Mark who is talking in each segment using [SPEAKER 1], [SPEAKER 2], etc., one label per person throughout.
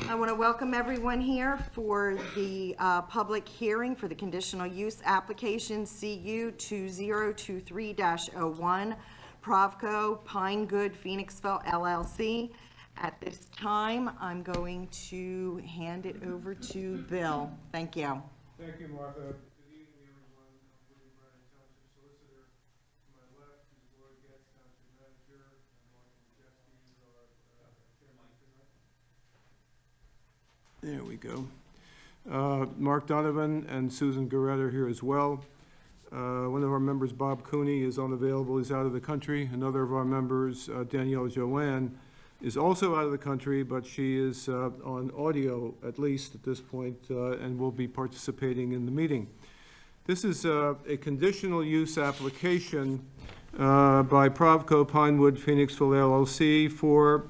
[SPEAKER 1] I want to welcome everyone here for the public hearing for the conditional use application CU 2023-01, Provco Pine Good Phoenixville LLC. At this time, I'm going to hand it over to Bill. Thank you.
[SPEAKER 2] Thank you, Martha. Good evening, everyone. I'm William Brennan, Township Solicitor. To my left is Lloyd Getz, Township Manager, and Mark Majeski is our chairman tonight. There we go. Mark Donovan and Susan Garrett are here as well. One of our members, Bob Cooney, is unavailable. He's out of the country. Another of our members, Danielle Joanne, is also out of the country, but she is on audio, at least at this point, and will be participating in the meeting. This is a conditional use application by Provco Pinewood Phoenixville LLC for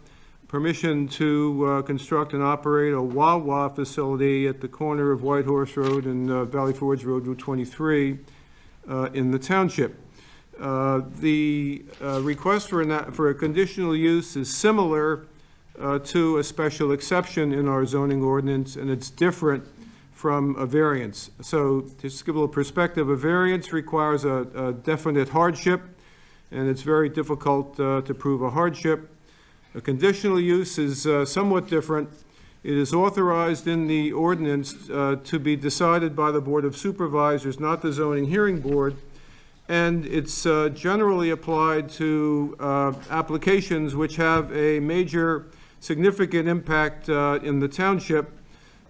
[SPEAKER 2] permission to construct and operate a Wawa facility at the corner of White Horse Road and Valley Forge Road, Route 23, in the township. The request for a conditional use is similar to a special exception in our zoning ordinance, and it's different from a variance. So just to give a little perspective, a variance requires a definite hardship, and it's very difficult to prove a hardship. A conditional use is somewhat different. It is authorized in the ordinance to be decided by the Board of Supervisors, not the Zoning Hearing Board. And it's generally applied to applications which have a major significant impact in the township,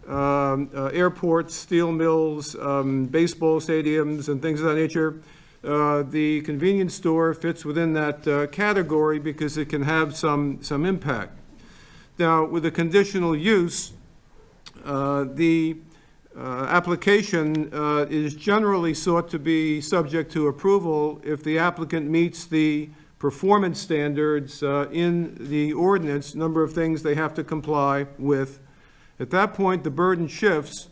[SPEAKER 2] airports, steel mills, baseball stadiums, and things of that nature. The convenience store fits within that category because it can have some impact. Now, with a conditional use, the application is generally sought to be subject to approval if the applicant meets the performance standards in the ordinance, number of things they have to comply with. At that point, the burden shifts,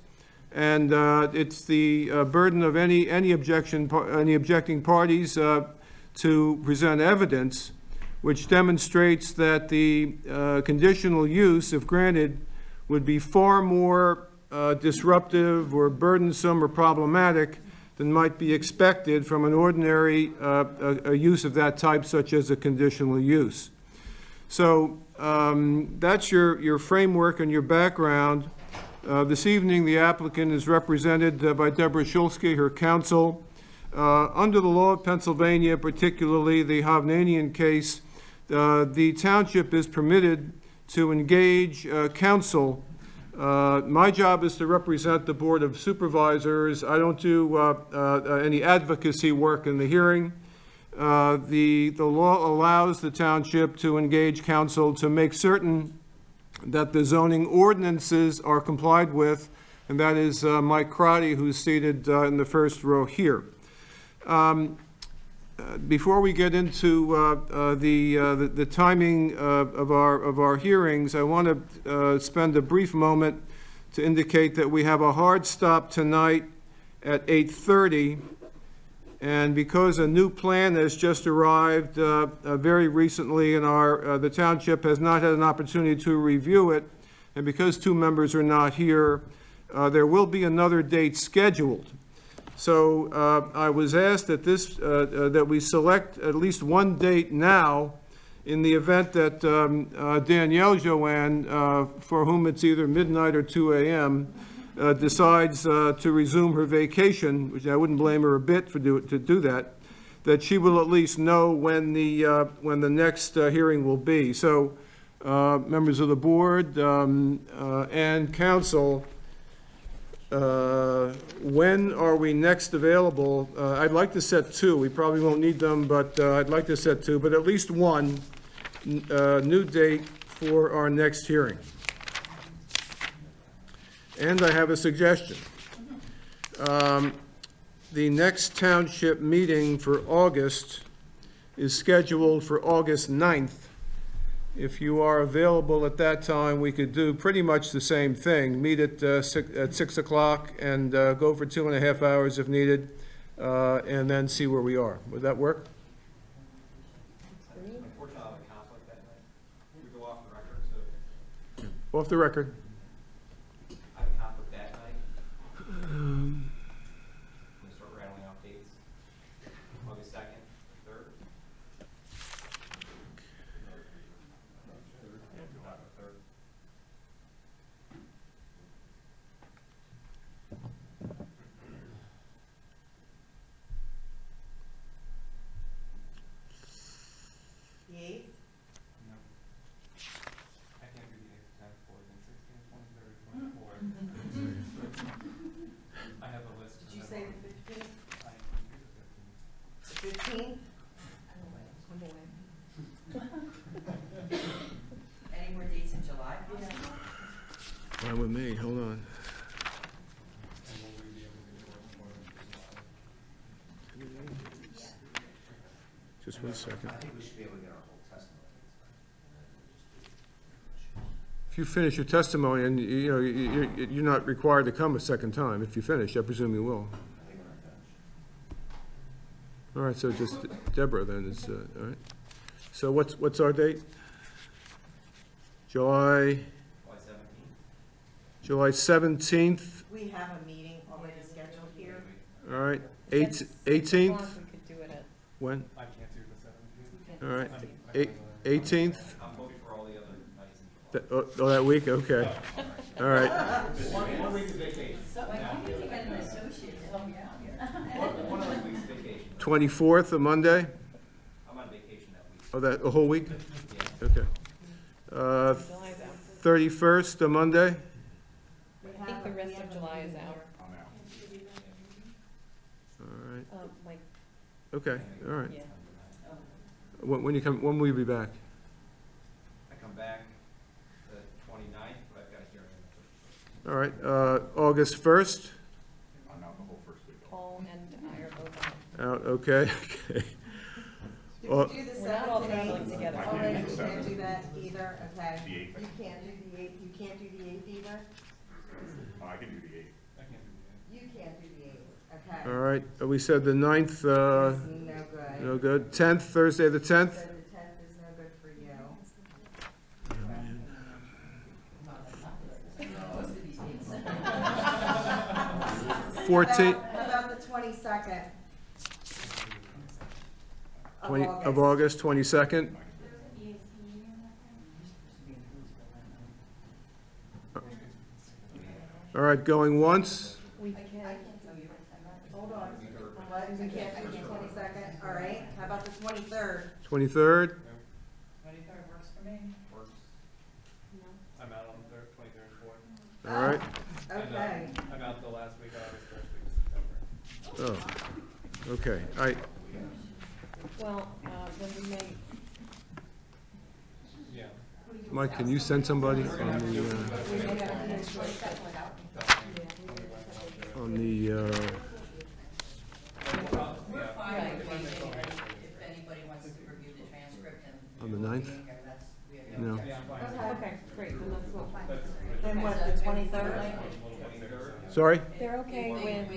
[SPEAKER 2] and it's the burden of any objecting parties to present evidence which demonstrates that the conditional use, if granted, would be far more disruptive or burdensome or problematic than might be expected from an ordinary a use of that type, such as a conditional use. So that's your framework and your background. This evening, the applicant is represented by Deborah Schuylkill, her counsel. Under the law of Pennsylvania, particularly the Hovnanian case, the township is permitted to engage counsel. My job is to represent the Board of Supervisors. I don't do any advocacy work in the hearing. The law allows the township to engage counsel to make certain that the zoning ordinances are complied with, and that is Mike Crotty, who's seated in the first row here. Before we get into the timing of our hearings, I want to spend a brief moment to indicate that we have a hard stop tonight at 8:30, and because a new plan has just arrived very recently in the township has not had an opportunity to review it, and because two members are not here, there will be another date scheduled. So I was asked that we select at least one date now in the event that Danielle Joanne, for whom it's either midnight or 2 a.m., decides to resume her vacation, which I wouldn't blame her a bit to do that she will at least know when the next hearing will be. So members of the board and council, when are we next available? I'd like to set two. We probably won't need them, but I'd like to set two, but at least one new date for our next hearing. And I have a suggestion. The next township meeting for August is scheduled for August 9th. If you are available at that time, we could do pretty much the same thing. Meet at 6 o'clock and go for 2.5 hours if needed, and then see where we are. Would that work?
[SPEAKER 3] Unfortunately, I have a conflict that night. We go off the record, so.
[SPEAKER 2] Off the record. Fine with me, hold on. Just one second. If you finish your testimony, and you know, you're not required to come a second time. If you finish, I presume you will. All right, so just Deborah then is, all right. So what's our date? July 17th,
[SPEAKER 1] We have a meeting already scheduled here.
[SPEAKER 2] all right,
[SPEAKER 3] That's
[SPEAKER 2] 18th,
[SPEAKER 3] We could do it at,
[SPEAKER 2] when?
[SPEAKER 4] I can't do the 17th.
[SPEAKER 2] All right,
[SPEAKER 4] I can
[SPEAKER 2] 18th?
[SPEAKER 5] I'm booked for all the other nights.
[SPEAKER 2] Oh, that week, okay. All right,
[SPEAKER 5] One week is vacation. One of those weeks is vacation.
[SPEAKER 2] 24th, a Monday?
[SPEAKER 5] I'm on vacation that week.
[SPEAKER 2] Oh, that, a whole week?
[SPEAKER 5] Yeah.
[SPEAKER 2] Okay.
[SPEAKER 3] July's out.
[SPEAKER 2] 31st, a Monday?
[SPEAKER 3] I think the rest of July is out.
[SPEAKER 2] All right,
[SPEAKER 3] Like,
[SPEAKER 2] okay, all right.
[SPEAKER 3] yeah.
[SPEAKER 2] When will you be back?
[SPEAKER 5] I come back the 29th, but I've got a hearing on the 1st.
[SPEAKER 2] All right, August 1st?
[SPEAKER 3] Paul and I are both out.
[SPEAKER 2] Out, okay, okay.
[SPEAKER 1] Did
[SPEAKER 2] Well-
[SPEAKER 1] we do the
[SPEAKER 3] We're not all
[SPEAKER 1] 7th and
[SPEAKER 3] traveling
[SPEAKER 1] 8th?
[SPEAKER 3] together.
[SPEAKER 1] Oh, no, you can't do that either, okay.
[SPEAKER 6] The 8th.
[SPEAKER 1] You can't do the 8th, you can't do the 8th either?
[SPEAKER 6] Oh, I can do the 8th.
[SPEAKER 4] I can't do
[SPEAKER 1] You can't do the 8th, okay.
[SPEAKER 2] All right, we said the 9th,
[SPEAKER 1] It's no good.
[SPEAKER 2] no good. 10th, Thursday the 10th?
[SPEAKER 1] So the 10th is no good for you.
[SPEAKER 2] 14th,
[SPEAKER 1] How about the 22nd?
[SPEAKER 2] of August, 22nd? All right, going once?
[SPEAKER 3] We can,
[SPEAKER 1] Hold on. What? You can't do the 22nd, all right. How about the 23rd?
[SPEAKER 2] 23rd?
[SPEAKER 5] 23rd works for me. Works.
[SPEAKER 4] I'm out on the 23rd, 4th.
[SPEAKER 2] All right,
[SPEAKER 1] Okay.
[SPEAKER 4] I'm out the last week of August, first week of September.
[SPEAKER 2] oh, okay,
[SPEAKER 3] well, then we may,
[SPEAKER 4] Yeah.
[SPEAKER 2] Mike, can you send somebody on
[SPEAKER 3] we may have a meeting
[SPEAKER 2] on the,
[SPEAKER 3] Right.
[SPEAKER 7] If anybody wants to review the transcript and.
[SPEAKER 2] on the 9th? No.
[SPEAKER 4] Yeah, I'm fine.
[SPEAKER 3] Okay, great, then that's what,
[SPEAKER 1] Then what, the 23rd?
[SPEAKER 5] 23rd.
[SPEAKER 2] Sorry?
[SPEAKER 3] they're okay with,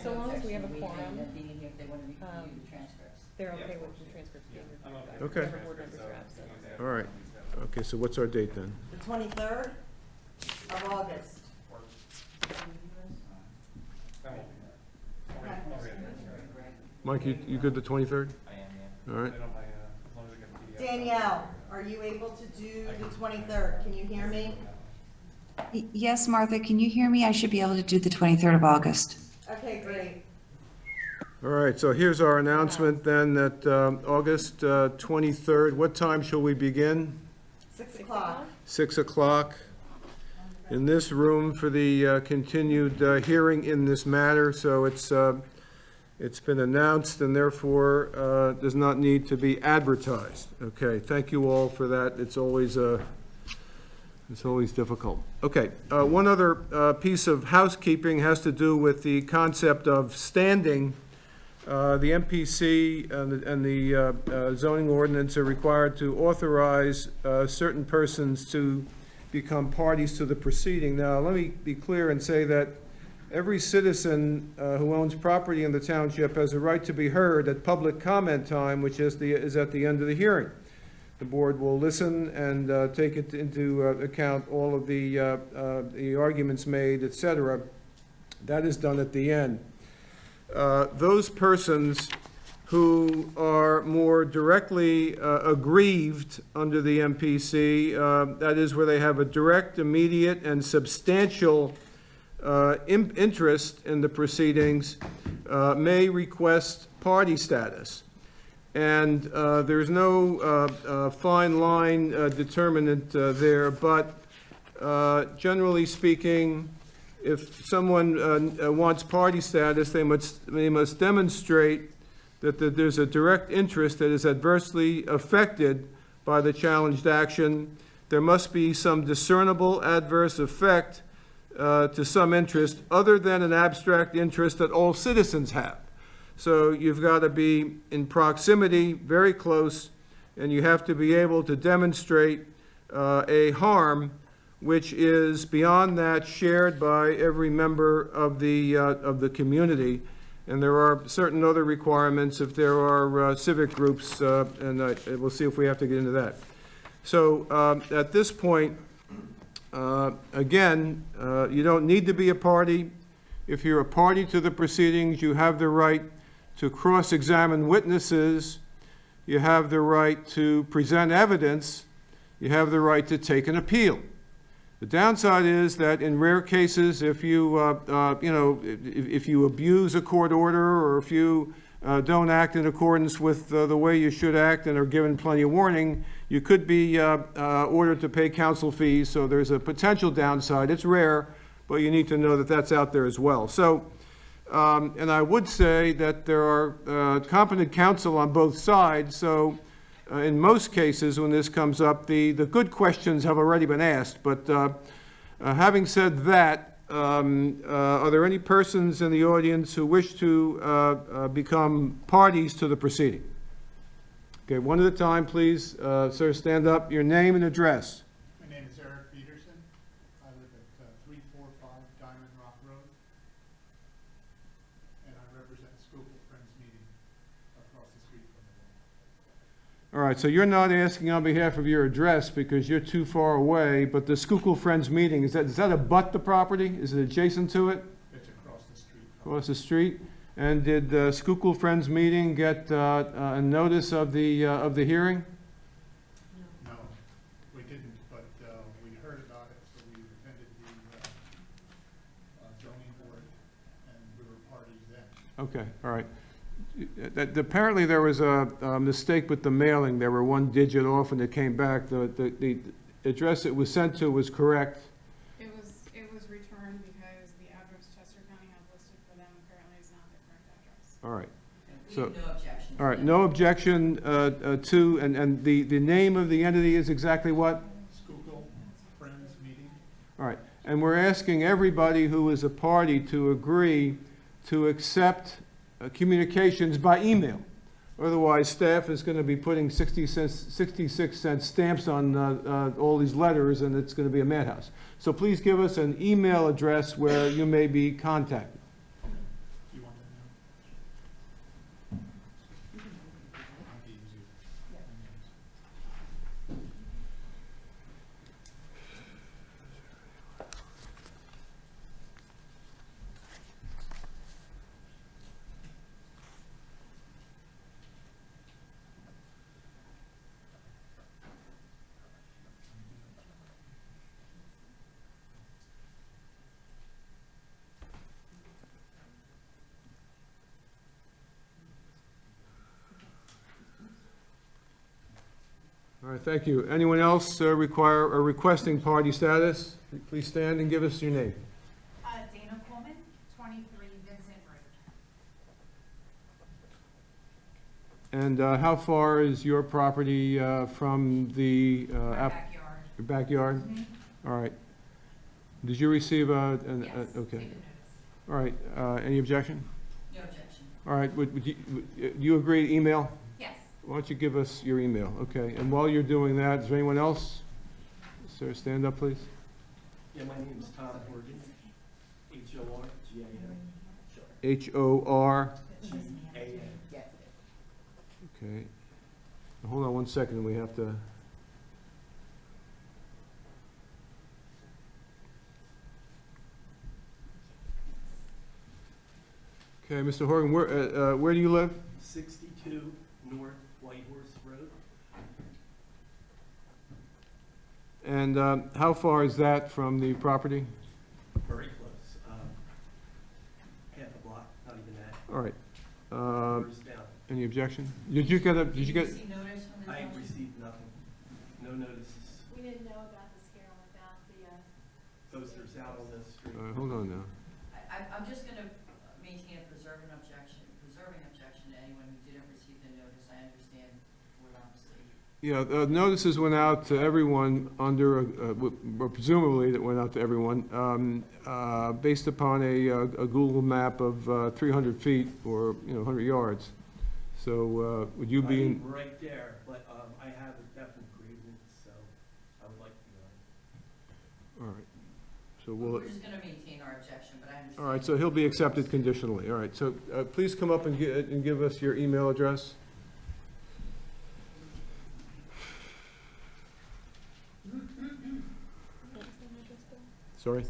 [SPEAKER 3] so long as we have a quorum,
[SPEAKER 7] If they want to review the transcripts.
[SPEAKER 3] they're okay with the transcripts being
[SPEAKER 4] I'm
[SPEAKER 3] reviewed.
[SPEAKER 4] okay.
[SPEAKER 2] Okay.
[SPEAKER 3] Whatever board members are absent.
[SPEAKER 2] All right, okay, so what's our date then?
[SPEAKER 1] The 23rd of August.
[SPEAKER 4] That won't be
[SPEAKER 1] Okay.
[SPEAKER 4] I'll read it.
[SPEAKER 2] Mike, you good the 23rd?
[SPEAKER 5] I am, yeah.
[SPEAKER 2] All right,
[SPEAKER 4] I don't mind, as long as I get the PDF.
[SPEAKER 1] Danielle, are you able to do the 23rd? Can you hear me?
[SPEAKER 8] Yes, Martha, can you hear me? I should be able to do the 23rd of August.
[SPEAKER 1] Okay, great.
[SPEAKER 2] all right, so here's our announcement then that August 23rd, what time shall we begin?
[SPEAKER 1] 6 o'clock.
[SPEAKER 2] 6 o'clock in this room for the continued hearing in this matter. So it's been announced and therefore does not need to be advertised. Okay, thank you all for that. It's always difficult. Okay, one other piece of housekeeping has to do with the concept of standing. The MPC and the zoning ordinance are required to authorize certain persons to become parties to the proceeding. Now, let me be clear and say that every citizen who owns property in the township has a right to be heard at public comment time, which is at the end of the hearing. The board will listen and take it into account all of the arguments made, et cetera. That is done at the end. Those persons who are more directly aggrieved under the MPC, that is where they have a direct, immediate, and substantial interest in the proceedings, may request party status. And there's no fine line determinant there, but generally speaking, if someone wants party status, they must demonstrate that there's a direct interest that is adversely affected by the challenged action, there must be some discernible adverse effect to some interest other than an abstract interest that all citizens have. So you've got to be in proximity, very close, and you have to be able to demonstrate a harm which is beyond that shared by every member of the community. And there are certain other requirements if there are civic groups, and we'll see if we have to get into that. So at this point, again, you don't need to be a party. If you're a party to the proceedings, you have the right to cross-examine witnesses. You have the right to present evidence. You have the right to take an appeal. The downside is that in rare cases, if you, if you abuse a court order, or if you don't act in accordance with the way you should act and are given plenty of warning, you could be ordered to pay counsel fees. So there's a potential downside. It's rare, but you need to know that that's out there as well. So, and I would say that there are competent counsel on both sides. So in most cases, when this comes up, the good questions have already been asked. But having said that, are there any persons in the audience who wish to become parties to the proceeding? Okay, one at a time, please. Sir, stand up. Your name and address.
[SPEAKER 9] My name is Eric Peterson. I live at 345 Diamond Rock Road. And I represent Schuylkill Friends Meeting across the street from the law.
[SPEAKER 2] All right, so you're not asking on behalf of your address because you're too far away, but the Schuylkill Friends Meeting, does that abut the property? Is it adjacent to it?
[SPEAKER 9] It's across the street.
[SPEAKER 2] Across the street? And did the Schuylkill Friends Meeting get a notice of the hearing?
[SPEAKER 9] No, we didn't, but we heard about it, so we attended the zoning board, and we were parties then.
[SPEAKER 2] Okay, all right. Apparently there was a mistake with the mailing. There were one digit off and it came back. The address it was sent to was correct.
[SPEAKER 3] It was returned because the address Chester County had listed for them apparently is not the correct address.
[SPEAKER 2] All right.
[SPEAKER 7] We
[SPEAKER 2] So-
[SPEAKER 7] have no objection.
[SPEAKER 2] All right, no objection to, and the name of the entity is exactly what?
[SPEAKER 9] Schuylkill Friends Meeting.
[SPEAKER 2] All right, and we're asking everybody who is a party to agree to accept communications by email. Otherwise, staff is going to be putting 66-cent stamps on all these letters, and it's going to be a madhouse. So please give us an email address where you may be contacted.
[SPEAKER 9] Do you want that now? Might be easier.
[SPEAKER 2] All right, thank you. Anyone else require or requesting party status? Please stand and give us your name.
[SPEAKER 10] Dana Coleman, 23 Vincent Road.
[SPEAKER 2] And how far is your property from the
[SPEAKER 10] My backyard.
[SPEAKER 2] your backyard? All right. Did you receive
[SPEAKER 10] Yes.
[SPEAKER 2] okay.
[SPEAKER 10] Take a notice.
[SPEAKER 2] All right, any objection?
[SPEAKER 7] No objection.
[SPEAKER 2] All right, do you agree to email?
[SPEAKER 10] Yes.
[SPEAKER 2] Why don't you give us your email, okay? And while you're doing that, is there anyone else? Sir, stand up, please.
[SPEAKER 4] Yeah, my name is Tom Horgan, H-O-R-G-A-N.
[SPEAKER 2] H-O-R,
[SPEAKER 4] A-N.
[SPEAKER 2] okay. Hold on one second, we have to... Okay, Mr. Horgan, where do you live?
[SPEAKER 4] 62 North White Horse Road.
[SPEAKER 2] And how far is that from the property?
[SPEAKER 4] Very close. Half a block, not even that.
[SPEAKER 2] All right.
[SPEAKER 4] Doors down.
[SPEAKER 2] Any objection? Did you get?
[SPEAKER 7] Did you see notice from the
[SPEAKER 4] I
[SPEAKER 7] township?
[SPEAKER 4] received nothing. No notices.
[SPEAKER 3] We didn't know about the scale without the,
[SPEAKER 4] Posters out on the street.
[SPEAKER 2] Hold on now.
[SPEAKER 7] I'm just gonna maintain a preserving objection to anyone who didn't receive the notice. I understand we're obviously
[SPEAKER 2] Yeah, notices went out to everyone under, or presumably that went out to everyone, based upon a Google map of 300 feet or, 100 yards. So would you be,
[SPEAKER 4] I'm right there, but I have a definite grievance, so I would like to be on.
[SPEAKER 2] all right. So we'll,
[SPEAKER 7] We're just gonna maintain our objection, but I understand.
[SPEAKER 2] all right, so he'll be accepted conditionally. All right, so please come up and give us your email address. Sorry?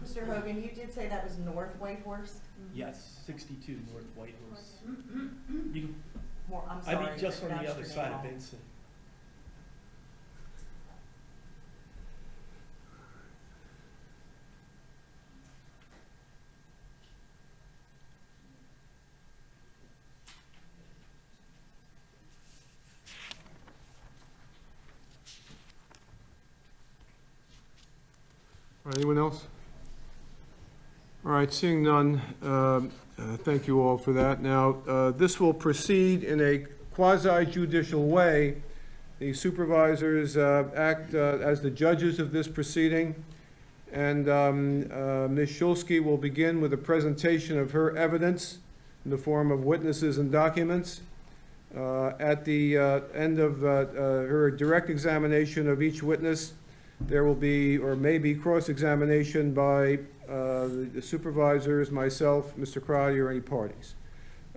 [SPEAKER 1] Mr. Hogan, you did say that was North Whitehorse?
[SPEAKER 4] Yes, 62 North Whitehorse. You can,
[SPEAKER 1] More, I'm
[SPEAKER 4] I
[SPEAKER 1] sorry.
[SPEAKER 4] mean, just on the
[SPEAKER 1] pronounced
[SPEAKER 4] other
[SPEAKER 1] your
[SPEAKER 4] side
[SPEAKER 1] name
[SPEAKER 4] of
[SPEAKER 1] wrong.
[SPEAKER 4] Vincent.
[SPEAKER 2] All right, anyone else? All right, seeing none, thank you all for that. Now, this will proceed in a quasi-judicial way. The supervisors act as the judges of this proceeding, and Ms. Schuylkill will begin with a presentation of her evidence in the form of witnesses and documents. At the end of her direct examination of each witness, there will be, or may be, cross-examination by the supervisors, myself, Mr. Crowdy, or any parties.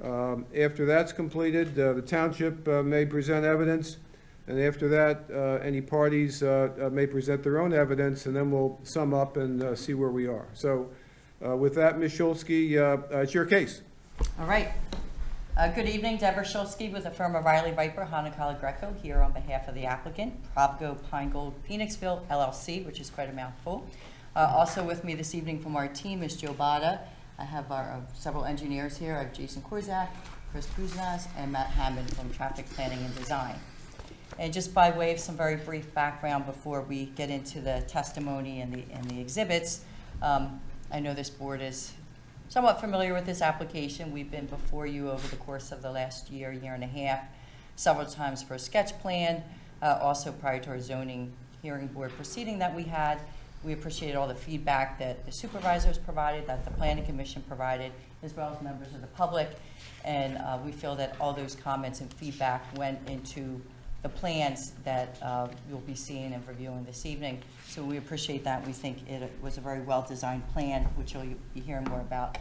[SPEAKER 2] After that's completed, the township may present evidence, and after that, any parties may present their own evidence, and then we'll sum up and see where we are. So with that, Ms. Schuylkill, it's your case.
[SPEAKER 7] All right. Good evening, Deborah Schuylkill with the firm of Riley Viper, Hanacala Greco, here on behalf of the applicant, Provgo Pine Gold Phoenixville LLC, which is quite a mouthful. Also with me this evening from our team is Joe Bada. I have our several engineers here. I have Jason Korzak, Chris Kuznas, and Matt Hammond from Traffic Planning and Design. And just by way of some very brief background before we get into the testimony and the exhibits, I know this board is somewhat familiar with this application. We've been before you over the course of the last year, year and a half, several times for a sketch plan, also prior to our zoning hearing board proceeding that we had. We appreciated all the feedback that the supervisors provided, that the planning commission provided, as well as members of the public. And we feel that all those comments and feedback went into the plans that you'll be seeing and reviewing this evening. So we appreciate that. We think it was a very well-designed plan, which you'll be hearing more about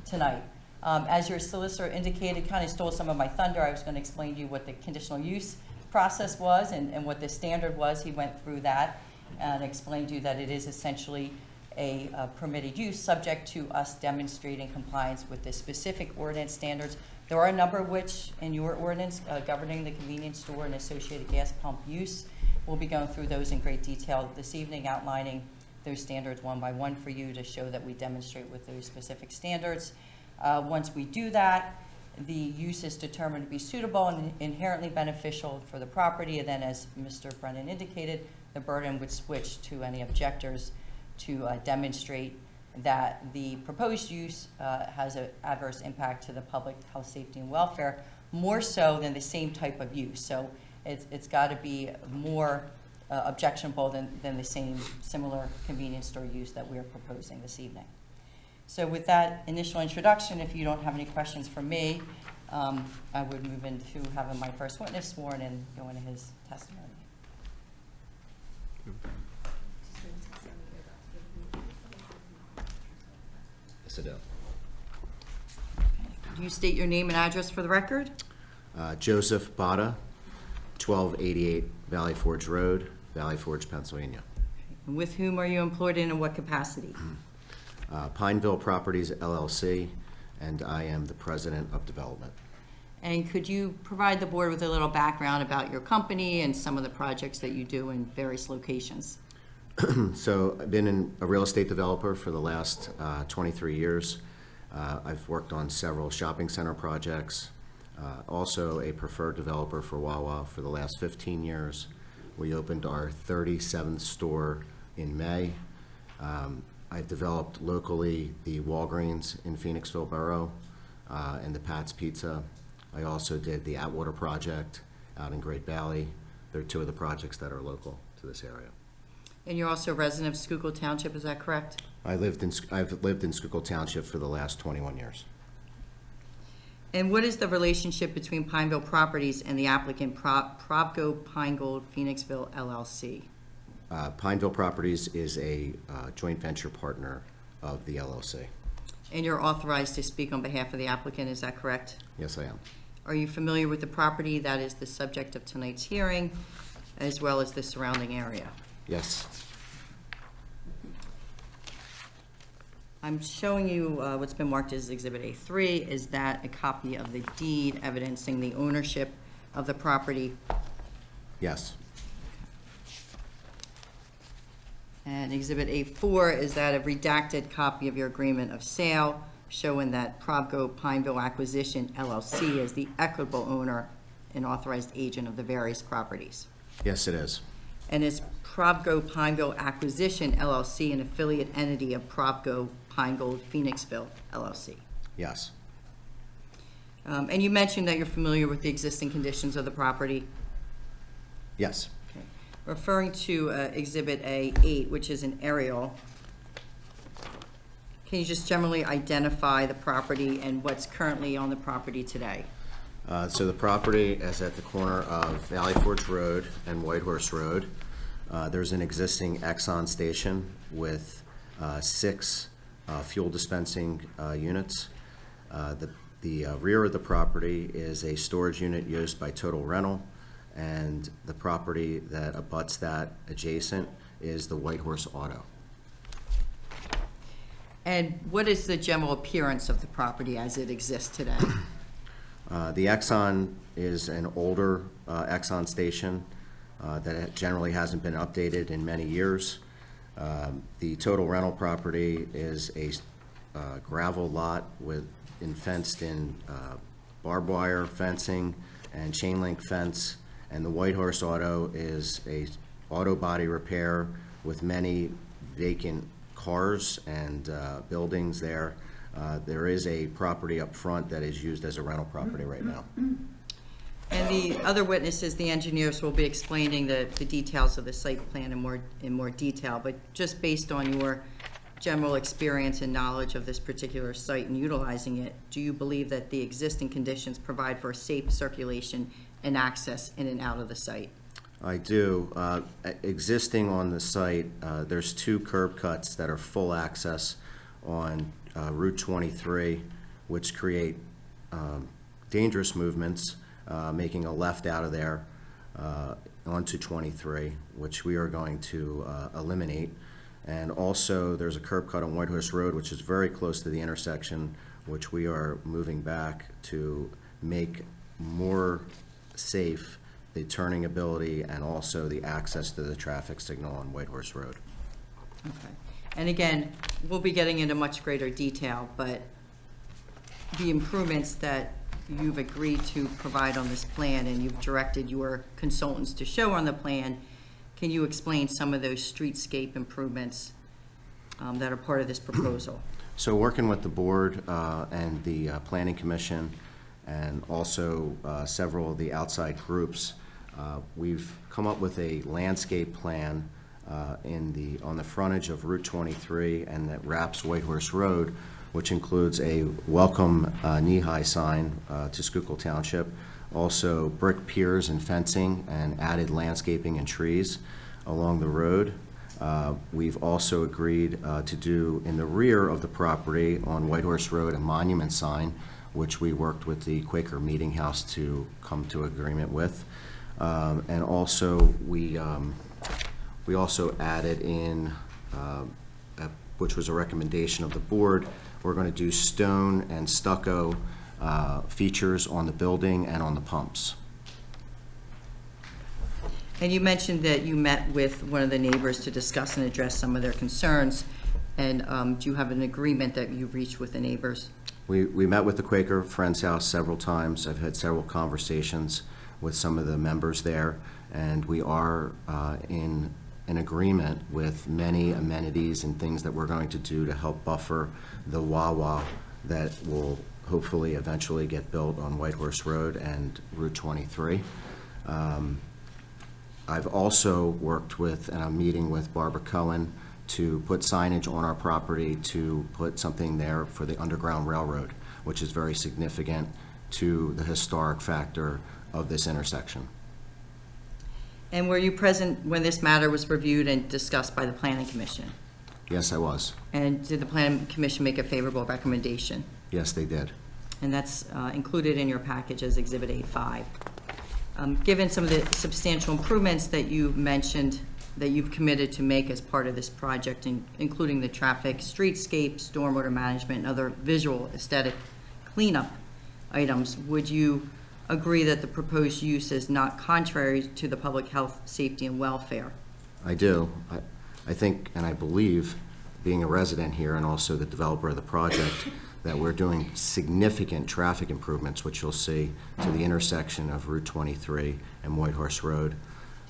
[SPEAKER 7] tonight. As your solicitor indicated, kind of stole some of my thunder. I was going to explain to you what the conditional use process was and what the standard was. He went through that and explained to you that it is essentially a permitted use subject to us demonstrating compliance with the specific ordinance standards. There are a number of which in your ordinance governing the convenience store and associated gas pump use. We'll be going through those in great detail this evening, outlining those standards one by one for you to show that we demonstrate with those specific standards. Once we do that, the use is determined to be suitable and inherently beneficial for the property, and then as Mr. Brennan indicated, the burden would switch to any objectors to demonstrate that the proposed use has an adverse impact to the public health, safety, and welfare, more so than the same type of use. So it's got to be more objectionable than the same similar convenience store use that we are proposing this evening. So with that initial introduction, if you don't have any questions for me, I would move into having my first witness sworn and go into his testimony.
[SPEAKER 11] Yes, I do.
[SPEAKER 7] Do you state your name and address for the record?
[SPEAKER 11] Joseph Bada, 1288 Valley Forge Road, Valley Forge, Pennsylvania.
[SPEAKER 7] And with whom are you employed and in what capacity?
[SPEAKER 11] Pineville Properties LLC, and I am the president of development.
[SPEAKER 7] And could you provide the board with a little background about your company and some of the projects that you do in various locations?
[SPEAKER 11] So I've been a real estate developer for the last 23 years. I've worked on several shopping center projects, also a preferred developer for Wawa for the last 15 years. We opened our 37th store in May. I've developed locally the Walgreens in Phoenixville Borough and the Pat's Pizza. I also did the Atwater project out in Great Valley. They're two of the projects that are local to this area.
[SPEAKER 7] And you're also a resident of Schuylkill Township, is that correct?
[SPEAKER 11] I've lived in Schuylkill Township for the last 21 years.
[SPEAKER 7] And what is the relationship between Pineville Properties and the applicant Provco Pinegold Phoenixville LLC?
[SPEAKER 11] Pineville Properties is a joint venture partner of the LLC.
[SPEAKER 7] And you're authorized to speak on behalf of the applicant, is that correct?
[SPEAKER 11] Yes, I am.
[SPEAKER 7] Are you familiar with the property that is the subject of tonight's hearing, as well as the surrounding area?
[SPEAKER 11] Yes.
[SPEAKER 7] I'm showing you what's been marked as Exhibit A3. Is that a copy of the deed evidencing the ownership of the property?
[SPEAKER 11] Yes.
[SPEAKER 7] And Exhibit A4, is that a redacted copy of your agreement of sale showing that Provco Pineville Acquisition LLC is the equitable owner and authorized agent of the various properties?
[SPEAKER 11] Yes, it is.
[SPEAKER 7] And is Provco Pineville Acquisition LLC an affiliate entity of Provco Pinegold Phoenixville LLC?
[SPEAKER 11] Yes.
[SPEAKER 7] And you mentioned that you're familiar with the existing conditions of the property.
[SPEAKER 11] Yes.
[SPEAKER 7] Okay. Referring to Exhibit A8, which is an aerial, can you just generally identify the property and what's currently on the property today?
[SPEAKER 11] So the property is at the corner of Valley Forge Road and Whitehorse Road. There's an existing Exxon station with 6 fuel dispensing units. The rear of the property is a storage unit used by Total Rental, and the property that abuts that adjacent is the Whitehorse Auto.
[SPEAKER 7] And what is the general appearance of the property as it exists today?
[SPEAKER 11] The Exxon is an older Exxon station that generally hasn't been updated in many years. The Total Rental property is a gravel lot fenced in barbed wire fencing and chain link fence, and the Whitehorse Auto is a auto body repair with many vacant cars and buildings there. There is a property up front that is used as a rental property right now.
[SPEAKER 7] And the other witnesses, the engineers, will be explaining the details of the site plan in more detail, but just based on your general experience and knowledge of this particular site and utilizing it, do you believe that the existing conditions provide for safe circulation and access in and out of the site?
[SPEAKER 11] I do. Existing on the site, there's 2 curb cuts that are full access on Route 23, which create dangerous movements, making a left out of there onto 23, which we are going to eliminate. And also, there's a curb cut on Whitehorse Road, which is very close to the intersection, which we are moving back to make more safe the turning ability and also the access to the traffic signal on Whitehorse Road.
[SPEAKER 7] Okay. And again, we'll be getting into much greater detail, but the improvements that you've agreed to provide on this plan and you've directed your consultants to show on the plan, can you explain some of those streetscape improvements that are part of this proposal?
[SPEAKER 11] So working with the board and the Planning Commission and also several of the outside groups, we've come up with a landscape plan on the frontage of Route 23 and that wraps Whitehorse Road, which includes a welcome knee-high sign to Schuylkill Township, also brick piers and fencing and added landscaping and trees along the road. We've also agreed to do in the rear of the property on Whitehorse Road a monument sign, which we worked with the Quaker Meeting House to come to agreement with. And also we also added in, which was a recommendation of the board, we're going to do stone and stucco features on the building and on the pumps.
[SPEAKER 7] And you mentioned that you met with one of the neighbors to discuss and address some of their concerns. And do you have an agreement that you've reached with the neighbors?
[SPEAKER 11] We met with the Quaker Friends House several times. I've had several conversations with some of the members there, and we are in an agreement with many amenities and things that we're going to do to help buffer the Wawa that will hopefully eventually get built on Whitehorse Road and Route 23. I've also worked with, and I'm meeting with Barbara Cohen to put signage on our property to put something there for the Underground Railroad, which is very significant to the historic factor of this intersection.
[SPEAKER 7] And were you present when this matter was reviewed and discussed by the Planning Commission?
[SPEAKER 11] Yes, I was.
[SPEAKER 7] And did the Planning Commission make a favorable recommendation?
[SPEAKER 11] Yes, they did.
[SPEAKER 7] And that's included in your package as Exhibit A5. Given some of the substantial improvements that you mentioned that you've committed to make as part of this project, including the traffic, streetscape, stormwater management, and other visual aesthetic cleanup items, would you agree that the proposed use is not contrary to the public health, safety, and welfare?
[SPEAKER 11] I do. I think, and I believe, being a resident here and also the developer of the project, that we're doing significant traffic improvements, which you'll see, to the intersection of Route 23 and Whitehorse Road.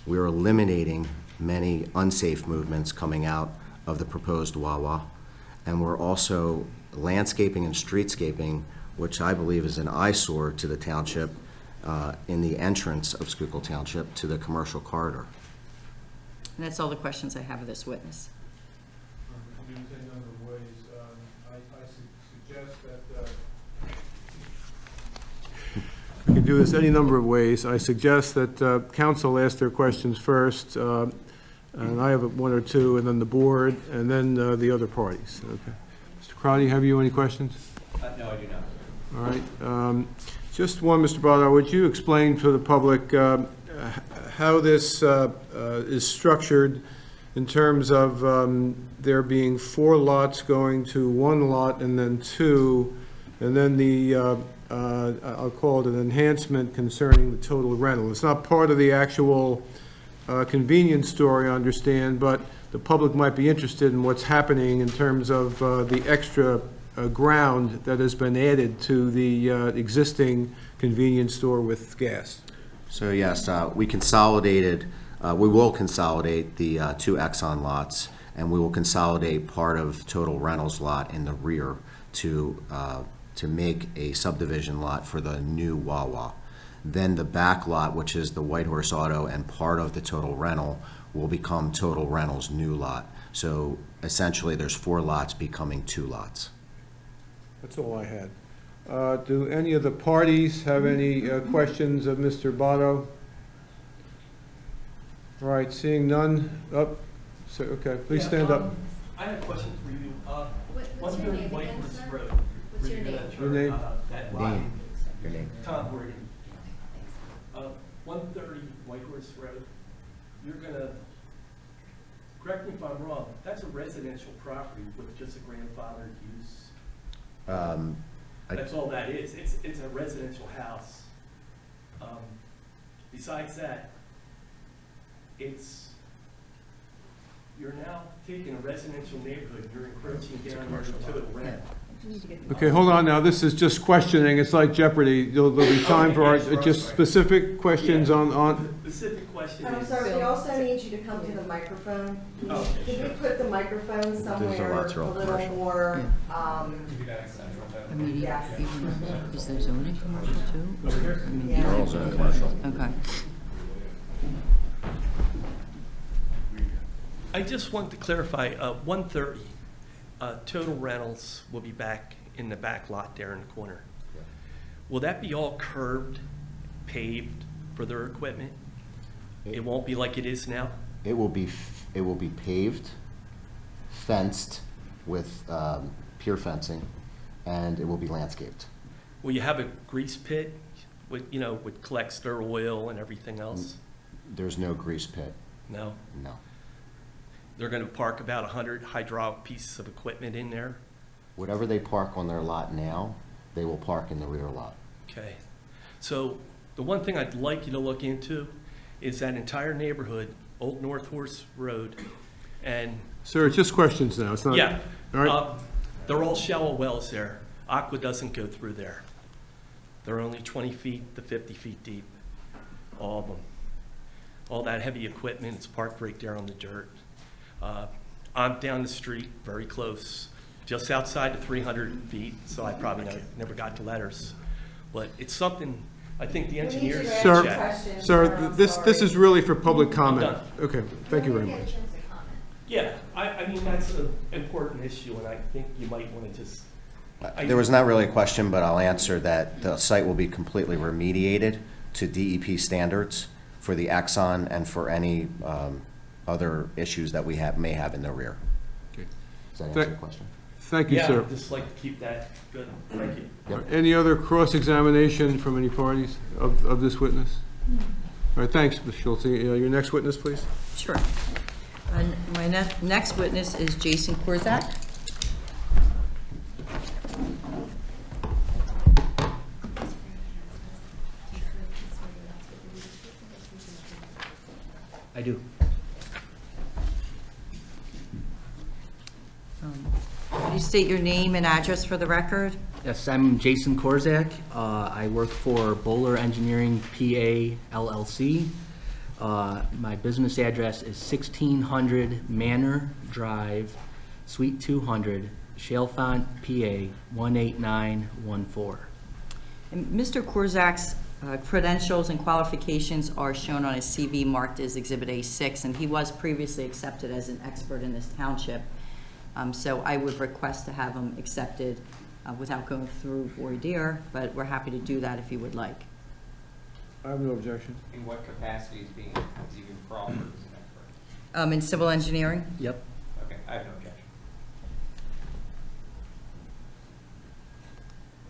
[SPEAKER 11] We're eliminating many unsafe movements coming out of the proposed Wawa, and we're also landscaping and streetscaping, which I believe is an eyesore to the township, in the entrance of Schuylkill Township to the commercial corridor.
[SPEAKER 7] And that's all the questions I have of this witness.
[SPEAKER 2] We can do this any number of ways. I suggest that we can do this any number of ways. I suggest that council ask their questions first, and I have one or two, and then the board, and then the other parties. Okay. Mr. Crowley, have you any questions?
[SPEAKER 5] No, I do not.
[SPEAKER 2] All right. Just one, Mr. Botto, would you explain to the public how this is structured in terms of there being 4 lots going to 1 lot and then 2, and then the, I'll call it an enhancement concerning the total rental? It's not part of the actual convenience store, I understand, but the public might be interested in what's happening in terms of the extra ground that has been added to the existing convenience store with gas.
[SPEAKER 11] So yes, we consolidated, we will consolidate the 2 Exxon lots, and we will consolidate part of Total Rentals lot in the rear to make a subdivision lot for the new Wawa. Then the back lot, which is the Whitehorse Auto and part of the Total Rental, will become Total Rentals new lot. So essentially, there's 4 lots becoming 2 lots.
[SPEAKER 2] That's all I had. Do any of the parties have any questions of Mr. Botto? All right, seeing none. Oh, so, okay, please stand up.
[SPEAKER 4] I have a question for you.
[SPEAKER 10] What's your name again,
[SPEAKER 4] Whitehorse
[SPEAKER 10] sir?
[SPEAKER 4] Road.
[SPEAKER 10] What's your
[SPEAKER 4] Where you're
[SPEAKER 10] name?
[SPEAKER 4] gonna
[SPEAKER 2] Your
[SPEAKER 4] turn,
[SPEAKER 2] name?
[SPEAKER 4] that lot.
[SPEAKER 11] Your name?
[SPEAKER 4] Tom Horgan. 130 Whitehorse Road. You're gonna, correct me if I'm wrong, that's a residential property with just a grandfathered use. That's all that is. It's a residential house. Besides that, you're now taking a residential neighborhood, you're encroaching down on the total rent.
[SPEAKER 2] Okay, hold on now. This is just questioning. It's like Jeopardy. There'll be time for our, just specific questions on.
[SPEAKER 4] Specific question
[SPEAKER 1] I'm
[SPEAKER 4] is.
[SPEAKER 1] sorry, we also need you to come to the microphone.
[SPEAKER 4] Oh,
[SPEAKER 1] Could we put the microphone somewhere
[SPEAKER 11] lots are all
[SPEAKER 1] a little
[SPEAKER 11] commercial.
[SPEAKER 1] more,
[SPEAKER 7] Immediate,
[SPEAKER 1] yes.
[SPEAKER 7] is there zoning commercial too?
[SPEAKER 1] Yeah.
[SPEAKER 11] They're all zone commercial.
[SPEAKER 7] Okay.
[SPEAKER 4] I just want to clarify, 130, Total Rentals will be back in the back lot there in the corner. Will that be all curbed, paved for their equipment? It won't be like it is now?
[SPEAKER 11] It will be paved, fenced with pier fencing, and it will be landscaped.
[SPEAKER 4] Will you have a grease pit with, which collects their oil and everything else?
[SPEAKER 11] There's no grease pit,
[SPEAKER 4] No?
[SPEAKER 11] no.
[SPEAKER 4] They're going to park about 100 hydraulic pieces of equipment in there?
[SPEAKER 11] Whatever they park on their lot now, they will park in the rear lot.
[SPEAKER 4] Okay. So the one thing I'd like you to look into is that entire neighborhood, Old North Horse Road, and
[SPEAKER 2] Sir, it's just questions now. It's not.
[SPEAKER 4] yeah,
[SPEAKER 2] All right.
[SPEAKER 4] they're all shallow wells there. Aqua doesn't go through there. They're only 20 feet to 50 feet deep. all of them. All that heavy equipment, it's parked right there on the dirt. I'm down the street, very close, just outside the 300 feet, so I probably never got the letters. But it's something, I think the engineers should
[SPEAKER 2] Sir,
[SPEAKER 4] check.
[SPEAKER 2] sir, this is really for public comment.
[SPEAKER 4] done.
[SPEAKER 2] Okay, thank you very
[SPEAKER 10] Get a
[SPEAKER 2] much.
[SPEAKER 10] chance to comment.
[SPEAKER 4] Yeah, I mean, that's an important issue, and I think you might want to just.
[SPEAKER 11] There was not really a question, but I'll answer that the site will be completely remediated to DEP standards for the Exxon and for any other issues that we may have in the rear.
[SPEAKER 2] Okay.
[SPEAKER 11] Does that answer your question?
[SPEAKER 2] Thank you,
[SPEAKER 4] Yeah,
[SPEAKER 2] sir.
[SPEAKER 4] I'd just like to keep that good. Thank you.
[SPEAKER 2] Any other cross-examination from any parties of this witness? All right, thanks, Ms. Schulte. Your next witness, please.
[SPEAKER 7] Sure. And my next witness is Jason Korzak.
[SPEAKER 12] I do.
[SPEAKER 7] Could you state your name and address for the record?
[SPEAKER 12] Yes, I'm Jason Korzak. I work for Bowler Engineering PA LLC. My business address is 1600 Manor Drive, Suite 200, Chalfont, PA 18914.
[SPEAKER 7] And Mr. Korzak's credentials and qualifications are shown on his CV marked as Exhibit A6, and he was previously accepted as an expert in this township. So I would request to have him accepted without going through voir dire, but we're happy to do that if you would like.
[SPEAKER 2] I have no objection.
[SPEAKER 5] In what capacity is being proffered as an expert?
[SPEAKER 7] In civil engineering?
[SPEAKER 12] Yep.
[SPEAKER 5] Okay, I have no objection.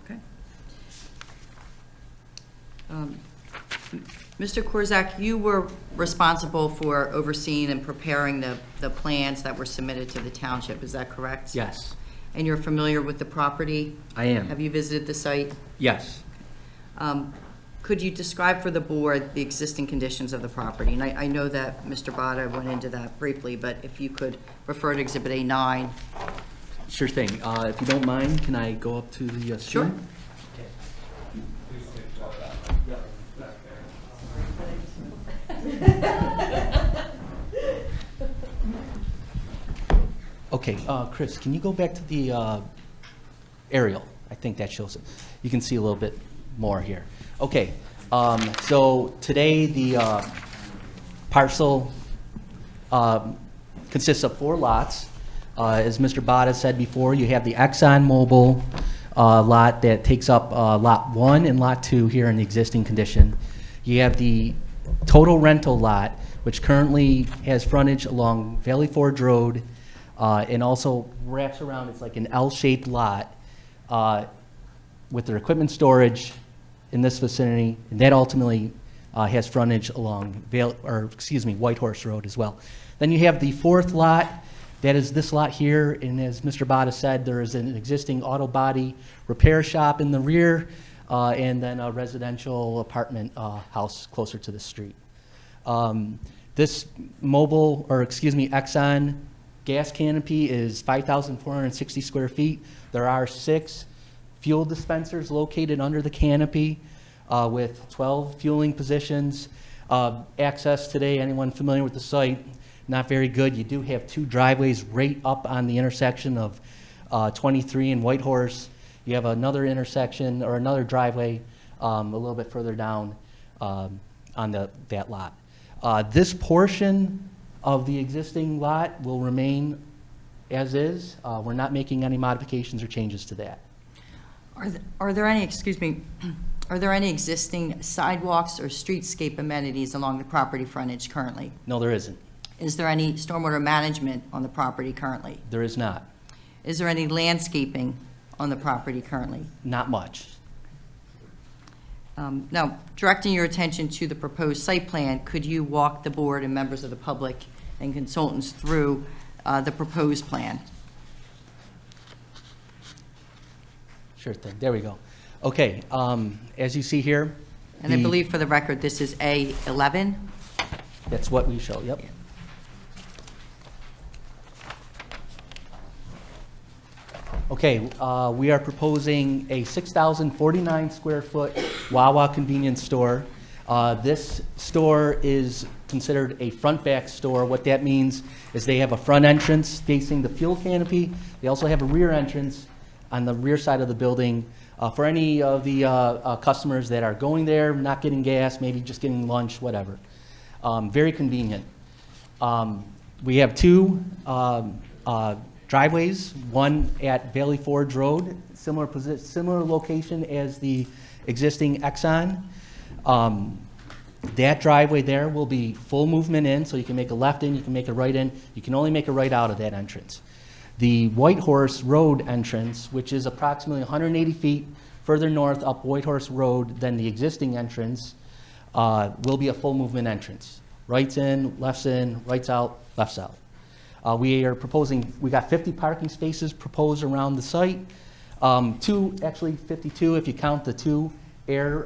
[SPEAKER 7] Okay. Mr. Korzak, you were responsible for overseeing and preparing the plans that were submitted to the township, is that correct?
[SPEAKER 12] Yes,
[SPEAKER 7] And you're familiar with the property?
[SPEAKER 12] I am.
[SPEAKER 7] Have you visited the site?
[SPEAKER 12] Yes.
[SPEAKER 7] Could you describe for the board the existing conditions of the property? And I know that Mr. Bada went into that briefly, but if you could refer to Exhibit A9.
[SPEAKER 12] Sure thing. If you don't mind, can I go up to the
[SPEAKER 7] Sure.
[SPEAKER 12] screen? Okay, Chris, can you go back to the aerial? I think that shows it. You can see a little bit more here. Okay, so today the parcel consists of 4 lots. As Mr. Bada said before, you have the ExxonMobil lot that takes up Lot 1 and Lot 2 here in the existing condition. You have the total rental lot, which currently has frontage along Valley Forge Road and also wraps around. It's like an L-shaped lot with their equipment storage in this vicinity, and that ultimately has frontage along White Horse Road as well. Then you have the 4th lot. That is this lot here, and as Mr. Bada said, there is an existing auto body repair shop in the rear, and then a residential apartment house closer to the street. This Exxon gas canopy is 5,460 square feet. There are 6 fuel dispensers located under the canopy with 12 fueling positions. Access today, anyone familiar with the site, not very good. You do have 2 driveways right up on the intersection of 23 and White Horse. You have another intersection or another driveway a little bit further down on that lot. This portion of the existing lot will remain as is. We're not making any modifications or changes to that.
[SPEAKER 7] Are there any, are there any existing sidewalks or streetscape amenities along the property frontage currently?
[SPEAKER 12] No, there isn't.
[SPEAKER 7] Is there any stormwater management on the property currently?
[SPEAKER 12] There is not.
[SPEAKER 7] Is there any landscaping on the property currently?
[SPEAKER 12] Not much.
[SPEAKER 7] Now, directing your attention to the proposed site plan, could you walk the board and members of the public and consultants through the proposed plan?
[SPEAKER 12] Sure thing. There we go. Okay, as you see here.
[SPEAKER 7] And I believe for the record, this is A11?
[SPEAKER 12] That's what we show, yep. Okay, we are proposing a 6,049 square foot Wawa convenience store. This store is considered a front-back store. What that means is they have a front entrance facing the fuel canopy. They also have a rear entrance on the rear side of the building for any of the customers that are going there, not getting gas, maybe just getting lunch, whatever. Very convenient. We have two driveways, one at Valley Forge Road, similar location as the existing Exxon. That driveway there will be full movement in, so you can make a left in, you can make a right in. You can only make a right out of that entrance. The White Horse Road entrance, which is approximately 180 feet further north up White Horse Road than the existing entrance, will be a full movement entrance. Rights in, rights out, lefts out. We are proposing, we got 50 parking spaces proposed around the site. Actually 52 if you count the two air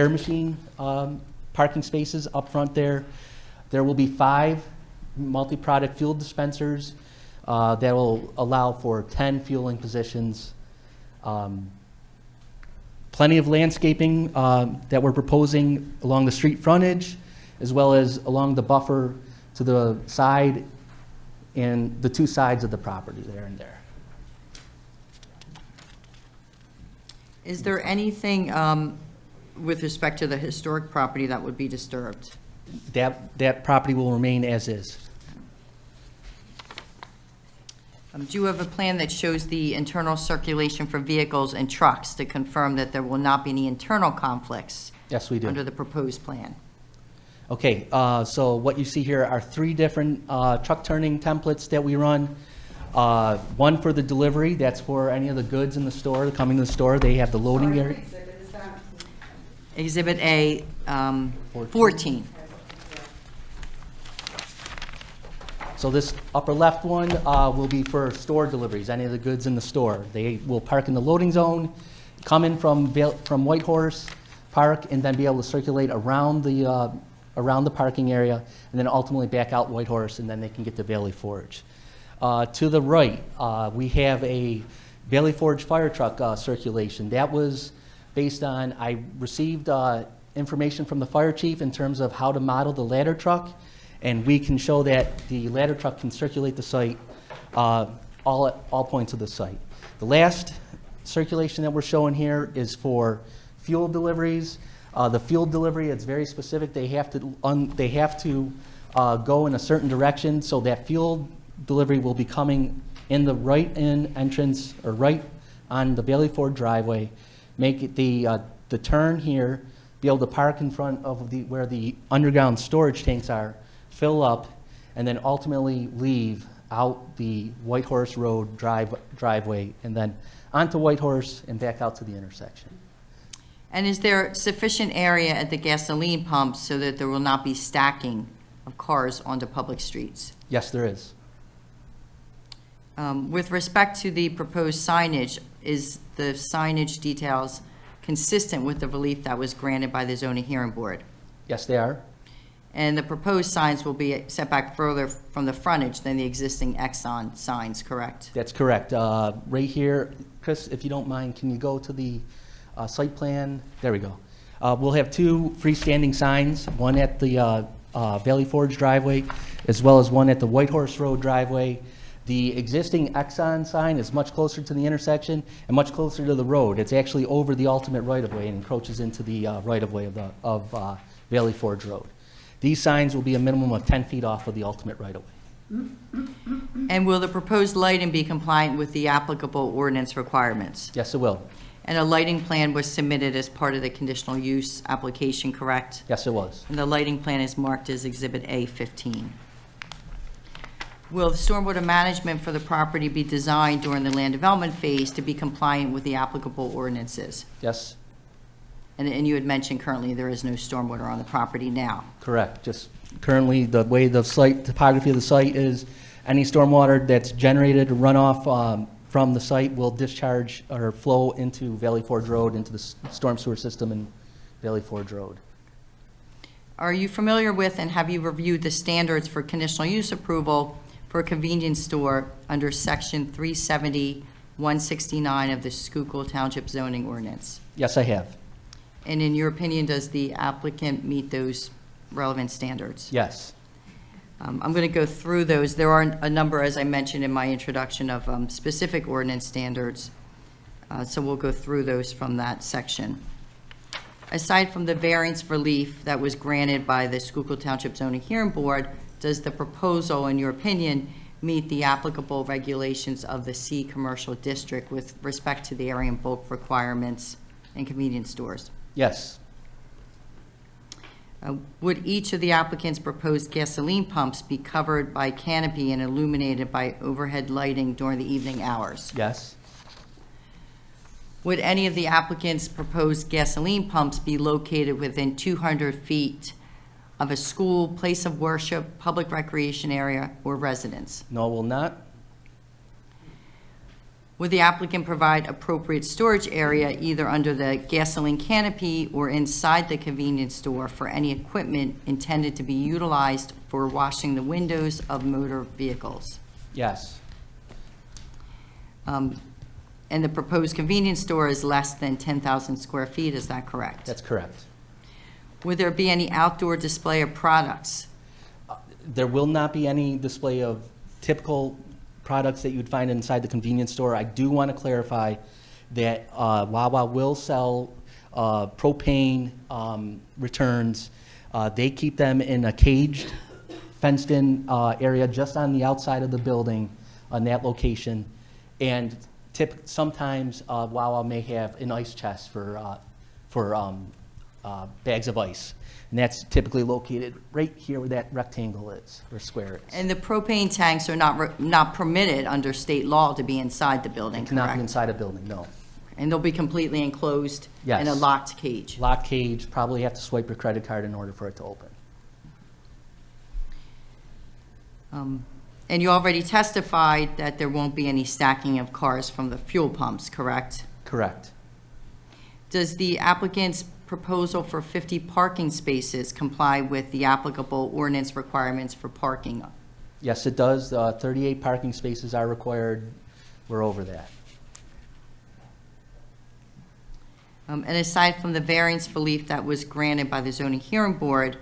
[SPEAKER 12] machine parking spaces up front there. There will be 5 multi-product fuel dispensers that will allow for 10 fueling positions. Plenty of landscaping that we're proposing along the street frontage, as well as along the buffer to the side and the 2 sides of the property there and there.
[SPEAKER 7] Is there anything with respect to the historic property that would be disturbed?
[SPEAKER 12] That property will remain as is.
[SPEAKER 7] Do you have a plan that shows the internal circulation for vehicles and trucks to confirm that there will not be any internal conflicts?
[SPEAKER 12] Yes, we do.
[SPEAKER 7] Under the proposed plan?
[SPEAKER 12] Okay, so what you see here are 3 different truck turning templates that we run. One for the delivery, that's for any of the goods in the store, coming to the store. They have the loading area.
[SPEAKER 7] Exhibit A, 14.
[SPEAKER 12] So this upper left one will be for store deliveries, any of the goods in the store. They will park in the loading zone, come in from White Horse, park, and then be able to circulate around the parking area, and then ultimately back out White Horse, and then they can get to Valley Forge. To the right, we have a Valley Forge fire truck circulation. That was based on, I received information from the fire chief in terms of how to model the ladder truck, and we can show that the ladder truck can circulate the site all points of the site. The last circulation that we're showing here is for fuel deliveries. The fuel delivery, it's very specific. They have to go in a certain direction, so that fuel delivery will be coming in the right-in entrance, or right on the Valley Ford driveway. Make it the turn here, be able to park in front of where the underground storage tanks are, fill up, and then ultimately leave out the White Horse Road driveway, and then onto White Horse and back out to the intersection.
[SPEAKER 7] And is there sufficient area at the gasoline pumps so that there will not be stacking of cars onto public streets?
[SPEAKER 12] Yes, there is.
[SPEAKER 7] With respect to the proposed signage, is the signage details consistent with the relief that was granted by the zoning hearing board?
[SPEAKER 12] Yes, they are.
[SPEAKER 7] And the proposed signs will be set back further from the frontage than the existing Exxon signs, correct?
[SPEAKER 12] That's correct. Right here, Chris, if you don't mind, can you go to the site plan? There we go. We'll have 2 freestanding signs, one at the Valley Forge driveway, as well as one at the White Horse Road driveway. The existing Exxon sign is much closer to the intersection and much closer to the road. It's actually over the ultimate right-of-way and encroaches into the right-of-way of Valley Forge Road. These signs will be a minimum of 10 feet off of the ultimate right-of-way.
[SPEAKER 7] And will the proposed lighting be compliant with the applicable ordinance requirements?
[SPEAKER 12] Yes, it will.
[SPEAKER 7] And a lighting plan was submitted as part of the conditional use application, correct?
[SPEAKER 12] Yes, it was.
[SPEAKER 7] And the lighting plan is marked as Exhibit A15. Will the stormwater management for the property be designed during the land development phase to be compliant with the applicable ordinances?
[SPEAKER 12] Yes,
[SPEAKER 7] And you had mentioned currently there is no stormwater on the property now.
[SPEAKER 12] correct. Just currently, the way the site, topography of the site is, any stormwater that's generated or runoff from the site will discharge or flow into Valley Forge Road, into the storm sewer system in Valley Forge Road.
[SPEAKER 7] Are you familiar with and have you reviewed the standards for conditional use approval for a convenience store under Section 370-169 of the Schuylkill Township zoning ordinance?
[SPEAKER 12] Yes, I have.
[SPEAKER 7] And in your opinion, does the applicant meet those relevant standards?
[SPEAKER 12] Yes.
[SPEAKER 7] I'm going to go through those. There are a number, as I mentioned in my introduction, of specific ordinance standards. So we'll go through those from that section. Aside from the variance relief that was granted by the Schuylkill Township Zoning Hearing Board, does the proposal, in your opinion, meet the applicable regulations of the C Commercial District with respect to the area and bulk requirements and convenience stores?
[SPEAKER 12] Yes.
[SPEAKER 7] Would each of the applicant's proposed gasoline pumps be covered by canopy and illuminated by overhead lighting during the evening hours?
[SPEAKER 12] Yes.
[SPEAKER 7] Would any of the applicant's proposed gasoline pumps be located within 200 feet of a school, place of worship, public recreation area, or residence?
[SPEAKER 12] No, will not.
[SPEAKER 7] Would the applicant provide appropriate storage area either under the gasoline canopy or inside the convenience store for any equipment intended to be utilized for washing the windows of motor vehicles?
[SPEAKER 12] Yes.
[SPEAKER 7] And the proposed convenience store is less than 10,000 square feet, is that correct?
[SPEAKER 12] That's correct.
[SPEAKER 7] Would there be any outdoor display of products?
[SPEAKER 12] There will not be any display of typical products that you'd find inside the convenience store. I do want to clarify that Wawa will sell propane returns. They keep them in a caged, fenced-in area just on the outside of the building on that location. And sometimes Wawa may have an ice chest for bags of ice. And that's typically located right here where that rectangle is, or square is.
[SPEAKER 7] And the propane tanks are not permitted under state law to be inside the building,
[SPEAKER 12] It cannot be
[SPEAKER 7] correct?
[SPEAKER 12] inside a building, no.
[SPEAKER 7] And they'll be completely enclosed
[SPEAKER 12] Yes.
[SPEAKER 7] in a locked cage?
[SPEAKER 12] Lock cage, probably have to swipe your credit card in order for it to open.
[SPEAKER 7] And you already testified that there won't be any stacking of cars from the fuel pumps, correct?
[SPEAKER 12] Correct.
[SPEAKER 7] Does the applicant's proposal for 50 parking spaces comply with the applicable ordinance requirements for parking?
[SPEAKER 12] Yes, it does. 38 parking spaces are required. We're over that.
[SPEAKER 7] And aside from the variance relief that was granted by the zoning hearing board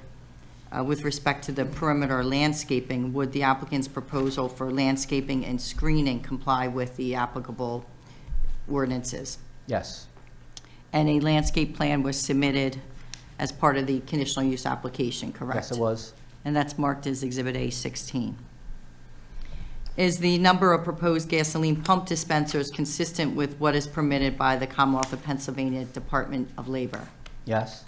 [SPEAKER 7] with respect to the perimeter landscaping, would the applicant's proposal for landscaping and screening comply with the applicable ordinances?
[SPEAKER 12] Yes.
[SPEAKER 7] And a landscape plan was submitted as part of the conditional use application, correct?
[SPEAKER 12] Yes, it was.
[SPEAKER 7] And that's marked as Exhibit A16. Is the number of proposed gasoline pump dispensers consistent with what is permitted by the Commonwealth of Pennsylvania Department of Labor?
[SPEAKER 12] Yes.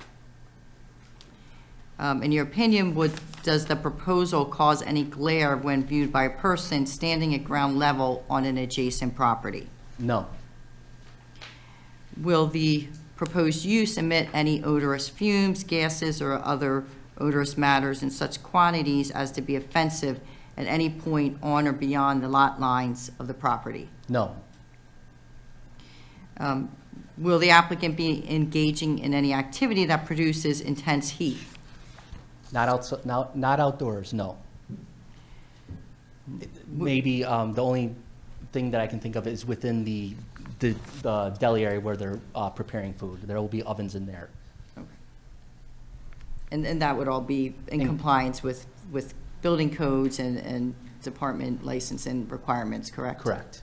[SPEAKER 7] In your opinion, does the proposal cause any glare when viewed by a person standing at ground level on an adjacent property?
[SPEAKER 12] No.
[SPEAKER 7] Will the proposed use emit any odorous fumes, gases, or other odorous matters in such quantities as to be offensive at any point on or beyond the lot lines of the property?
[SPEAKER 12] No.
[SPEAKER 7] Will the applicant be engaging in any activity that produces intense heat?
[SPEAKER 12] Not outside, not outdoors, no. Maybe the only thing that I can think of is within the deli area where they're preparing food. There will be ovens in there.
[SPEAKER 7] And that would all be in compliance with building codes and department license and requirements, correct?
[SPEAKER 12] Correct.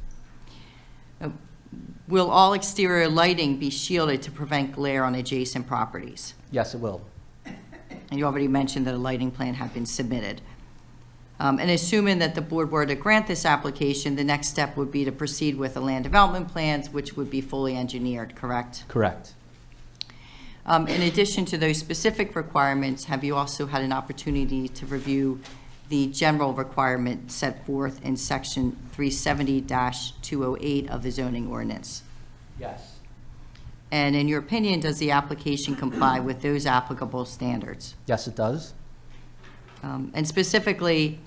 [SPEAKER 7] Will all exterior lighting be shielded to prevent glare on adjacent properties?
[SPEAKER 12] Yes, it will.
[SPEAKER 7] And you already mentioned that a lighting plan had been submitted. And assuming that the board were to grant this application, the next step would be to proceed with the land development plans, which would be fully engineered, correct?
[SPEAKER 12] Correct.
[SPEAKER 7] In addition to those specific requirements, have you also had an opportunity to review the general requirement set forth in section 370-208 of the zoning ordinance?
[SPEAKER 12] Yes.
[SPEAKER 7] And in your opinion, does the application comply with those applicable standards?
[SPEAKER 12] Yes, it does.
[SPEAKER 7] And specifically,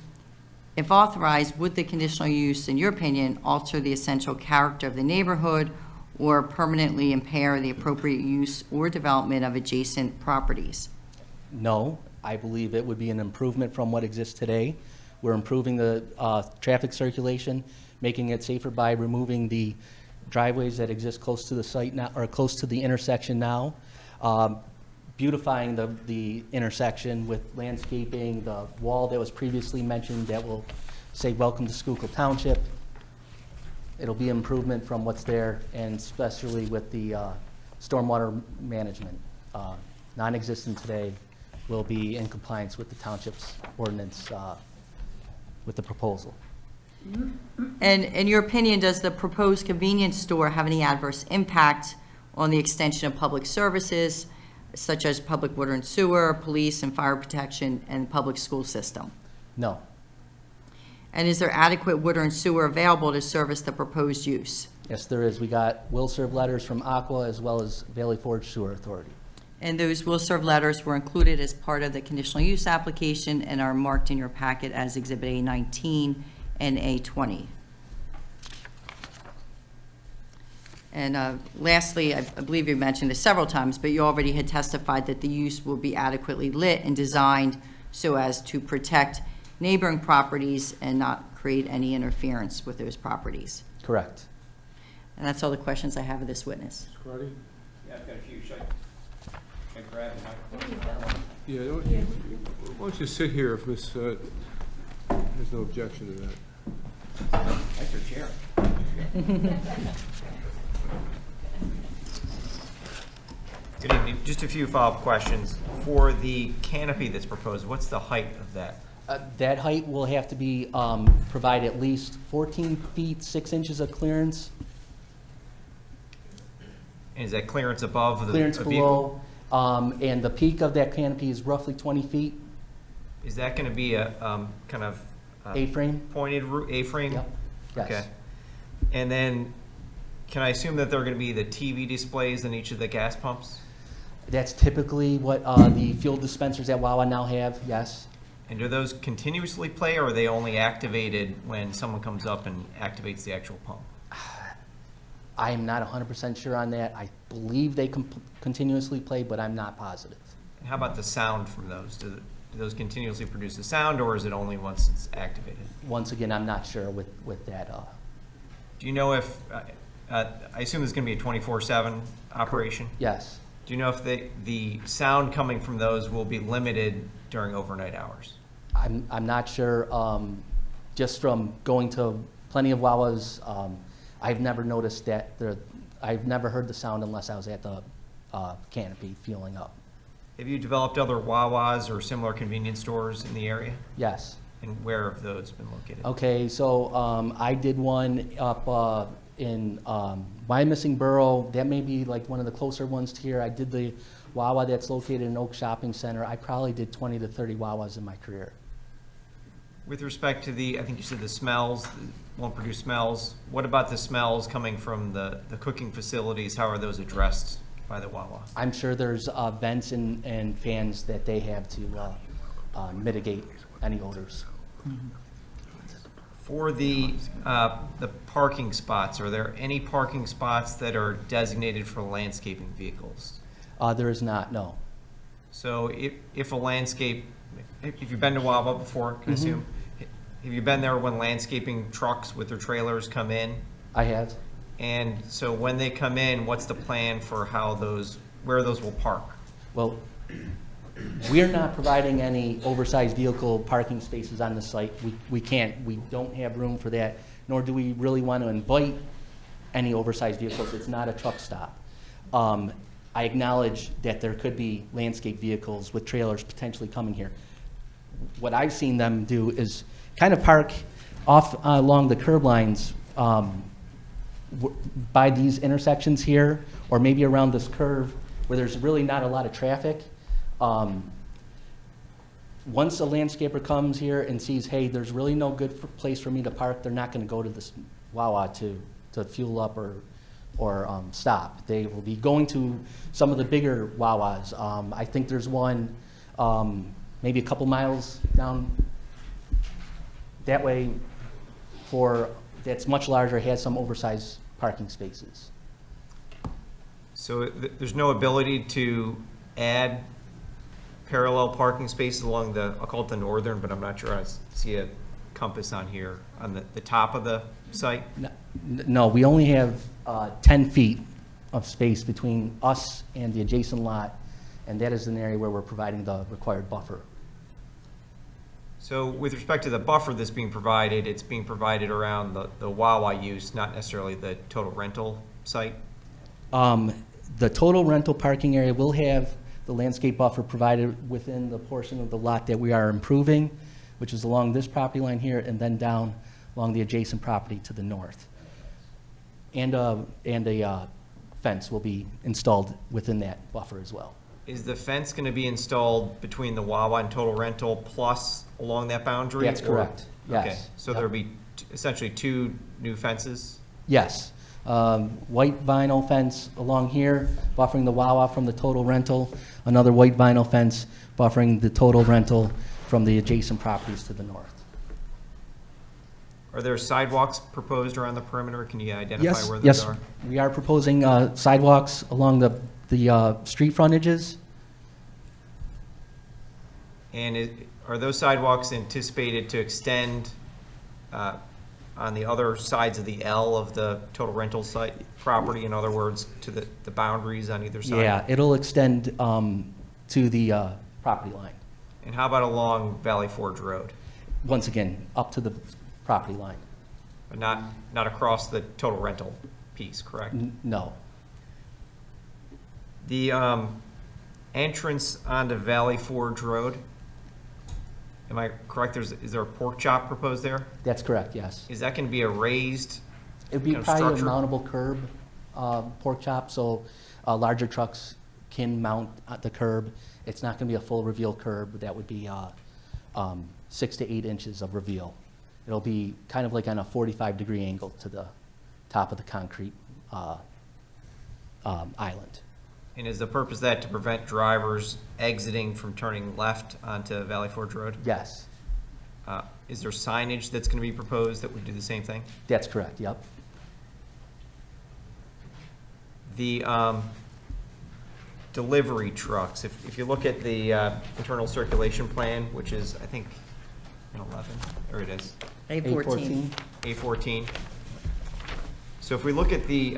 [SPEAKER 7] if authorized, would the conditional use, in your opinion, alter the essential character of the neighborhood or permanently impair the appropriate use or development of adjacent properties?
[SPEAKER 12] No, I believe it would be an improvement from what exists today. We're improving the traffic circulation, making it safer by removing the driveways that exist close to the site now, or close to the intersection now. beautifying the intersection with landscaping, the wall that was previously mentioned that will say, "Welcome to Schuylkill Township." It'll be improvement from what's there, and especially with the stormwater management. Non-existent today will be in compliance with the township's ordinance with the proposal.
[SPEAKER 7] And in your opinion, does the proposed convenience store have any adverse impact on the extension of public services, such as public water and sewer, police and fire protection, and public school system?
[SPEAKER 12] No,
[SPEAKER 7] And is there adequate water and sewer available to service the proposed use?
[SPEAKER 12] yes, there is. We got will-serve letters from Aqua as well as Valley Forge Sewer Authority.
[SPEAKER 7] And those will-serve letters were included as part of the conditional use application and are marked in your packet as Exhibit A19 and A20. And lastly, I believe you mentioned this several times, but you already had testified that the use will be adequately lit and designed so as to protect neighboring properties and not create any interference with those properties.
[SPEAKER 12] Correct.
[SPEAKER 7] And that's all the questions I have of this witness.
[SPEAKER 2] Scotty?
[SPEAKER 5] Yeah, I've got a few. Should I grab it?
[SPEAKER 2] Yeah, why don't you sit here if Miss, there's no objection to that.
[SPEAKER 5] Nicer chair. Good evening. Just a few follow-up questions. For the canopy that's proposed, what's the height of that?
[SPEAKER 12] That height will have to be, provide at least 14 feet, 6 inches of clearance.
[SPEAKER 5] And is that clearance above the
[SPEAKER 12] Clearance
[SPEAKER 5] a vehicle?
[SPEAKER 12] below, and the peak of that canopy is roughly 20 feet.
[SPEAKER 5] Is that going to be a kind of
[SPEAKER 12] A-frame?
[SPEAKER 5] pointed A-frame?
[SPEAKER 12] Yep. Yes.
[SPEAKER 5] Okay. And then, can I assume that there are going to be the TV displays in each of the gas pumps?
[SPEAKER 12] That's typically what the fuel dispensers at Wawa now have, yes.
[SPEAKER 5] And do those continuously play, or are they only activated when someone comes up and activates the actual pump?
[SPEAKER 12] I am not 100% sure on that. I believe they continuously play, but I'm not positive.
[SPEAKER 5] And how about the sound from those? Do those continuously produce a sound, or is it only once it's activated?
[SPEAKER 12] Once again, I'm not sure with that.
[SPEAKER 5] Do you know if, I assume this is going to be a 24/7 operation?
[SPEAKER 12] Yes.
[SPEAKER 5] Do you know if the sound coming from those will be limited during overnight hours?
[SPEAKER 12] I'm not sure. Just from going to plenty of Wawas, I've never noticed that I've never heard the sound unless I was at the canopy fueling up.
[SPEAKER 5] Have you developed other Wawas or similar convenience stores in the area?
[SPEAKER 12] Yes.
[SPEAKER 5] And where have those been located?
[SPEAKER 12] Okay, so I did one up in my missing borough. That may be like one of the closer ones to here. I did the Wawa that's located in Oak Shopping Center. I probably did 20 to 30 Wawas in my career.
[SPEAKER 5] With respect to I think you said the smells, won't produce smells. What about the smells coming from the cooking facilities? How are those addressed by the Wawa?
[SPEAKER 12] I'm sure there's vents and fans that they have to mitigate any odors.
[SPEAKER 5] For the parking spots, are there any parking spots that are designated for landscaping vehicles?
[SPEAKER 12] There is not, no.
[SPEAKER 5] So if you've been to Wawa before, can I assume? Have you been there when landscaping trucks with their trailers come in?
[SPEAKER 12] I have.
[SPEAKER 5] And so when they come in, what's the plan for where those will park?
[SPEAKER 12] Well, we're not providing any oversized vehicle parking spaces on the site. We can't. We don't have room for that, nor do we really want to invite any oversized vehicles. It's not a truck stop. I acknowledge that there could be landscape vehicles with trailers potentially coming here. What I've seen them do is kind of park off along the curb lines by these intersections here, or maybe around this curve where there's really not a lot of traffic. Once a landscaper comes here and sees, hey, there's really no good place for me to park, they're not going to go to this Wawa to fuel up or stop. They will be going to some of the bigger Wawas. I think there's one maybe a couple miles down that way that's much larger, has some oversized parking spaces.
[SPEAKER 5] So there's no ability to add parallel parking spaces along I'll call it the northern, but I'm not sure I see a compass on here, on the top of the site?
[SPEAKER 12] No, we only have 10 feet of space between us and the adjacent lot, and that is an area where we're providing the required buffer.
[SPEAKER 5] So with respect to the buffer that's being provided, it's being provided around the Wawa use, not necessarily the total rental site?
[SPEAKER 12] The total rental parking area will have the landscape buffer provided within the portion of the lot that we are improving, which is along this property line here, and then down along the adjacent property to the north. And a fence will be installed within that buffer as well.
[SPEAKER 5] Is the fence going to be installed between the Wawa and total rental plus along that boundary?
[SPEAKER 12] That's correct, yes.
[SPEAKER 5] Okay, so
[SPEAKER 12] Yep.
[SPEAKER 5] there'll be essentially 2 new fences?
[SPEAKER 12] Yes. White vinyl fence along here, buffering the Wawa from the total rental. Another white vinyl fence buffering the total rental from the adjacent properties to the north.
[SPEAKER 5] Are there sidewalks proposed around the perimeter? Can you identify
[SPEAKER 12] Yes,
[SPEAKER 5] where those
[SPEAKER 12] yes.
[SPEAKER 5] are?
[SPEAKER 12] We are proposing sidewalks along the street frontages.
[SPEAKER 5] And are those sidewalks anticipated to extend on the other sides of the L of the total rental site property? In other words, to the boundaries on either side?
[SPEAKER 12] Yeah, it'll extend to the property line.
[SPEAKER 5] And how about along Valley Forge Road?
[SPEAKER 12] Once again, up to the property line.
[SPEAKER 5] But not across the total rental piece, correct?
[SPEAKER 12] No.
[SPEAKER 5] The entrance onto Valley Forge Road, am I correct? Is there a pork chop proposed there?
[SPEAKER 12] That's correct, yes.
[SPEAKER 5] Is that going to be a raised
[SPEAKER 12] It'd be
[SPEAKER 5] kind of
[SPEAKER 12] probably a
[SPEAKER 5] structure?
[SPEAKER 12] mountable curb pork chop, so larger trucks can mount at the curb. It's not going to be a full reveal curb. That would be 6 to 8 inches of reveal. It'll be kind of like on a 45-degree angle to the top of the concrete island.
[SPEAKER 5] And is the purpose of that to prevent drivers exiting from turning left onto Valley Forge Road?
[SPEAKER 12] Yes,
[SPEAKER 5] Is there signage that's going to be proposed that would do the same thing?
[SPEAKER 12] that's correct, yep.
[SPEAKER 5] The delivery trucks, if you look at the internal circulation plan, which is, I think, in 11, there it is,
[SPEAKER 7] A14.
[SPEAKER 5] A14. So if we look at the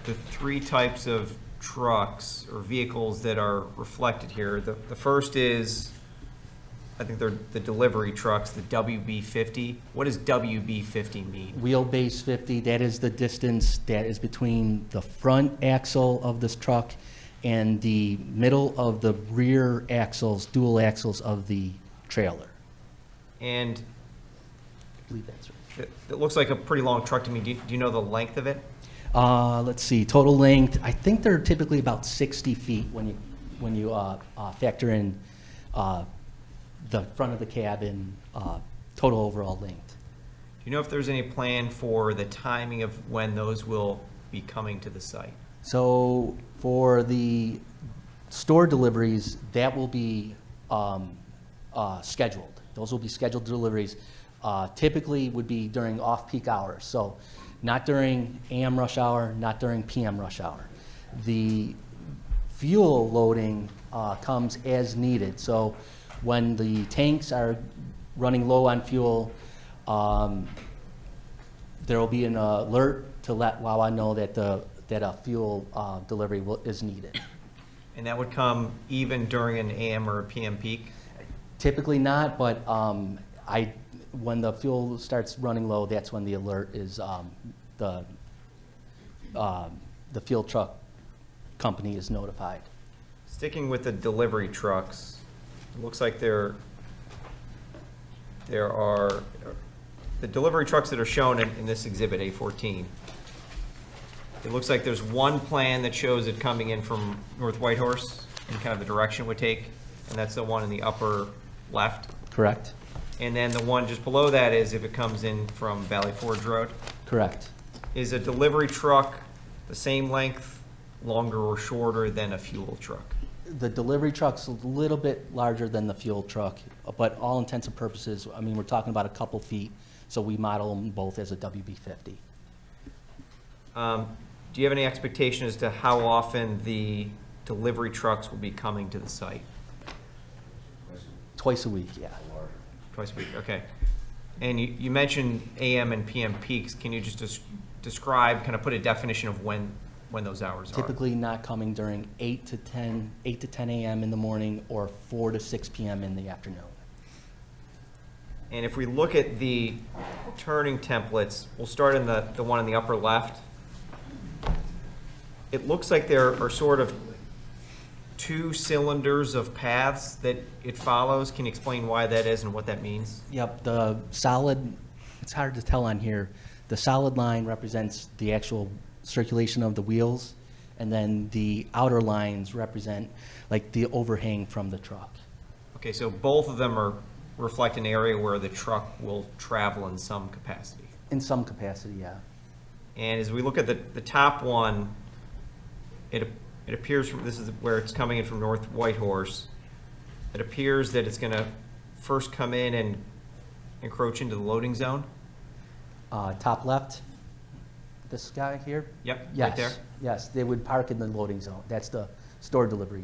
[SPEAKER 5] 3 types of trucks or vehicles that are reflected here, the first is, I think they're the delivery trucks, the WB50. What does WB50 mean?
[SPEAKER 12] Wheelbase 50, that is the distance that is between the front axle of this truck and the middle of the rear axles, dual axles of the trailer.
[SPEAKER 5] And
[SPEAKER 12] I believe that's right.
[SPEAKER 5] it looks like a pretty long truck to me. Do you know the length of it?
[SPEAKER 12] Let's see, total length, I think they're typically about 60 feet when you factor in the front of the cabin, total overall length.
[SPEAKER 5] Do you know if there's any plan for the timing of when those will be coming to the site?
[SPEAKER 12] So for the store deliveries, that will be scheduled. Those will be scheduled deliveries. Typically would be during off-peak hours. So not during AM rush hour, not during PM rush hour. The fuel loading comes as needed. So when the tanks are running low on fuel, there will be an alert to let Wawa know that a fuel delivery is needed.
[SPEAKER 5] And that would come even during an AM or a PM peak?
[SPEAKER 12] Typically not, but when the fuel starts running low, that's when the alert is, the fuel truck company is notified.
[SPEAKER 5] Sticking with the delivery trucks, it looks like there are the delivery trucks that are shown in this exhibit, A14. It looks like there's one plan that shows it coming in from North Whitehorse and kind of the direction it would take, and that's the one in the upper left.
[SPEAKER 12] Correct?
[SPEAKER 5] And then the one just below that is if it comes in from Valley Forge Road.
[SPEAKER 12] Correct.
[SPEAKER 5] Is a delivery truck the same length, longer or shorter than a fuel truck?
[SPEAKER 12] The delivery truck's a little bit larger than the fuel truck, but all intents and purposes, I mean, we're talking about a couple feet, so we model them both as a WB50.
[SPEAKER 5] Do you have any expectation as to how often the delivery trucks will be coming to the site?
[SPEAKER 12] Twice a week, yeah.
[SPEAKER 5] Twice a week, okay. And you mentioned AM and PM peaks. Can you just describe, kind of put a definition of when those hours are.
[SPEAKER 12] Typically not coming during 8 to 10 a.m. in the morning or 4 to 6 p.m. in the afternoon.
[SPEAKER 5] And if we look at the turning templates, we'll start in the one in the upper left. It looks like there are sort of 2 cylinders of paths that it follows. Can you explain why that is and what that means?
[SPEAKER 12] Yep, the solid, it's hard to tell on here. The solid line represents the actual circulation of the wheels, and then the outer lines represent like the overhang from the truck.
[SPEAKER 5] Okay, so both of them reflect an area where the truck will travel in some capacity.
[SPEAKER 12] In some capacity, yeah.
[SPEAKER 5] And as we look at the top one, it appears from, this is where it's coming in from North Whitehorse. It appears that it's gonna first come in and encroach into the loading zone.
[SPEAKER 12] Top left, this guy here?
[SPEAKER 5] Yep,
[SPEAKER 12] Yes,
[SPEAKER 5] right there.
[SPEAKER 12] yes, they would park in the loading zone. That's the store delivery.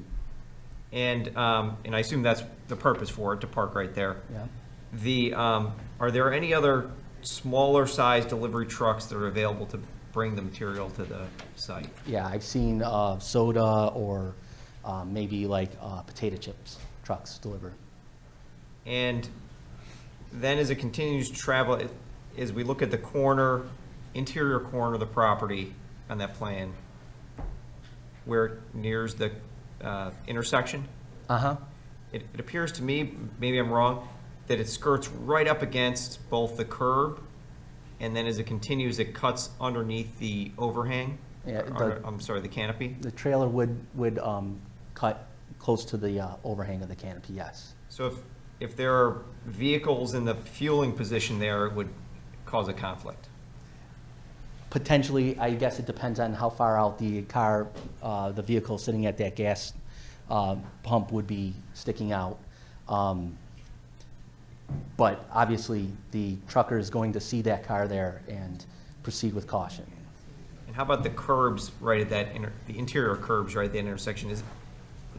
[SPEAKER 5] And I assume that's the purpose for it, to park right there.
[SPEAKER 12] Yeah.
[SPEAKER 5] Are there any other smaller size delivery trucks that are available to bring the material to the site?
[SPEAKER 12] Yeah, I've seen soda or maybe like potato chips trucks delivered.
[SPEAKER 5] And then as it continues to travel, as we look at the interior corner of the property on that plan, where it nears the intersection,
[SPEAKER 12] Uh-huh.
[SPEAKER 5] it appears to me, maybe I'm wrong, that it skirts right up against both the curb, and then as it continues, it cuts underneath the overhang.
[SPEAKER 12] Yeah,
[SPEAKER 5] I'm sorry, the canopy.
[SPEAKER 12] The trailer would cut close to the overhang of the canopy, yes.
[SPEAKER 5] So if there are vehicles in the fueling position there, it would cause a conflict.
[SPEAKER 12] Potentially, I guess it depends on how far out the car, the vehicle sitting at that gas pump would be sticking out. But obviously, the trucker is going to see that car there and proceed with caution.
[SPEAKER 5] And how about the curbs right at that, the interior curbs right at that intersection? It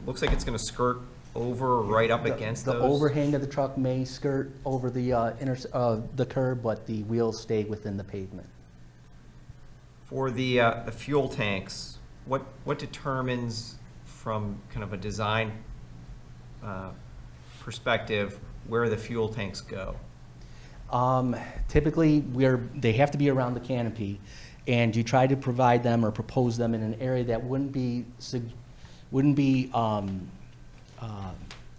[SPEAKER 5] looks like it's going to skirt over or right up against those?
[SPEAKER 12] The overhang of the truck may skirt over the curb, but the wheels stay within the pavement.
[SPEAKER 5] For the fuel tanks, what determines from kind of a design perspective where the fuel tanks go?
[SPEAKER 12] Typically, they have to be around the canopy, and you try to provide them or propose them in an area that wouldn't be a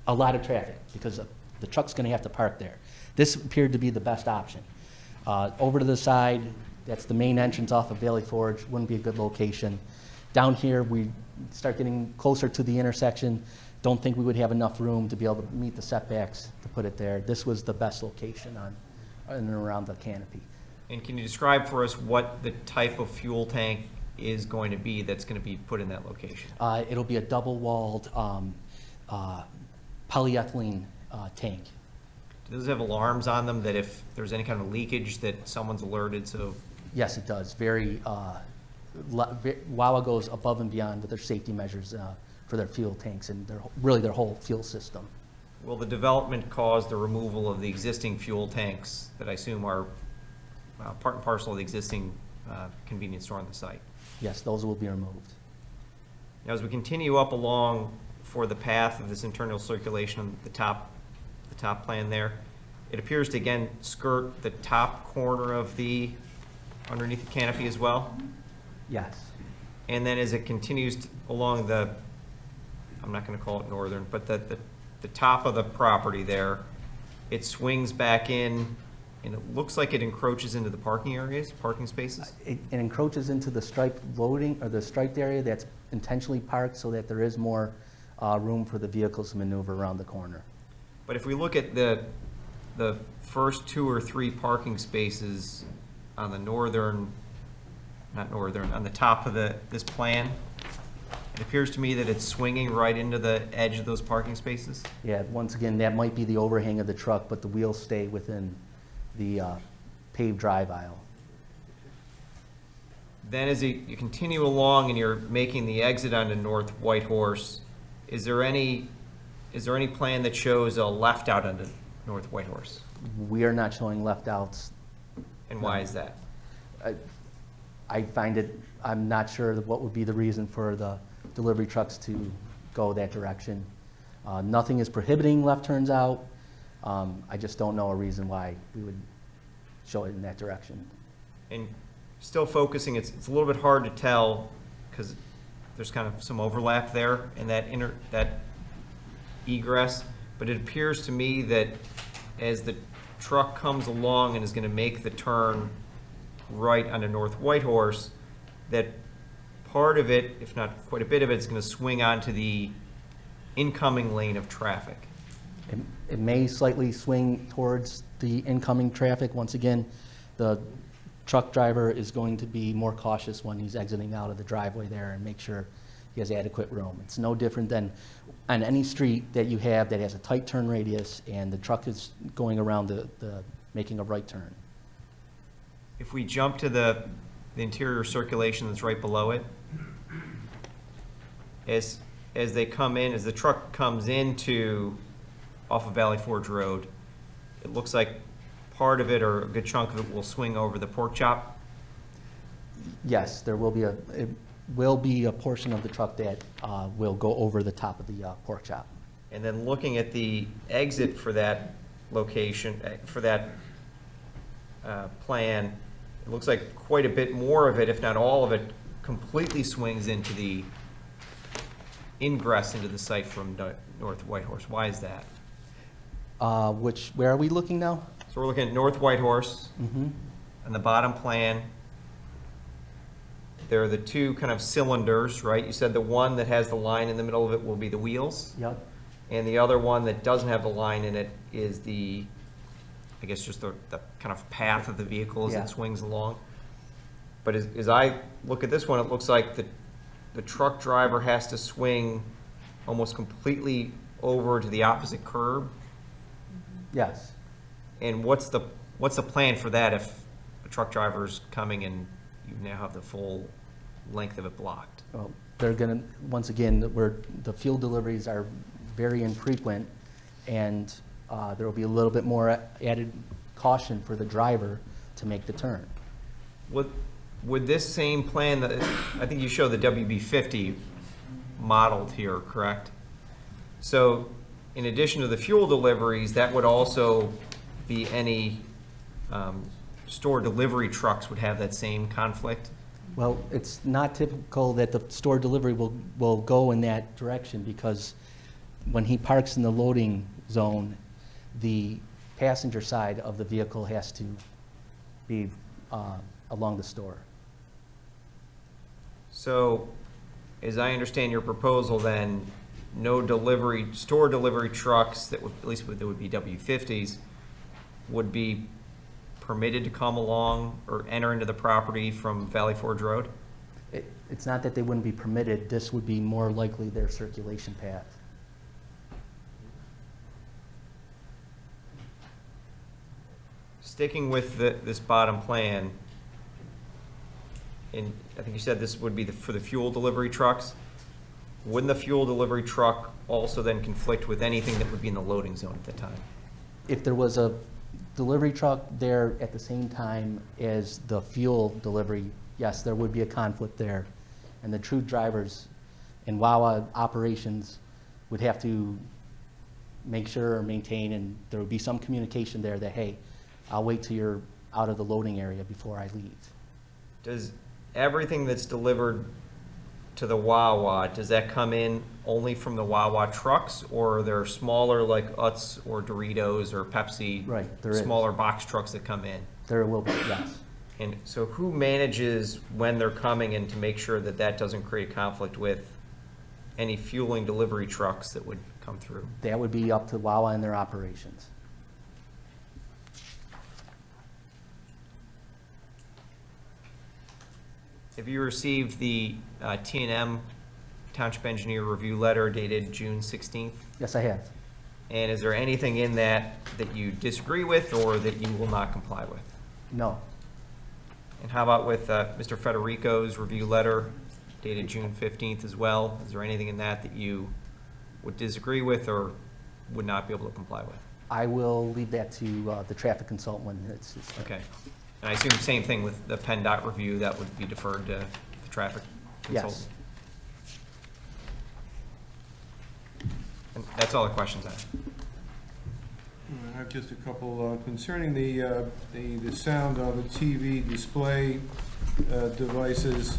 [SPEAKER 12] lot of traffic, because the truck's going to have to park there. This appeared to be the best option. Over to the side, that's the main entrance off of Valley Forge, wouldn't be a good location. Down here, we start getting closer to the intersection. Don't think we would have enough room to be able to meet the setbacks to put it there. This was the best location on and around the canopy.
[SPEAKER 5] And can you describe for us what the type of fuel tank is going to be that's going to be put in that location?
[SPEAKER 12] It'll be a double-walled polyethylene tank.
[SPEAKER 5] Do those have alarms on them that if there's any kind of leakage that someone's alerted, so?
[SPEAKER 12] Yes, it does. Wawa goes above and beyond with their safety measures for their fuel tanks and their whole fuel system.
[SPEAKER 5] Will the development cause the removal of the existing fuel tanks that I assume are part and parcel of the existing convenience store on the site?
[SPEAKER 12] Yes, those will be removed.
[SPEAKER 5] Now, as we continue up along for the path of this internal circulation on the top plan there, it appears to again skirt the top corner of underneath the canopy as well.
[SPEAKER 12] Yes.
[SPEAKER 5] And then as it continues along I'm not going to call it northern, but the top of the property there, it swings back in, and it looks like it encroaches into the parking spaces.
[SPEAKER 12] It encroaches into the striped loading, or the striped area that's intentionally parked so that there is more room for the vehicles to maneuver around the corner.
[SPEAKER 5] But if we look at the first 2 or 3 parking spaces on the on the top of this plan, it appears to me that it's swinging right into the edge of those parking spaces.
[SPEAKER 12] Yeah, once again, that might be the overhang of the truck, but the wheels stay within the paved drive aisle.
[SPEAKER 5] Then as you continue along and you're making the exit onto North Whitehorse, is there any plan that shows a left out onto North Whitehorse?
[SPEAKER 12] We are not showing left outs.
[SPEAKER 5] And why is that?
[SPEAKER 12] I find it, I'm not sure what would be the reason for the delivery trucks to go that direction. Nothing is prohibiting left turns out. I just don't know a reason why we would show it in that direction.
[SPEAKER 5] And still focusing, it's a little bit hard to tell because there's kind of some overlap there in that that egress, but it appears to me that as the truck comes along and is going to make the turn right onto North Whitehorse, that part of it, if not quite a bit of it, is going to swing onto the incoming lane of traffic.
[SPEAKER 12] It may slightly swing towards the incoming traffic. Once again, the truck driver is going to be more cautious when he's exiting out of the driveway there and make sure he has adequate room. It's no different than on any street that you have that has a tight turn radius and the truck is going around making a right turn.
[SPEAKER 5] If we jump to the interior circulation that's right below it, as they come in, as the truck comes into off of Valley Forge Road, it looks like part of it or a good chunk of it will swing over the pork chop.
[SPEAKER 12] Yes, there will be a portion of the truck that will go over the top of the pork chop.
[SPEAKER 5] And then looking at the exit for that location, for that plan, it looks like quite a bit more of it, if not all of it, completely swings into the ingress into the site from North Whitehorse. Why is that?
[SPEAKER 12] Where are we looking now?
[SPEAKER 5] So we're looking at North Whitehorse.
[SPEAKER 12] Mm-hmm.
[SPEAKER 5] On the bottom plan, there are the two kind of cylinders, right? You said the one that has the line in the middle of it will be the wheels.
[SPEAKER 12] Yep.
[SPEAKER 5] And the other one that doesn't have the line in it is the, I guess, just the kind of path of the vehicle as
[SPEAKER 12] Yeah.
[SPEAKER 5] it swings along. But as I look at this one, it looks like the truck driver has to swing almost completely over to the opposite curb.
[SPEAKER 12] Yes.
[SPEAKER 5] And what's the plan for that if a truck driver's coming and you now have the full length of it blocked?
[SPEAKER 12] Well, they're gonna, once again, the fuel deliveries are very infrequent, and there will be a little bit more added caution for the driver to make the turn.
[SPEAKER 5] Would this same plan, that I think you show the WB50 modeled here, correct? So in addition to the fuel deliveries, that would also be any store delivery trucks would have that same conflict?
[SPEAKER 12] Well, it's not typical that the store delivery will go in that direction, because when he parks in the loading zone, the passenger side of the vehicle has to be along the store.
[SPEAKER 5] So, as I understand your proposal, then, no store delivery trucks that would, at least that would be W50s, would be permitted to come along or enter into the property from Valley Forge Road?
[SPEAKER 12] It's not that they wouldn't be permitted, this would be more likely their circulation path.
[SPEAKER 5] Sticking with this bottom plan, and I think you said this would be for the fuel delivery trucks. Wouldn't the fuel delivery truck also then conflict with anything that would be in the loading zone at the time?
[SPEAKER 12] If there was a delivery truck there at the same time as the fuel delivery, yes, there would be a conflict there. And the true drivers in Wawa operations would have to make sure or maintain, and there would be some communication there that, hey, I'll wait till you're out of the loading area before I leave.
[SPEAKER 5] Does everything that's delivered to the Wawa, does that come in only from the Wawa trucks, or are there smaller like Utz or Doritos or Pepsi,
[SPEAKER 12] Right, there is.
[SPEAKER 5] smaller box trucks that come in?
[SPEAKER 12] There will be, yes.
[SPEAKER 5] And so who manages when they're coming in to make sure that that doesn't create conflict with any fueling delivery trucks that would come through?
[SPEAKER 12] That would be up to Wawa and their operations.
[SPEAKER 5] Have you received the T&M Township Engineer Review Letter dated June 16th?
[SPEAKER 12] Yes, I have.
[SPEAKER 5] And is there anything in that that you disagree with or that you will not comply with?
[SPEAKER 12] No.
[SPEAKER 5] And how about with Mr. Federico's review letter dated June 15th as well? Is there anything in that that you would disagree with or would not be able to comply with?
[SPEAKER 12] I will leave that to the traffic consultant when it's
[SPEAKER 5] Okay. And I assume same thing with the PennDOT review, that would be deferred to the traffic consultant?
[SPEAKER 12] Yes.
[SPEAKER 5] And that's all the questions I have.
[SPEAKER 2] I have just a couple concerning the sound on the TV display devices.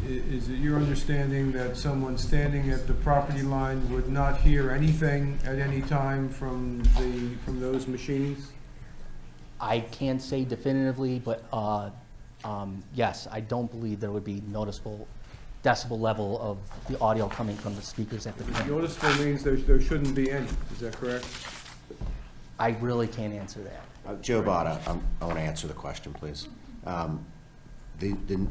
[SPEAKER 2] Is it your understanding that someone standing at the property line would not hear anything at any time from those machines?
[SPEAKER 12] I can't say definitively, but yes, I don't believe there would be noticeable decibel level of the audio coming from the speakers at the plant.
[SPEAKER 2] Noticeable means there shouldn't be any, is that correct?
[SPEAKER 12] I really can't answer that.
[SPEAKER 11] Joe Bada, I want to answer the question, please.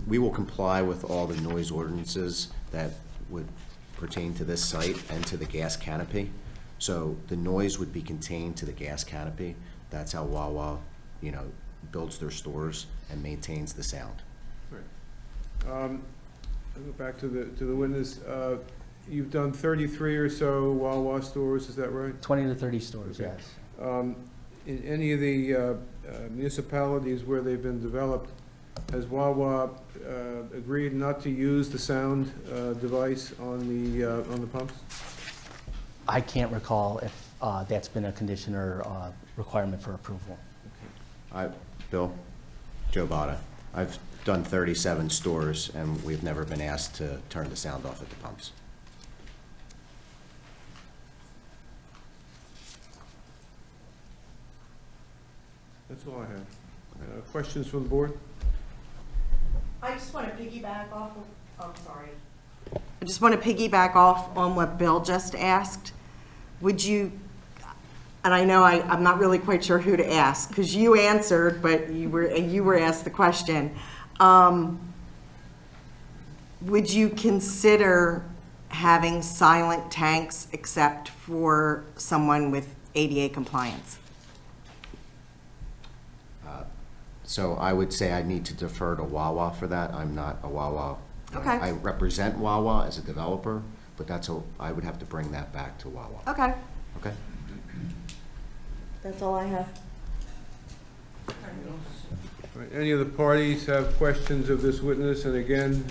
[SPEAKER 11] We will comply with all the noise ordinances that would pertain to this site and to the gas canopy. So the noise would be contained to the gas canopy. That's how Wawa, builds their stores and maintains the sound.
[SPEAKER 2] Right. I'll go back to the witness. You've done 33 or so Wawa stores, is that right?
[SPEAKER 12] 20 to 30 stores,
[SPEAKER 2] Okay.
[SPEAKER 12] yes.
[SPEAKER 2] In any of the municipalities where they've been developed, has Wawa agreed not to use the sound device on the pumps?
[SPEAKER 12] I can't recall if that's been a condition or requirement for approval.
[SPEAKER 11] Bill, Joe Bada, I've done 37 stores, and we've never been asked to turn the sound off at the pumps.
[SPEAKER 2] That's all I have. Questions from the board?
[SPEAKER 1] I just want to piggyback off of, I just want to piggyback off on what Bill just asked. Would you, and I know I'm not really quite sure who to ask, because you answered, but you were asked the question. Would you consider having silent tanks except for someone with ADA compliance?
[SPEAKER 11] So I would say I need to defer to Wawa for that. I'm not a Wawa.
[SPEAKER 1] Okay.
[SPEAKER 11] I represent Wawa as a developer, but I would have to bring that back to Wawa.
[SPEAKER 1] Okay,
[SPEAKER 11] Okay?
[SPEAKER 1] that's all I have.
[SPEAKER 2] All right, any of the parties have questions of this witness? And again,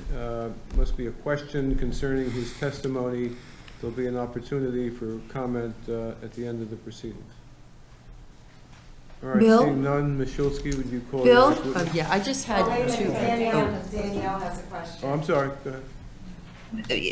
[SPEAKER 2] must be a question concerning his testimony. There'll be an opportunity for comment at the end of the proceedings. All right,
[SPEAKER 8] Bill?
[SPEAKER 2] seeing none, Ms. Schultzky, would you call the
[SPEAKER 8] Bill?
[SPEAKER 2] next witness?
[SPEAKER 7] Yeah, I just had
[SPEAKER 1] Wait a minute,
[SPEAKER 7] two.
[SPEAKER 1] Danielle has a question.
[SPEAKER 2] Oh, I'm sorry, go ahead.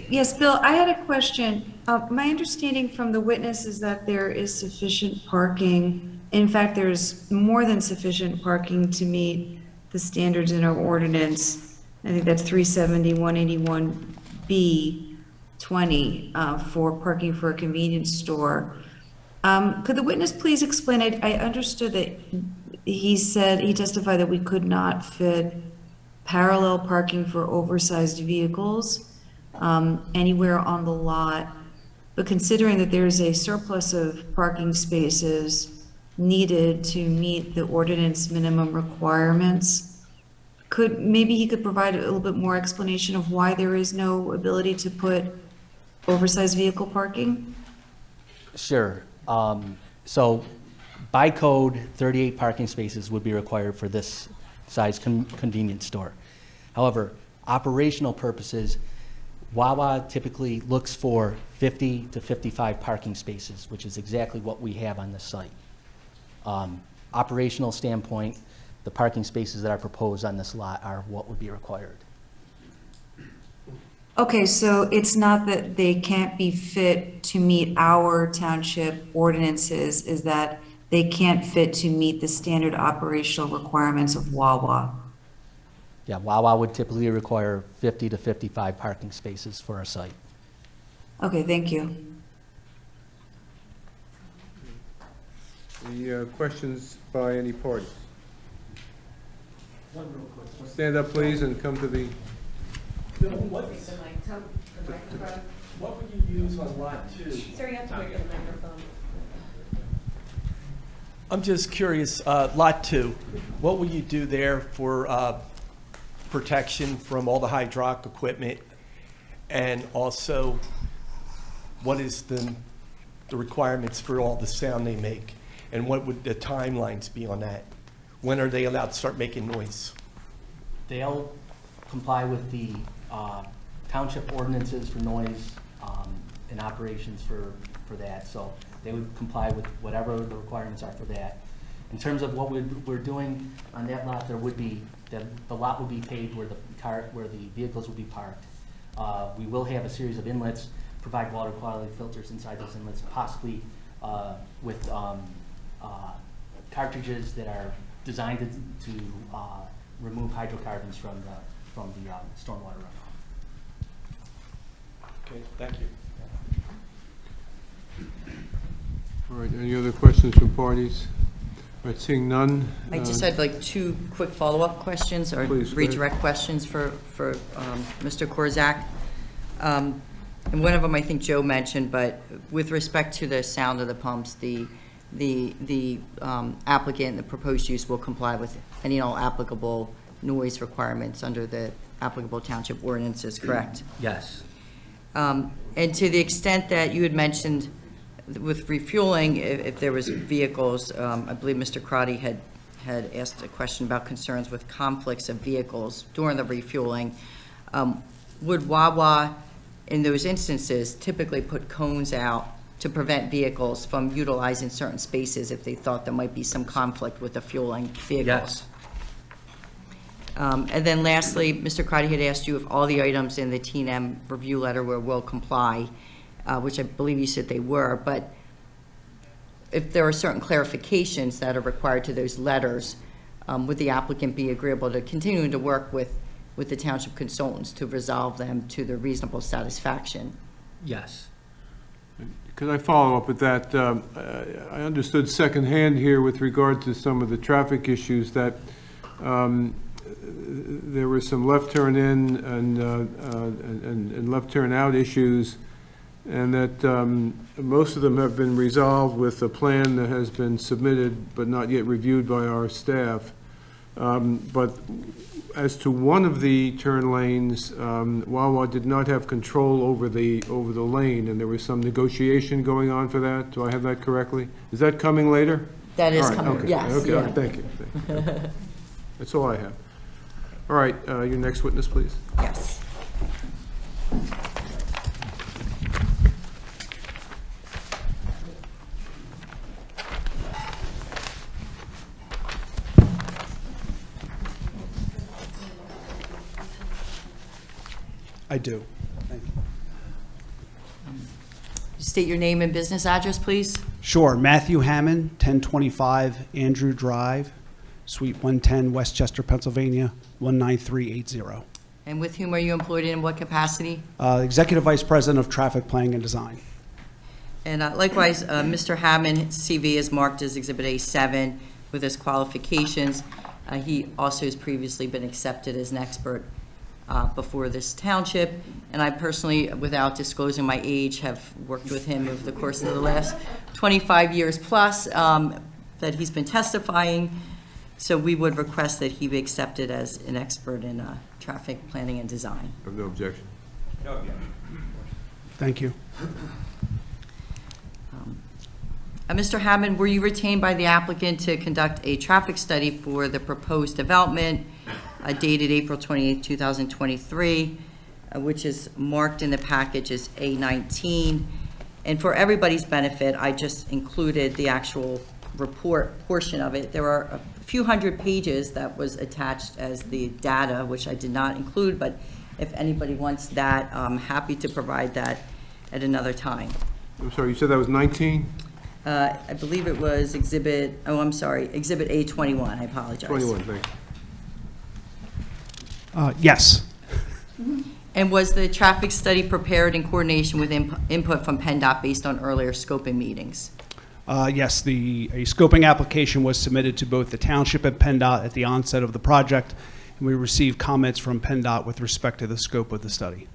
[SPEAKER 8] Yes, Bill, I had a question. My understanding from the witness is that there is sufficient parking. In fact, there's more than sufficient parking to meet the standards in our ordinance. I think that's 370-181B 20 for parking for a convenience store. Could the witness please explain? I understood that he testified that we could not fit parallel parking for oversized vehicles anywhere on the lot. But considering that there's a surplus of parking spaces needed to meet the ordinance minimum requirements, maybe he could provide a little bit more explanation of why there is no ability to put oversized vehicle parking?
[SPEAKER 12] Sure. So by code, 38 parking spaces would be required for this size convenience store. However, operational purposes, Wawa typically looks for 50 to 55 parking spaces, which is exactly what we have on this site. Operational standpoint, the parking spaces that are proposed on this lot are what would be required.
[SPEAKER 8] Okay, so it's not that they can't be fit to meet our township ordinances, is that they can't fit to meet the standard operational requirements of Wawa?
[SPEAKER 12] Yeah, Wawa would typically require 50 to 55 parking spaces for our site.
[SPEAKER 8] Okay, thank you.
[SPEAKER 2] Any questions by any party?
[SPEAKER 4] One real quick.
[SPEAKER 2] Stand up, please, and come to the,
[SPEAKER 4] Bill, what would you use on lot 2?
[SPEAKER 10] Sir, you have to wait for the microphone.
[SPEAKER 4] I'm just curious, lot 2, what will you do there for protection from all the hydraulic equipment? And also, what is the requirements for all the sound they make? And what would the timelines be on that? When are they allowed to start making noise?
[SPEAKER 12] They'll comply with the township ordinances for noise and operations for that. So they would comply with whatever the requirements are for that. In terms of what we're doing on that lot, there would be, the lot would be paved where the vehicles will be parked. We will have a series of inlets, provide water quality filters inside those inlets, possibly with cartridges that are designed to remove hydrocarbons from the stormwater runoff.
[SPEAKER 4] Okay, thank you.
[SPEAKER 2] All right, any other questions from parties? All right, seeing none.
[SPEAKER 7] I just had like two quick follow-up questions or
[SPEAKER 2] Please, go ahead.
[SPEAKER 7] redirect questions for Mr. Korzak. And one of them I think Joe mentioned, but with respect to the sound of the pumps, the applicant, the proposed use will comply with any and all applicable noise requirements under the applicable township ordinances, correct?
[SPEAKER 12] Yes.
[SPEAKER 7] And to the extent that you had mentioned with refueling, if there was vehicles, I believe Mr. Crotty had asked a question about concerns with conflicts of vehicles during the refueling. Would Wawa, in those instances, typically put cones out to prevent vehicles from utilizing certain spaces if they thought there might be some conflict with the fueling vehicles?
[SPEAKER 12] Yes.
[SPEAKER 7] And then lastly, Mr. Crotty had asked you if all the items in the T&M review letter will comply, which I believe you said they were, but if there are certain clarifications that are required to those letters, would the applicant be agreeable to continuing to work with the township consultants to resolve them to their reasonable satisfaction?
[SPEAKER 12] Yes.
[SPEAKER 2] Could I follow up with that? I understood secondhand here with regard to some of the traffic issues that there were some left turn in and left turn out issues, and that most of them have been resolved with a plan that has been submitted but not yet reviewed by our staff. But as to one of the turn lanes, Wawa did not have control over the lane, and there was some negotiation going on for that. Do I have that correctly? Is that coming later?
[SPEAKER 7] That is
[SPEAKER 2] All right,
[SPEAKER 7] coming,
[SPEAKER 2] okay,
[SPEAKER 7] yes.
[SPEAKER 2] Okay,
[SPEAKER 7] yeah.
[SPEAKER 2] thank you. That's all I have. All right, your next witness, please.
[SPEAKER 7] Yes.
[SPEAKER 13] I do. Thank you.
[SPEAKER 7] State your name and business address, please.
[SPEAKER 13] Sure. Matthew Hammond, 1025 Andrew Drive, Suite 110, Westchester, Pennsylvania, 19380.
[SPEAKER 7] And with whom are you employed in what capacity?
[SPEAKER 13] Executive Vice President of Traffic Planning and Design.
[SPEAKER 7] And likewise, Mr. Hammond, CV is marked as Exhibit A7 with his qualifications. He also has previously been accepted as an expert before this township, and I personally, without disclosing my age, have worked with him over the course of the last 25 years plus that he's been testifying. So we would request that he be accepted as an expert in traffic planning and design.
[SPEAKER 2] I have no objection.
[SPEAKER 5] No objection.
[SPEAKER 13] Thank you.
[SPEAKER 7] Mr. Hammond, were you retained by the applicant to conduct a traffic study for the proposed development dated April 28, 2023, which is marked in the package as A19? And for everybody's benefit, I just included the actual report portion of it. There are a few hundred pages that was attached as the data, which I did not include, but if anybody wants that, I'm happy to provide that at another time.
[SPEAKER 2] I'm sorry, you said that was 19?
[SPEAKER 7] I believe it was Exhibit A21, I apologize.
[SPEAKER 2] 21, thanks.
[SPEAKER 13] Yes.
[SPEAKER 7] And was the traffic study prepared in coordination with input from PennDOT based on earlier scoping meetings?
[SPEAKER 13] Yes, a scoping application was submitted to both the township and PennDOT at the onset of the project, and we received comments from PennDOT with respect to the scope of the study.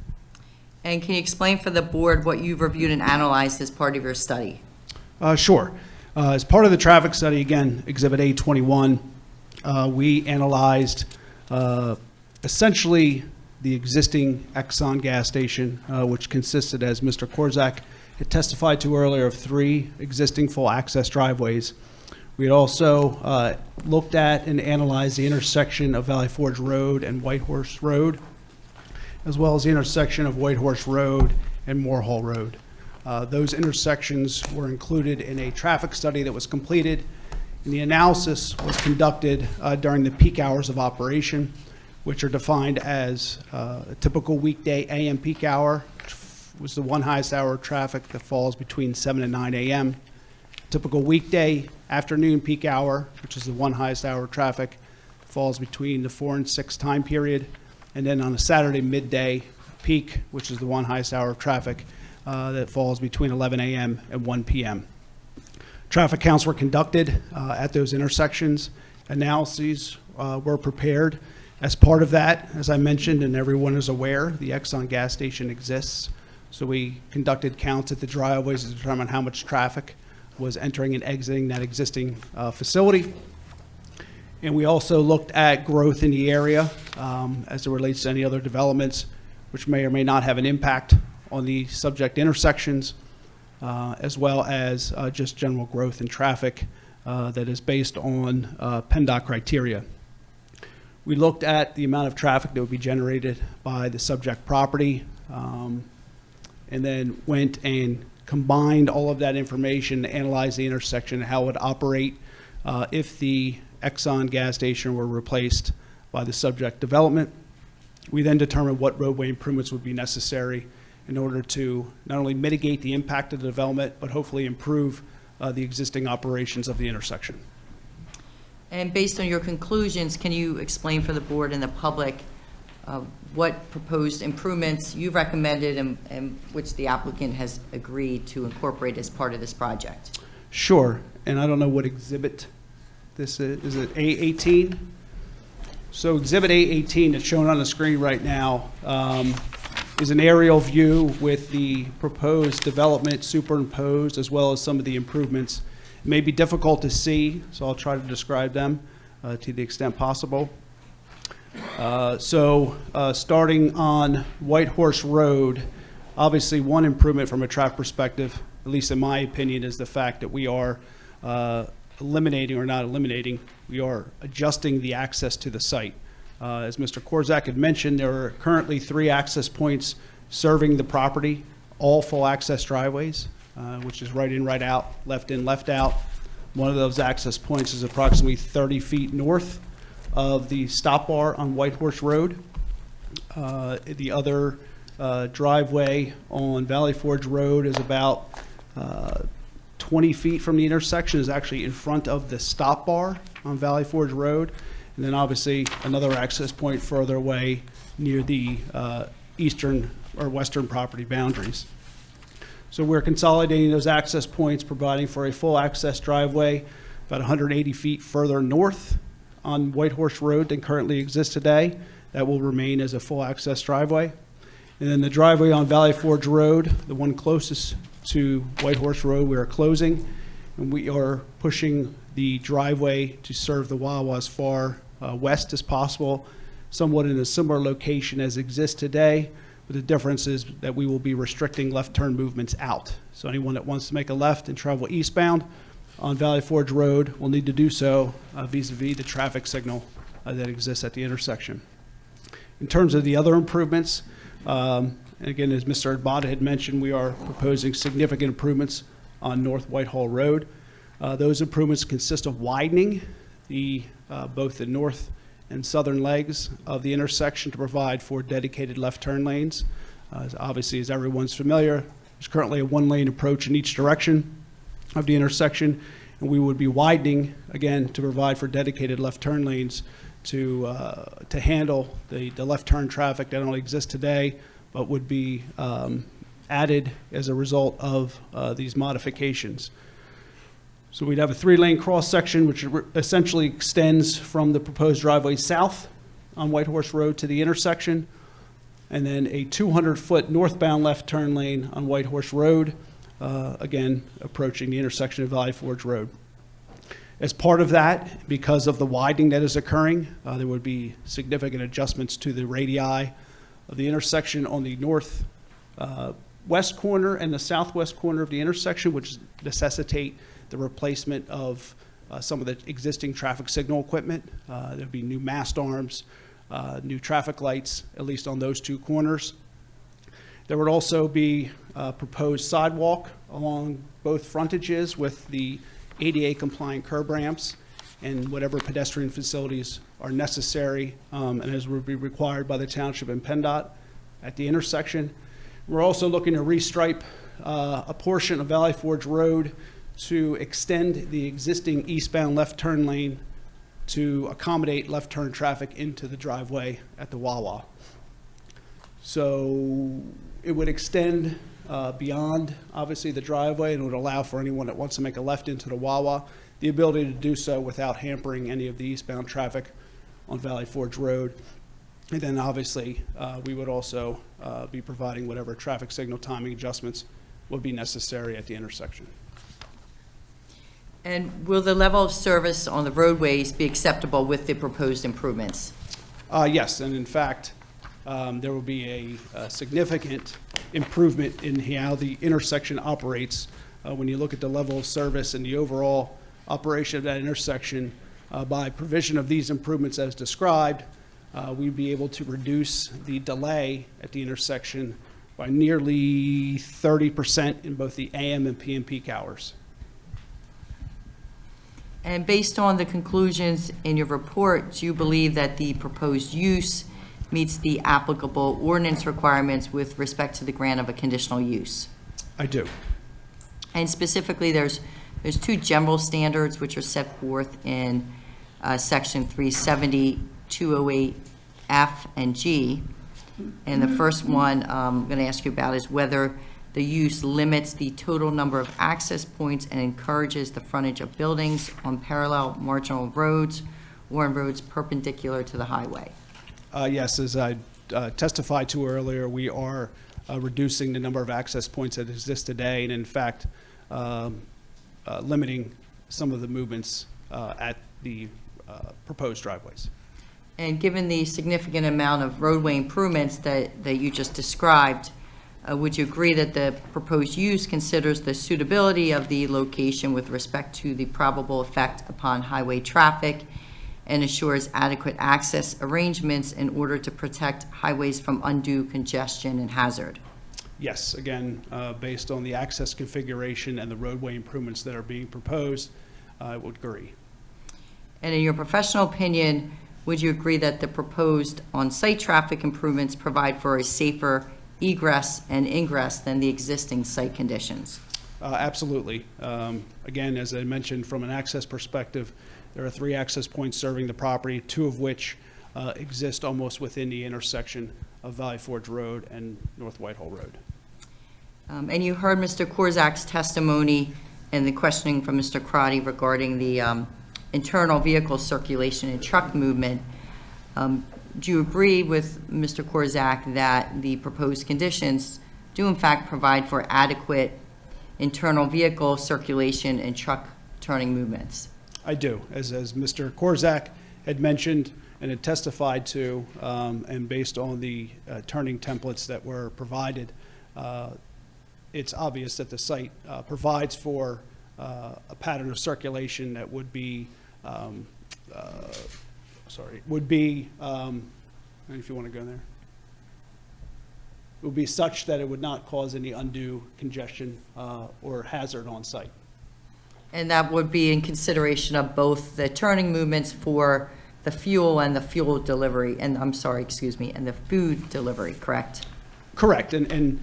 [SPEAKER 7] And can you explain for the board what you've reviewed and analyzed as part of your study?
[SPEAKER 13] Sure. As part of the traffic study, again, Exhibit A21, we analyzed essentially the existing Exxon gas station, which consisted, as Mr. Korzak had testified to earlier, of 3 existing full access driveways We had also looked at and analyzed the intersection of Valley Forge Road and Whitehorse Road, as well as the intersection of Whitehorse Road and Moorhall Road. Those intersections were included in a traffic study that was completed, and the analysis was conducted during the peak hours of operation, which are defined as a typical weekday AM peak hour, which was the one highest hour of traffic that falls between 7 and 9 a.m. Typical weekday afternoon peak hour, which is the one highest hour of traffic, falls between the 4 and 6 time period. And then on a Saturday midday peak, which is the one highest hour of traffic, that falls between 11 a.m. and 1 p.m. Traffic counts were conducted at those intersections. Analyses were prepared. As part of that, as I mentioned, and everyone is aware, the Exxon gas station exists. So we conducted counts at the driveways to determine how much traffic was entering and exiting that existing facility. And we also looked at growth in the area as it relates to any other developments which may or may not have an impact on the subject intersections, as well as just general growth in traffic that is based on PennDOT criteria. We looked at the amount of traffic that would be generated by the subject property, and then went and combined all of that information to analyze the intersection and how it would operate if the Exxon gas station were replaced by the subject development. We then determined what roadway improvements would be necessary in order to not only mitigate the impact of the development, but hopefully improve the existing operations of the intersection.
[SPEAKER 7] And based on your conclusions, can you explain for the board and the public what proposed improvements you recommended and which the applicant has agreed to incorporate as part of this project?
[SPEAKER 13] Sure, and I don't know what exhibit this is. Is it A18? So exhibit A18 that's shown on the screen right now is an aerial view with the proposed development superimposed, as well as some of the improvements. It may be difficult to see, so I'll try to describe them to the extent possible. Starting on Whitehorse Road, obviously one improvement from a traffic perspective, at least in my opinion, is the fact that we are eliminating, or not eliminating, we are adjusting the access to the site. As Mr. Korzak had mentioned, there are currently 3 access points serving the property, all full access driveways, which is right in, right out, left in, left out. One of those access points is approximately 30 feet north of the stop bar on Whitehorse Road. The other driveway on Valley Forge Road is about 20 feet from the intersection, is actually in front of the stop bar on Valley Forge Road. And then obviously another access point further away near the eastern or western property boundaries. So we're consolidating those access points, providing for a full access driveway about 180 feet further north on Whitehorse Road than currently exists today. That will remain as a full access driveway. And then the driveway on Valley Forge Road, the one closest to Whitehorse Road, we are closing, and we are pushing the driveway to serve the Wawa as far west as possible, somewhat in a similar location as exists today, but the difference is that we will be restricting left turn movements out. So anyone that wants to make a left and travel eastbound on Valley Forge Road will need to do so vis-a-vis the traffic signal that exists at the intersection. In terms of the other improvements, and again, as Mr. Adbada had mentioned, we are proposing significant improvements on North Whitehall Road. Those improvements consist of widening both the north and southern legs of the intersection to provide for dedicated left turn lanes. Obviously, as everyone's familiar, there's currently a 1-lane approach in each direction of the intersection, and we would be widening, again, to provide for dedicated left turn lanes to handle the left turn traffic that only exists today, but would be added as a result of these modifications. So we'd have a 3-lane cross section, which essentially extends from the proposed driveway south on Whitehorse Road to the intersection, and then a 200-foot northbound left turn lane on Whitehorse Road, again, approaching the intersection of Valley Forge Road. As part of that, because of the widening that is occurring, there would be significant adjustments to the radii of the intersection on the north west corner and the southwest corner of the intersection, which necessitate the replacement of some of the existing traffic signal equipment. There'll be new mast arms, new traffic lights, at least on those two corners. There would also be a proposed sidewalk along both frontages with the ADA compliant curb ramps and whatever pedestrian facilities are necessary, and as would be required by the Township and PennDOT at the intersection. We're also looking to restripe a portion of Valley Forge Road to extend the existing eastbound left turn lane to accommodate left turn traffic into the driveway at the Wawa. So it would extend beyond, obviously, the driveway, and would allow for anyone that wants to make a left into the Wawa the ability to do so without hampering any of the eastbound traffic on Valley Forge Road. And then obviously, we would also be providing whatever traffic signal timing adjustments would be necessary at the intersection.
[SPEAKER 7] And will the level of service on the roadways be acceptable with the proposed improvements?
[SPEAKER 13] Yes, and in fact, there will be a significant improvement in how the intersection operates when you look at the level of service and the overall operation of that intersection. By provision of these improvements as described, we'd be able to reduce the delay at the intersection by nearly 30% in both the AM and PM peak hours.
[SPEAKER 7] And based on the conclusions in your report, do you believe that the proposed use meets the applicable ordinance requirements with respect to the grant of a conditional use?
[SPEAKER 13] I do.
[SPEAKER 7] And specifically, there's two general standards which are set forth in section 370, 208, F and G. And the first one I'm going to ask you about is whether the use limits the total number of access points and encourages the frontage of buildings on parallel marginal roads or on roads perpendicular to the highway.
[SPEAKER 13] Yes, as I testified to earlier, we are reducing the number of access points that exist today, and in fact, limiting some of the movements at the proposed driveways.
[SPEAKER 7] And given the significant amount of roadway improvements that you just described, would you agree that the proposed use considers the suitability of the location with respect to the probable effect upon highway traffic and assures adequate access arrangements in order to protect highways from undue congestion and hazard?
[SPEAKER 13] Yes, again, based on the access configuration and the roadway improvements that are being proposed, I would agree.
[SPEAKER 7] And in your professional opinion, would you agree that the proposed on-site traffic improvements provide for a safer egress and ingress than the existing site conditions?
[SPEAKER 13] Absolutely. Again, as I mentioned, from an access perspective, there are 3 access points serving the property, 2 of which exist almost within the intersection of Valley Forge Road and North Whitehall Road.
[SPEAKER 7] And you heard Mr. Korzak's testimony and the questioning from Mr. Crotty regarding the internal vehicle circulation and truck movement. Do you agree with Mr. Korzak that the proposed conditions do in fact provide for adequate internal vehicle circulation and truck turning movements?
[SPEAKER 13] I do. As Mr. Korzak had mentioned and had testified to, and based on the turning templates that were provided, it's obvious that the site provides for a pattern of circulation that would be, if you want to go there, would be such that it would not cause any undue congestion or hazard on site.
[SPEAKER 7] And that would be in consideration of both the turning movements for the fuel and the fuel delivery, and and the food delivery, correct?
[SPEAKER 13] Correct, and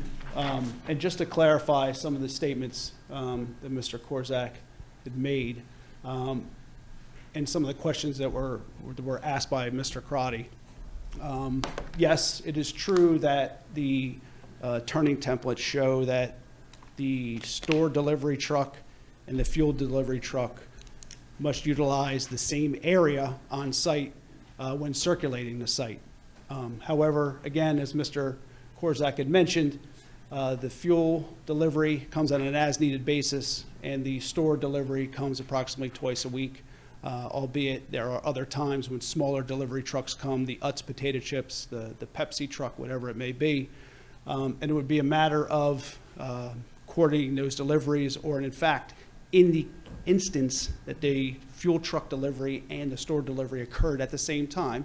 [SPEAKER 13] just to clarify some of the statements that Mr. Korzak had made, and some of the questions that were asked by Mr. Crotty. Yes, it is true that the turning templates show that the store delivery truck and the fuel delivery truck must utilize the same area on site when circulating the site. However, again, as Mr. Korzak had mentioned, the fuel delivery comes on an as-needed basis, and the store delivery comes approximately twice a week, albeit there are other times when smaller delivery trucks come, the Utz potato chips, the Pepsi truck, whatever it may be, and it would be a matter of coordinating those deliveries, or in fact, in the instance that the fuel truck delivery and the store delivery occurred at the same time,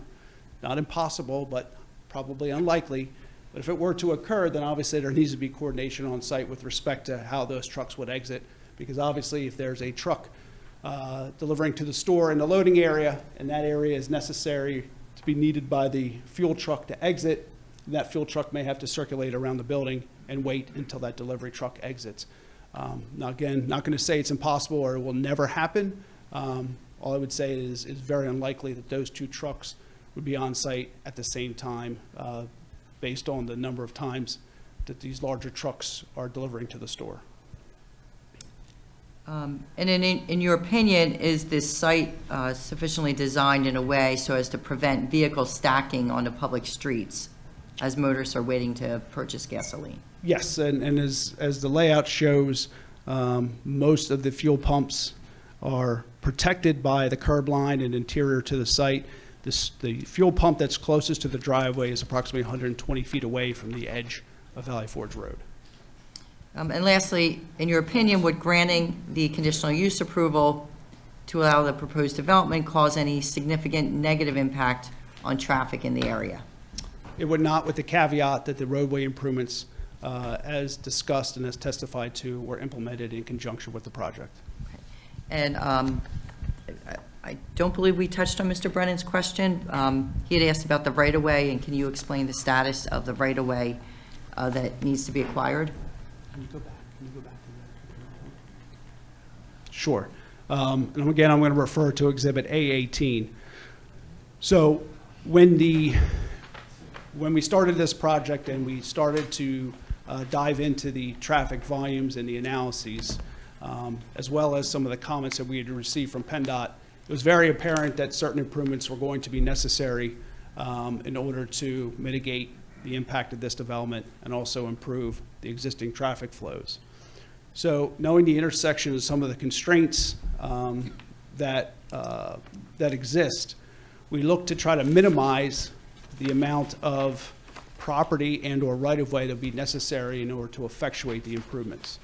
[SPEAKER 13] not impossible, but probably unlikely, but if it were to occur, then obviously there needs to be coordination on site with respect to how those trucks would exit, because obviously if there's a truck delivering to the store in the loading area, and that area is necessary to be needed by the fuel truck to exit, that fuel truck may have to circulate around the building and wait until that delivery truck exits. Now again, not going to say it's impossible or it will never happen. All I would say is it's very unlikely that those two trucks would be on site at the same time, based on the number of times that these larger trucks are delivering to the store.
[SPEAKER 7] And in your opinion, is this site sufficiently designed in a way so as to prevent vehicle stacking on the public streets as motorists are waiting to purchase gasoline?
[SPEAKER 13] Yes, and as the layout shows, most of the fuel pumps are protected by the curb line and interior to the site. The fuel pump that's closest to the driveway is approximately 120 feet away from the edge of Valley Forge Road.
[SPEAKER 7] And lastly, in your opinion, would granting the conditional use approval to allow the proposed development cause any significant negative impact on traffic in the area?
[SPEAKER 13] It would not, with the caveat that the roadway improvements, as discussed and as testified to, were implemented in conjunction with the project.
[SPEAKER 7] And I don't believe we touched on Mr. Brennan's question. He had asked about the right-of-way, and can you explain the status of the right-of-way that needs to be acquired?
[SPEAKER 13] Can you go back to that? Sure. And again, I'm going to refer to Exhibit A18. So when we started this project and we started to dive into the traffic volumes and the analyses, as well as some of the comments that we had received from PennDOT, it was very apparent that certain improvements were going to be necessary in order to mitigate the impact of this development and also improve the existing traffic flows. So knowing the intersection of some of the constraints that exist, we look to try to minimize the amount of property and or right-of-way that would be necessary in order to effectuate the improvements.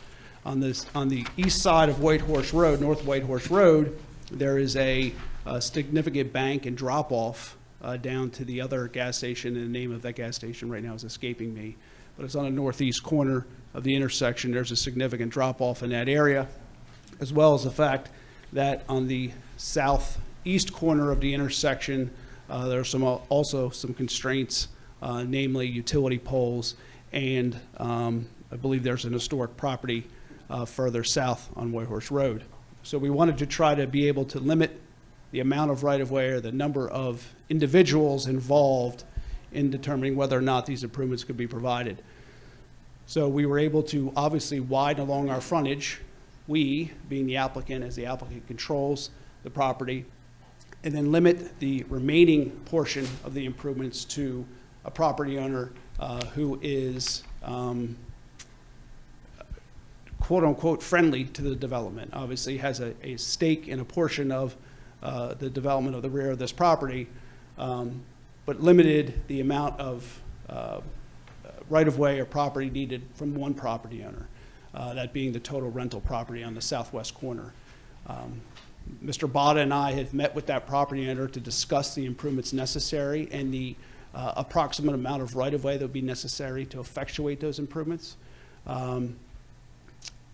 [SPEAKER 13] On the east side of Whitehorse Road, North Whitehorse Road, there is a significant bank and drop-off down to the other gas station, and the name of that gas station right now is escaping me. But it's on the northeast corner of the intersection. There's a significant drop-off in that area, as well as the fact that on the southeast corner of the intersection, there are also some constraints, namely utility poles, and I believe there's an historic property further south on Whitehorse Road. So we wanted to try to be able to limit the amount of right-of-way or the number of individuals involved in determining whether or not these improvements could be provided. So we were able to obviously widen along our frontage, we, being the applicant, as the applicant controls the property, and then limit the remaining portion of the improvements to a property owner who is quote-unquote friendly to the development. Obviously has a stake in a portion of the development of the rear of this property, but limited the amount of right-of-way or property needed from one property owner, that being the total rental property on the southwest corner. Mr. Bada and I had met with that property owner to discuss the improvements necessary and the approximate amount of right-of-way that would be necessary to effectuate those improvements.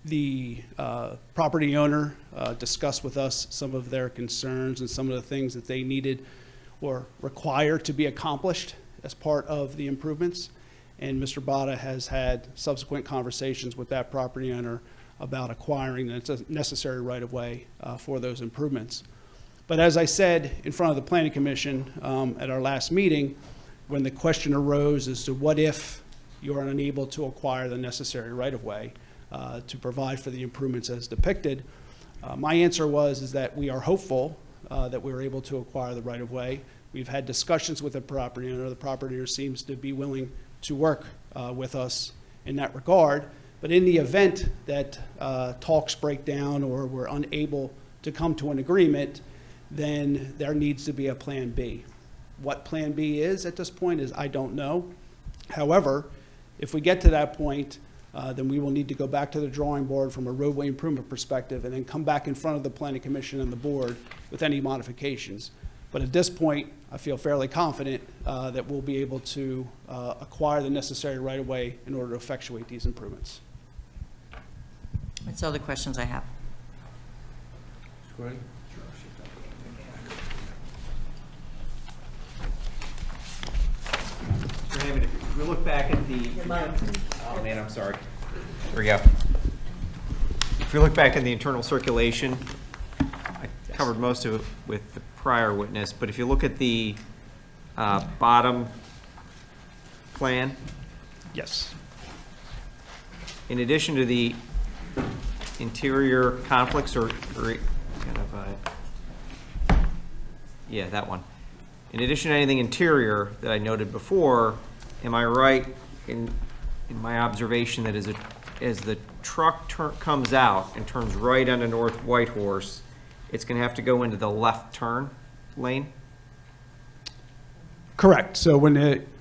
[SPEAKER 13] The property owner discussed with us some of their concerns and some of the things that they needed or required to be accomplished as part of the improvements. And Mr. Bada has had subsequent conversations with that property owner about acquiring the necessary right-of-way for those improvements. But as I said in front of the Planning Commission at our last meeting, when the question arose as to what if you are unable to acquire the necessary right-of-way to provide for the improvements as depicted, my answer is that we are hopeful that we were able to acquire the right-of-way. We've had discussions with the property owner. The property owner seems to be willing to work with us in that regard. But in the event that talks break down or we're unable to come to an agreement, then there needs to be a plan B. What plan B is at this point is I don't know. However, if we get to that point, then we will need to go back to the drawing board from a roadway improvement perspective and then come back in front of the planning commission and the board with any modifications. But at this point, I feel fairly confident that we'll be able to acquire the necessary right-of-way in order to effectuate these improvements.
[SPEAKER 7] That's all the questions I have.
[SPEAKER 5] Mr. Hammond, if we look back at the, oh man, I'm sorry. There we go. If we look back at the internal circulation, I covered most of it with the prior witness, but if you look at the bottom plan,
[SPEAKER 13] Yes.
[SPEAKER 5] in addition to the interior conflicts or kind of, yeah, that one. In addition to anything interior that I noted before, am I right in my observation that as the truck comes out and turns right onto North Whitehorse, it's going to have to go into the left turn lane?
[SPEAKER 13] Correct. So when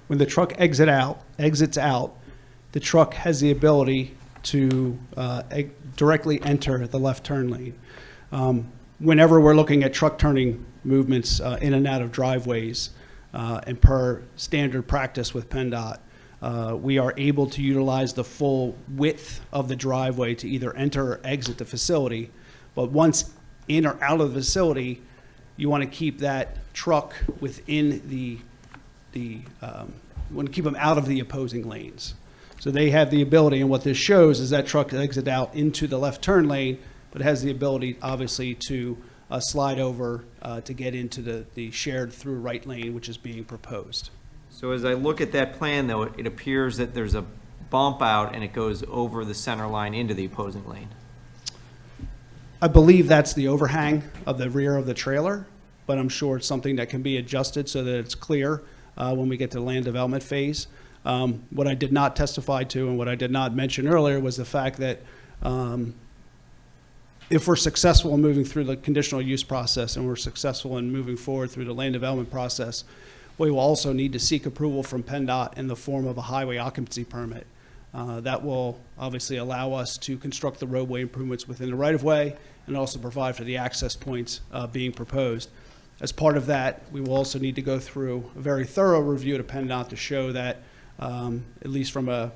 [SPEAKER 13] the truck exits out, the truck has the ability to directly enter the left turn lane. Whenever we're looking at truck turning movements in and out of driveways, and per standard practice with PennDOT, we are able to utilize the full width of the driveway to either enter or exit the facility. But once in or out of the facility, you want to keep that truck within want to keep them out of the opposing lanes. So they have the ability, and what this shows is that truck exit out into the left turn lane, but has the ability, obviously, to slide over to get into the shared through right lane, which is being proposed.
[SPEAKER 5] So as I look at that plan, though, it appears that there's a bump out and it goes over the center line into the opposing lane.
[SPEAKER 13] I believe that's the overhang of the rear of the trailer, but I'm sure it's something that can be adjusted so that it's clear when we get to the land development phase. What I did not testify to and what I did not mention earlier was the fact that if we're successful in moving through the conditional use process and we're successful in moving forward through the land development process, we will also need to seek approval from PennDOT in the form of a highway occupancy permit. That will obviously allow us to construct the roadway improvements within the right-of-way and also provide for the access points being proposed. As part of that, we will also need to go through a very thorough review to PennDOT to show that, at least from a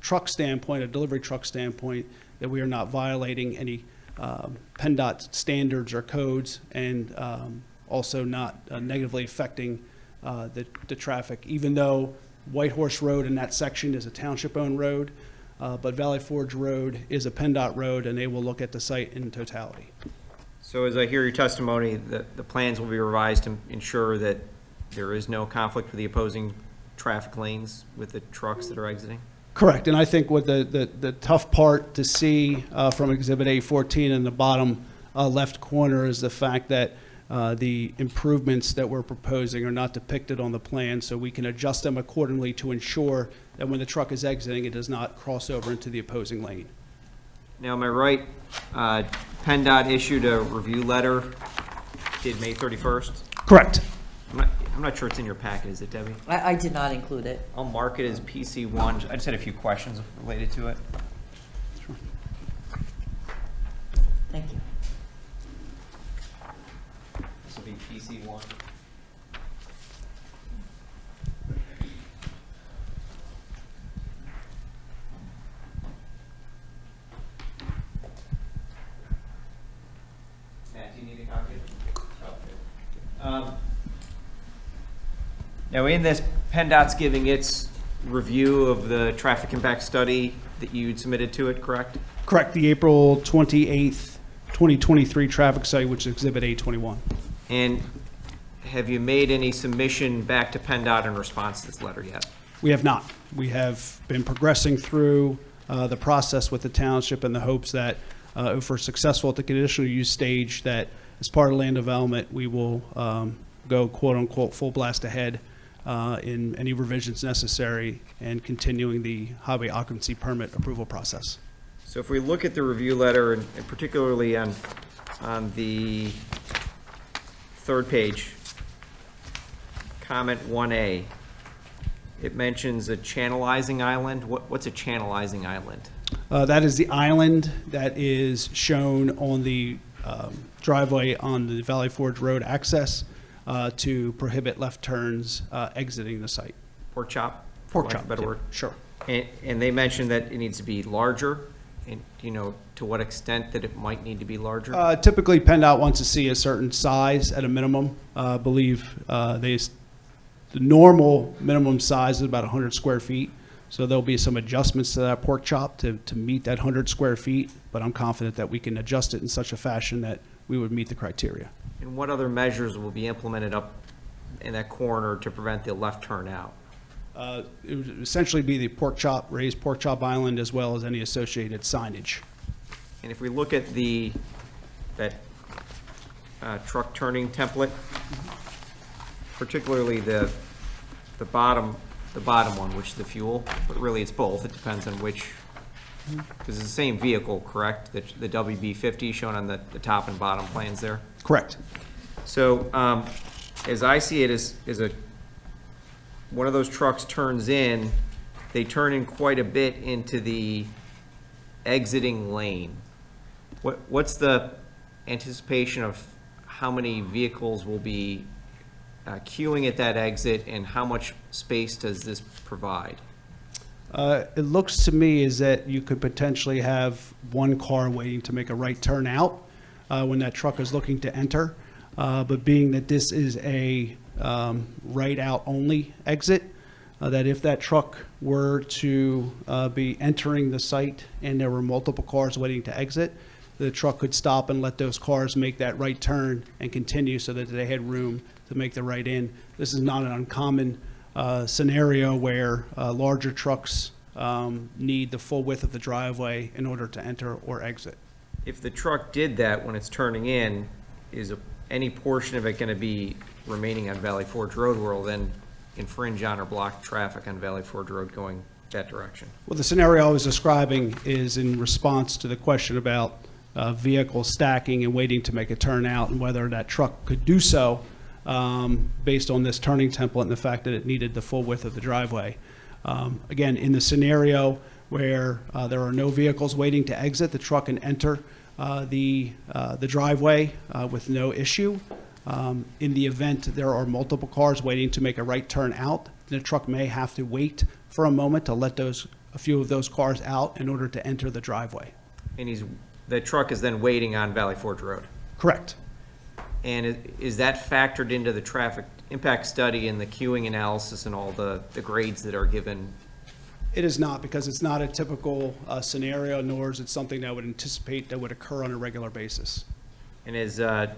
[SPEAKER 13] truck standpoint, a delivery truck standpoint, that we are not violating any PennDOT standards or codes and also not negatively affecting the traffic, even though Whitehorse Road in that section is a township-owned road, but Valley Forge Road is a PennDOT road, and they will look at the site in totality.
[SPEAKER 5] So as I hear your testimony, the plans will be revised to ensure that there is no conflict with the opposing traffic lanes with the trucks that are exiting?
[SPEAKER 13] Correct, and I think what the tough part to see from Exhibit A14 in the bottom left corner is the fact that the improvements that we're proposing are not depicted on the plan, so we can adjust them accordingly to ensure that when the truck is exiting, it does not cross over into the opposing lane.
[SPEAKER 5] Now, am I right? PennDOT issued a review letter dated May 31st?
[SPEAKER 13] Correct.
[SPEAKER 5] I'm not sure it's in your packet, is it, Debbie?
[SPEAKER 7] I did not include it.
[SPEAKER 5] I'll mark it as PC1. I just had a few questions related to it.
[SPEAKER 13] Sure.
[SPEAKER 7] Thank you.
[SPEAKER 5] This will be PC1. Matt, do you need a copy? Now, in this, PennDOT's giving its review of the traffic impact study that you'd submitted to it, correct?
[SPEAKER 13] Correct, the April 28th, 2023 traffic study, which is Exhibit A21.
[SPEAKER 5] And have you made any submission back to PennDOT in response to this letter yet?
[SPEAKER 13] We have not. We have been progressing through the process with the township in the hopes that if we're successful at the conditional use stage, that as part of land development, we will go quote-unquote full blast ahead in any revisions necessary and continuing the highway occupancy permit approval process.
[SPEAKER 5] So if we look at the review letter, and particularly on the third page, comment 1A, It mentions a channelizing island. What's a channelizing island?
[SPEAKER 13] That is the island that is shown on the driveway on the Valley Forge Road access to prohibit left turns exiting the site.
[SPEAKER 5] Pork chop? for
[SPEAKER 13] Pork
[SPEAKER 5] lack of
[SPEAKER 13] chop,
[SPEAKER 5] a better
[SPEAKER 13] yeah,
[SPEAKER 5] word.
[SPEAKER 13] sure.
[SPEAKER 5] And they mentioned that it needs to be larger, and do you know to what extent that it might need to be larger?
[SPEAKER 13] Typically, PennDOT wants to see a certain size at a minimum. I believe the normal minimum size is about 100 square feet. So there'll be some adjustments to that pork chop to meet that 100 square feet, but I'm confident that we can adjust it in such a fashion that we would meet the criteria.
[SPEAKER 5] And what other measures will be implemented up in that corner to prevent the left turn out?
[SPEAKER 13] It would essentially be the pork chop, raised pork chop island, as well as any associated signage.
[SPEAKER 5] And if we look at that truck turning template, particularly the bottom one, which is the fuel, but really it's both. It depends on which, because it's the same vehicle, correct? The WB50 shown on the top and bottom plans there?
[SPEAKER 13] Correct.
[SPEAKER 5] So as I see it, is one of those trucks turns in, they turn in quite a bit into the exiting lane. What's the anticipation of how many vehicles will be queuing at that exit, and how much space does this provide?
[SPEAKER 13] It looks to me as that you could potentially have one car waiting to make a right turn out when that truck is looking to enter. But being that this is a right out only exit, that if that truck were to be entering the site and there were multiple cars waiting to exit, the truck could stop and let those cars make that right turn and continue so that they had room to make the right in. This is not an uncommon scenario where larger trucks need the full width of the driveway in order to enter or exit.
[SPEAKER 5] If the truck did that when it's turning in, is any portion of it going to be remaining on Valley Forge Road, where will then infringe on or block traffic on Valley Forge Road going that direction?
[SPEAKER 13] Well, the scenario I was describing is in response to the question about vehicle stacking and waiting to make a turn out, and whether that truck could do so based on this turning template and the fact that it needed the full width of the driveway. Again, in the scenario where there are no vehicles waiting to exit, the truck can enter the driveway with no issue. In the event there are multiple cars waiting to make a right turn out, the truck may have to wait for a moment to let a few of those cars out in order to enter the driveway.
[SPEAKER 5] And the truck is then waiting on Valley Forge Road?
[SPEAKER 13] Correct.
[SPEAKER 5] And is that factored into the traffic impact study and the queuing analysis and all the grades that are given?
[SPEAKER 13] It is not, because it's not a typical scenario, nor is it something that would anticipate that would occur on a regular basis.
[SPEAKER 5] And as the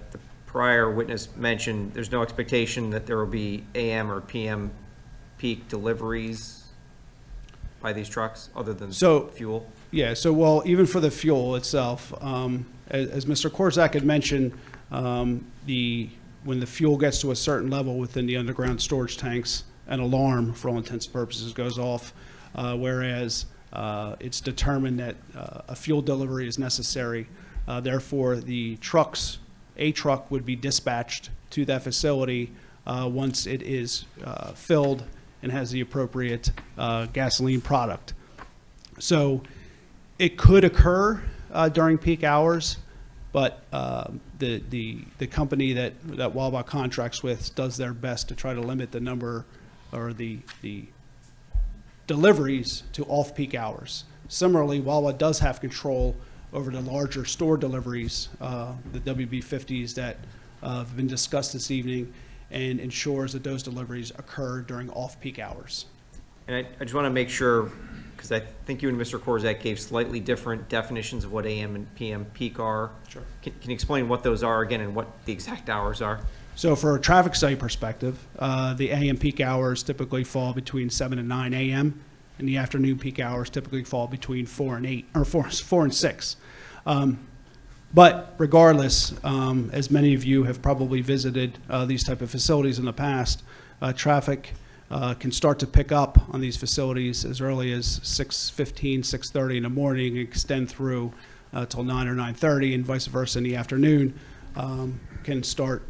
[SPEAKER 5] prior witness mentioned, there's no expectation that there will be AM or PM peak deliveries by these trucks, other than fuel?
[SPEAKER 13] Yeah, so well, even for the fuel itself, as Mr. Korzak had mentioned, when the fuel gets to a certain level within the underground storage tanks, an alarm, for all intents and purposes, goes off, whereas it's determined that a fuel delivery is necessary. Therefore, a truck would be dispatched to that facility once it is filled and has the appropriate gasoline product. So it could occur during peak hours, but the company that Wawa contracts with does their best to try to limit the number or the deliveries to off-peak hours. Similarly, Wawa does have control over the larger store deliveries, the WB50s that have been discussed this evening, and ensures that those deliveries occur during off-peak hours.
[SPEAKER 5] And I just want to make sure, because I think you and Mr. Korzak gave slightly different definitions of what AM and PM peak are.
[SPEAKER 13] Sure.
[SPEAKER 5] Can you explain what those are again and what the exact hours are?
[SPEAKER 13] So for a traffic study perspective, the AM peak hours typically fall between 7 and 9 a.m., and the afternoon peak hours typically fall between 4 and 8, or 4 and 6. But regardless, as many of you have probably visited these type of facilities in the past, traffic can start to pick up on these facilities as early as 6:15, 6:30 in the morning, and extend through till 9 or 9:30, and vice versa in the afternoon, can start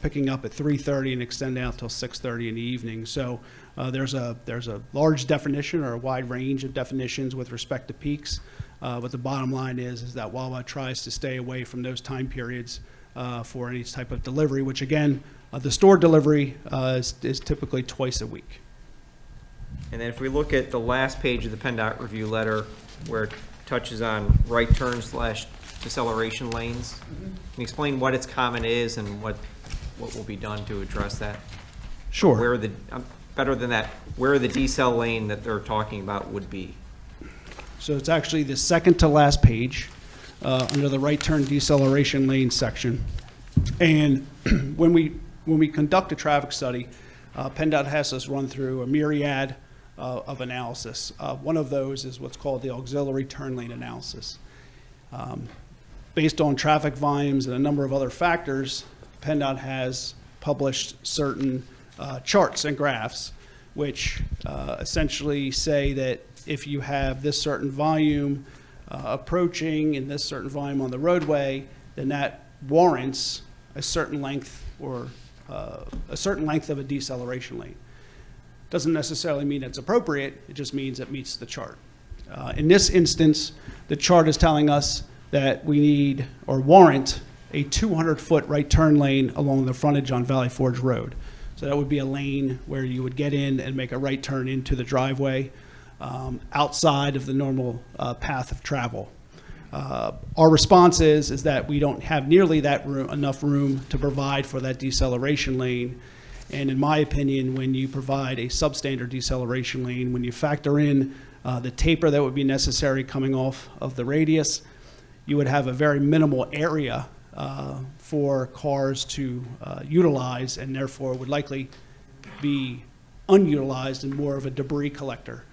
[SPEAKER 13] picking up at 3:30 and extending out till 6:30 in the evening. So there's a large definition or a wide range of definitions with respect to peaks. But the bottom line is that Wawa tries to stay away from those time periods for any type of delivery, which again, the store delivery is typically twice a week.
[SPEAKER 5] And then if we look at the last page of the PennDOT review letter, where it touches on right turn / deceleration lanes, can you explain what its comment is and what will be done to address that?
[SPEAKER 13] Sure.
[SPEAKER 5] Where the, better than that, where the decel lane that they're talking about would be?
[SPEAKER 13] So it's actually the second to last page, under the right turn deceleration lane section. And when we conduct a traffic study, PennDOT has us run through a myriad of analysis. One of those is what's called the auxiliary turn lane analysis. Based on traffic volumes and a number of other factors, PennDOT has published certain charts and graphs which essentially say that if you have this certain volume approaching and this certain volume on the roadway, then that warrants a certain length or a certain length of a deceleration lane. Doesn't necessarily mean it's appropriate, it just means it meets the chart. In this instance, the chart is telling us that we need or warrant a 200-foot right turn lane along the frontage on Valley Forge Road. So that would be a lane where you would get in and make a right turn into the driveway outside of the normal path of travel. Our response is that we don't have nearly that enough room to provide for that deceleration lane. And in my opinion, when you provide a substandard deceleration lane, when you factor in the taper that would be necessary coming off of the radius, you would have a very minimal area for cars to utilize, and therefore would likely be unutilized and more of a debris collector.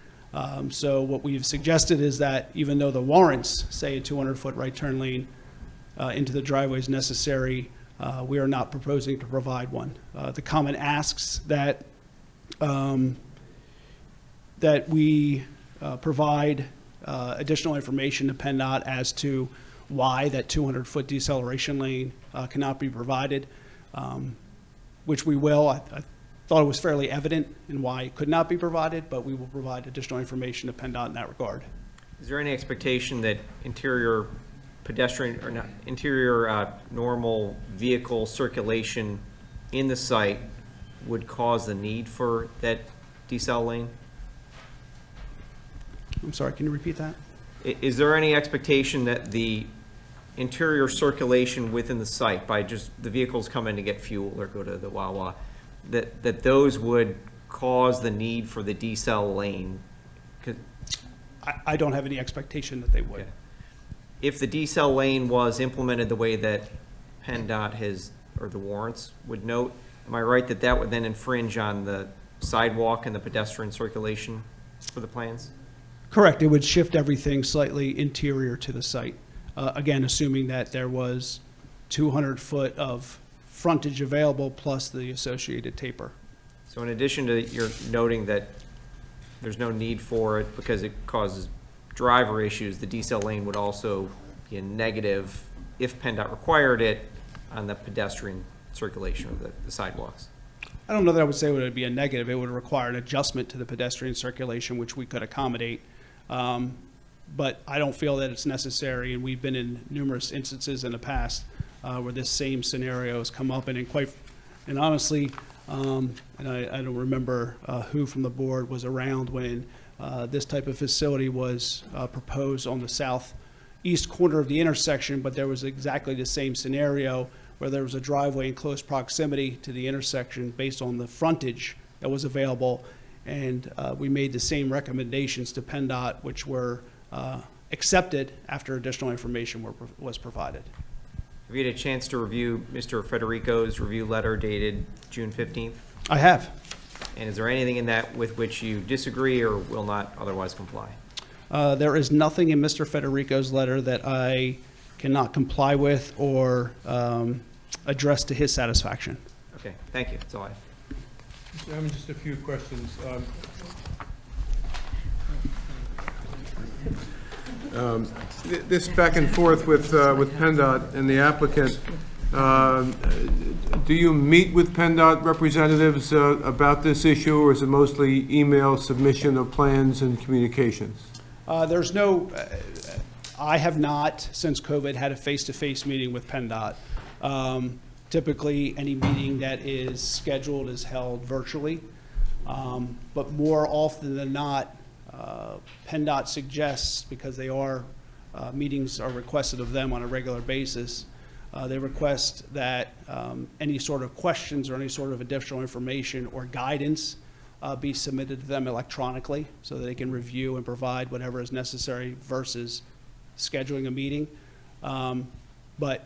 [SPEAKER 13] So what we've suggested is that even though the warrants say a 200-foot right turn lane into the driveway is necessary, we are not proposing to provide one. The comment asks that that we provide additional information to PennDOT as to why that 200-foot deceleration lane cannot be provided, which we will. I thought it was fairly evident in why it could not be provided, but we will provide additional information to PennDOT in that regard.
[SPEAKER 5] Is there any expectation that interior pedestrian or not interior normal vehicle circulation in the site would cause the need for that decel lane?
[SPEAKER 13] I'm sorry, can you repeat that?
[SPEAKER 5] Is there any expectation that the interior circulation within the site, by just the vehicles come in to get fuel or go to the Wawa, that those would cause the need for the decel lane?
[SPEAKER 13] I don't have any expectation that they would.
[SPEAKER 5] Okay. If the decel lane was implemented the way that PennDOT has, or the warrants would note, am I right that that would then infringe on the sidewalk and the pedestrian circulation for the plans?
[SPEAKER 13] Correct. It would shift everything slightly interior to the site. Again, assuming that there was 200 foot of frontage available plus the associated taper.
[SPEAKER 5] So in addition to your noting that there's no need for it because it causes driver issues, the decel lane would also be a negative if PennDOT required it on the pedestrian circulation of the sidewalks.
[SPEAKER 13] I don't know that I would say it would be a negative. It would require an adjustment to the pedestrian circulation, which we could accommodate. But I don't feel that it's necessary, and we've been in numerous instances in the past where this same scenario has come up, and honestly, and I don't remember who from the board was around when this type of facility was proposed on the southeast corner of the intersection, but there was exactly the same scenario where there was a driveway in close proximity to the intersection based on the frontage that was available, and we made the same recommendations to PennDOT, which were accepted after additional information was provided.
[SPEAKER 5] Have you had a chance to review Mr. Federico's review letter dated June 15th?
[SPEAKER 13] I have.
[SPEAKER 5] And is there anything in that with which you disagree or will not otherwise comply?
[SPEAKER 13] There is nothing in Mr. Federico's letter that I cannot comply with or address to his satisfaction.
[SPEAKER 5] Okay, thank you. That's all I have.
[SPEAKER 2] Mr. Chairman, just a few questions. This back and forth with PennDOT and the applicant, Do you meet with PennDOT representatives about this issue, or is it mostly email submission of plans and communications?
[SPEAKER 13] There's no, I have not, since COVID, had a face-to-face meeting with PennDOT. Typically, any meeting that is scheduled is held virtually. But more often than not, PennDOT suggests, because they are, meetings are requested of them on a regular basis, they request that any sort of questions or any sort of additional information or guidance be submitted to them electronically so that they can review and provide whatever is necessary versus scheduling a meeting. But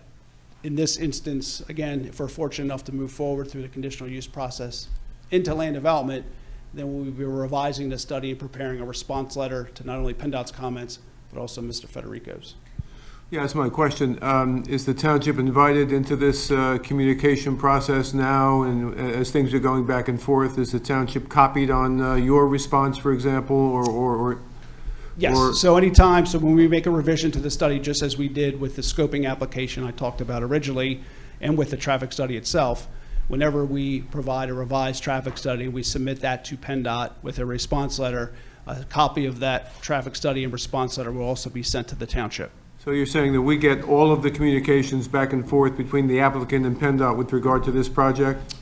[SPEAKER 13] in this instance, again, if we're fortunate enough to move forward through the conditional use process into land development, then we'll be revising the study and preparing a response letter to not only PennDOT's comments, but also Mr. Federico's.
[SPEAKER 2] Yeah, that's my question. Is the township invited into this communication process now? And as things are going back and forth, is the township copied on your response, for example, or
[SPEAKER 13] Yes, so anytime, so when we make a revision to the study, just as we did with the scoping application I talked about originally, and with the traffic study itself, whenever we provide a revised traffic study, we submit that to PennDOT with a response letter. A copy of that traffic study and response letter will also be sent to the township.
[SPEAKER 2] So you're saying that we get all of the communications back and forth between the applicant and PennDOT with regard to this project?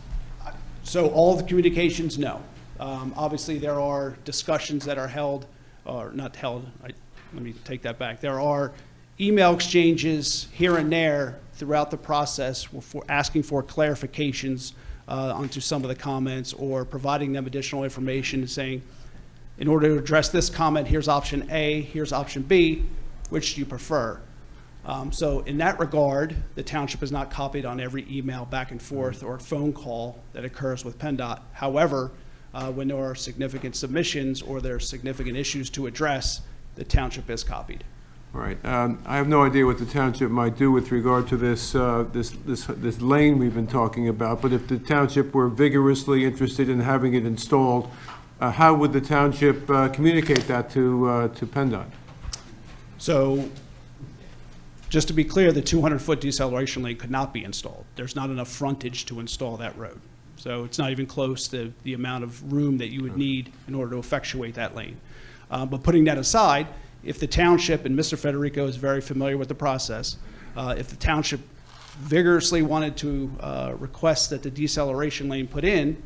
[SPEAKER 13] So all the communications, no. Obviously, there are discussions that are held, or not held, let me take that back. There are email exchanges here and there throughout the process for asking for clarifications onto some of the comments or providing them additional information and saying, in order to address this comment, here's option A, here's option B, which do you prefer? So in that regard, the township is not copied on every email back and forth or phone call that occurs with PennDOT. However, when there are significant submissions or there are significant issues to address, the township is copied.
[SPEAKER 2] All right. I have no idea what the township might do with regard to this lane we've been talking about, but if the township were vigorously interested in having it installed, how would the township communicate that to PennDOT?
[SPEAKER 13] So just to be clear, the 200-foot deceleration lane could not be installed. There's not enough frontage to install that road. So it's not even close to the amount of room that you would need in order to effectuate that lane. But putting that aside, if the township, and Mr. Federico is very familiar with the process, if the township vigorously wanted to request that the deceleration lane put in,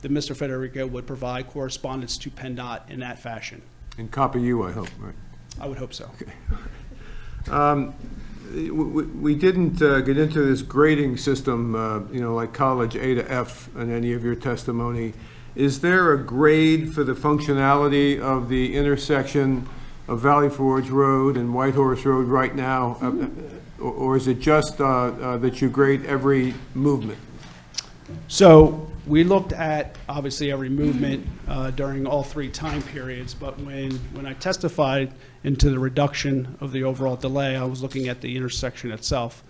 [SPEAKER 13] then Mr. Federico would provide correspondence to PennDOT in that fashion.
[SPEAKER 2] And copy you, I hope, right?
[SPEAKER 13] I would hope so.
[SPEAKER 2] Okay. We didn't get into this grading system, like college A to F in any of your testimony. Is there a grade for the functionality of the intersection of Valley Forge Road and White Horse Road right now? Or is it just that you grade every movement?
[SPEAKER 13] So we looked at, obviously, every movement during all three time periods, but when I testified into the reduction of the overall delay, I was looking at the intersection itself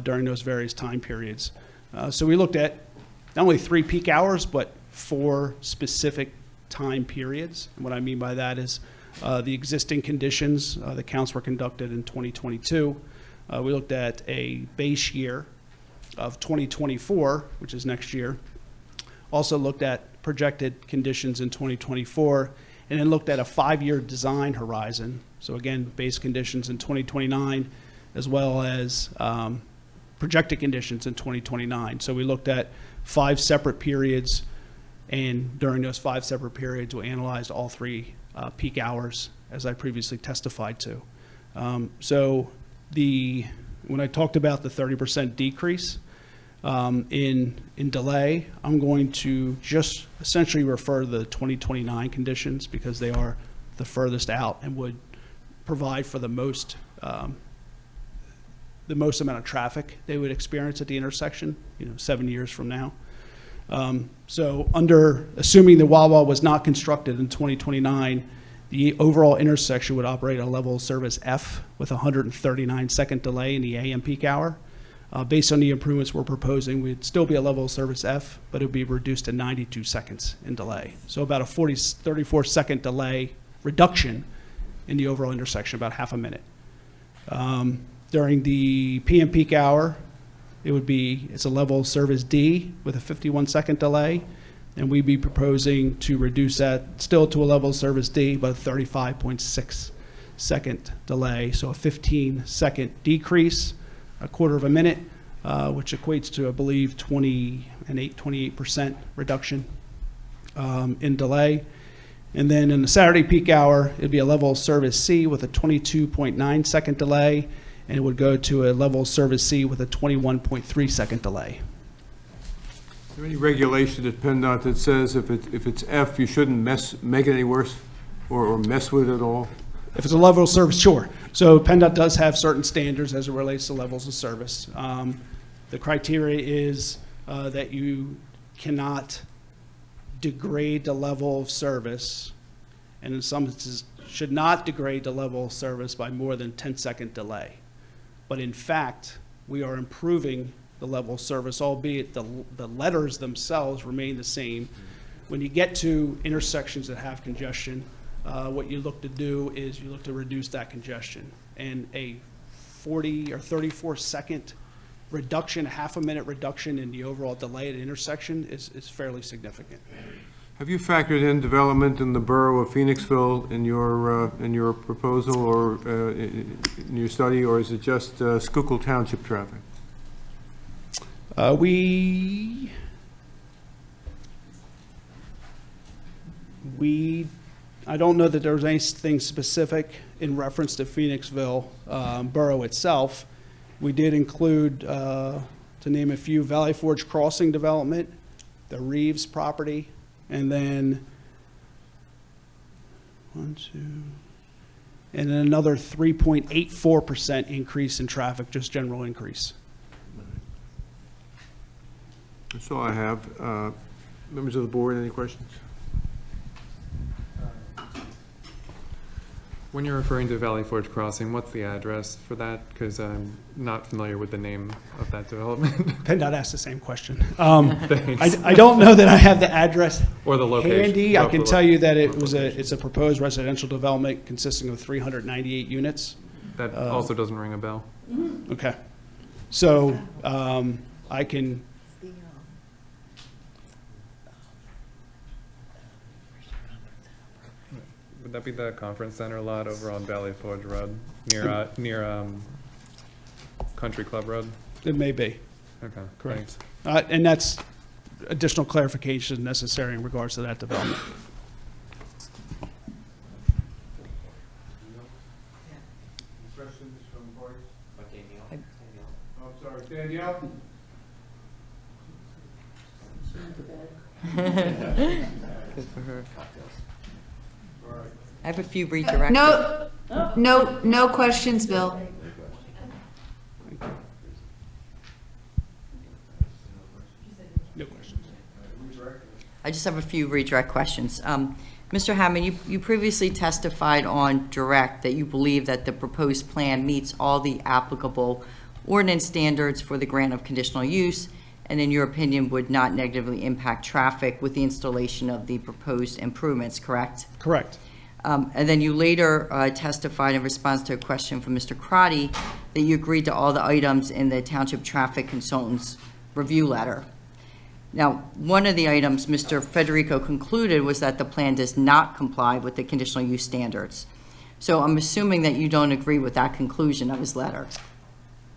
[SPEAKER 13] during those various time periods. So we looked at not only 3 peak hours, but 4 specific time periods. And what I mean by that is the existing conditions, the counts were conducted in 2022. We looked at a base year of 2024, which is next year. Also looked at projected conditions in 2024, and then looked at a 5-year design horizon. So again, base conditions in 2029, as well as projected conditions in 2029. So we looked at 5 separate periods, and during those 5 separate periods, we analyzed all 3 peak hours, as I previously testified to. When I talked about the 30% decrease in delay, I'm going to just essentially refer to the 2029 conditions because they are the furthest out and would provide for the most amount of traffic they would experience at the intersection, 7 years from now. So assuming the Wawa was not constructed in 2029, the overall intersection would operate at a level of service F with 139-second delay in the AM peak hour. Based on the improvements we're proposing, we'd still be a level of service F, but it would be reduced to 92 seconds in delay. So about a 34-second delay reduction in the overall intersection, about half a minute. During the PM peak hour, it's a level of service D with a 51-second delay, and we'd be proposing to reduce that still to a level of service D, but a 35.6-second delay, so a 15-second decrease, a quarter of a minute, which equates to, I believe, 28% reduction in delay. And then in the Saturday peak hour, it'd be a level of service C with a 22.9-second delay, and it would go to a level of service C with a 21.3-second delay.
[SPEAKER 2] Is there any regulation at PennDOT that says if it's F, you shouldn't make it any worse or mess with it at all?
[SPEAKER 13] If it's a level of service, sure. So PennDOT does have certain standards as it relates to levels of service. The criteria is that you cannot degrade the level of service, and in some instances should not degrade the level of service by more than 10-second delay. But in fact, we are improving the level of service, albeit the letters themselves remain the same. When you get to intersections that have congestion, what you look to do is you look to reduce that congestion. And a 40 or 34-second reduction, a half a minute reduction in the overall delay at an intersection is fairly significant.
[SPEAKER 2] Have you factored in development in the borough of Phoenixville in your proposal or in your study, or is it just Schuylkill Township traffic?
[SPEAKER 13] I don't know that there was anything specific in reference to Phoenixville borough itself. We did include, to name a few, Valley Forge Crossing development, the Reeves property, and then and then another 3.84% increase in traffic, just general increase.
[SPEAKER 2] That's all I have. Members of the board, any questions?
[SPEAKER 14] When you're referring to Valley Forge Crossing, what's the address for that? Because I'm not familiar with the name of that development.
[SPEAKER 13] PennDOT asked the same question. I don't know that I have the address
[SPEAKER 14] or the location
[SPEAKER 13] handy. I can tell you that it's a proposed residential development consisting of 398 units.
[SPEAKER 14] That also doesn't ring a bell.
[SPEAKER 13] Okay. So I can.
[SPEAKER 14] Would that be the conference center lot over on Valley Forge Road near Country Club Road?
[SPEAKER 13] It may be.
[SPEAKER 14] Okay.
[SPEAKER 13] Correct. And that's additional clarification necessary in regards to that development.
[SPEAKER 2] Questions from board? Danielle. I'm sorry, Danielle?
[SPEAKER 7] Good for her. I have a few redirects.
[SPEAKER 8] No questions, Bill.
[SPEAKER 13] No questions.
[SPEAKER 7] I just have a few redirect questions. Mr. Hammond, you previously testified on direct that you believe that the proposed plan meets all the applicable ordinance standards for the grant of conditional use, and in your opinion would not negatively impact traffic with the installation of the proposed improvements, correct?
[SPEAKER 13] Correct.
[SPEAKER 7] And then you later testified in response to a question from Mr. Crotty that you agreed to all the items in the Township Traffic Consultant's review letter. Now, one of the items Mr. Federico concluded was that the plan does not comply with the conditional use standards. So I'm assuming that you don't agree with that conclusion of his letter.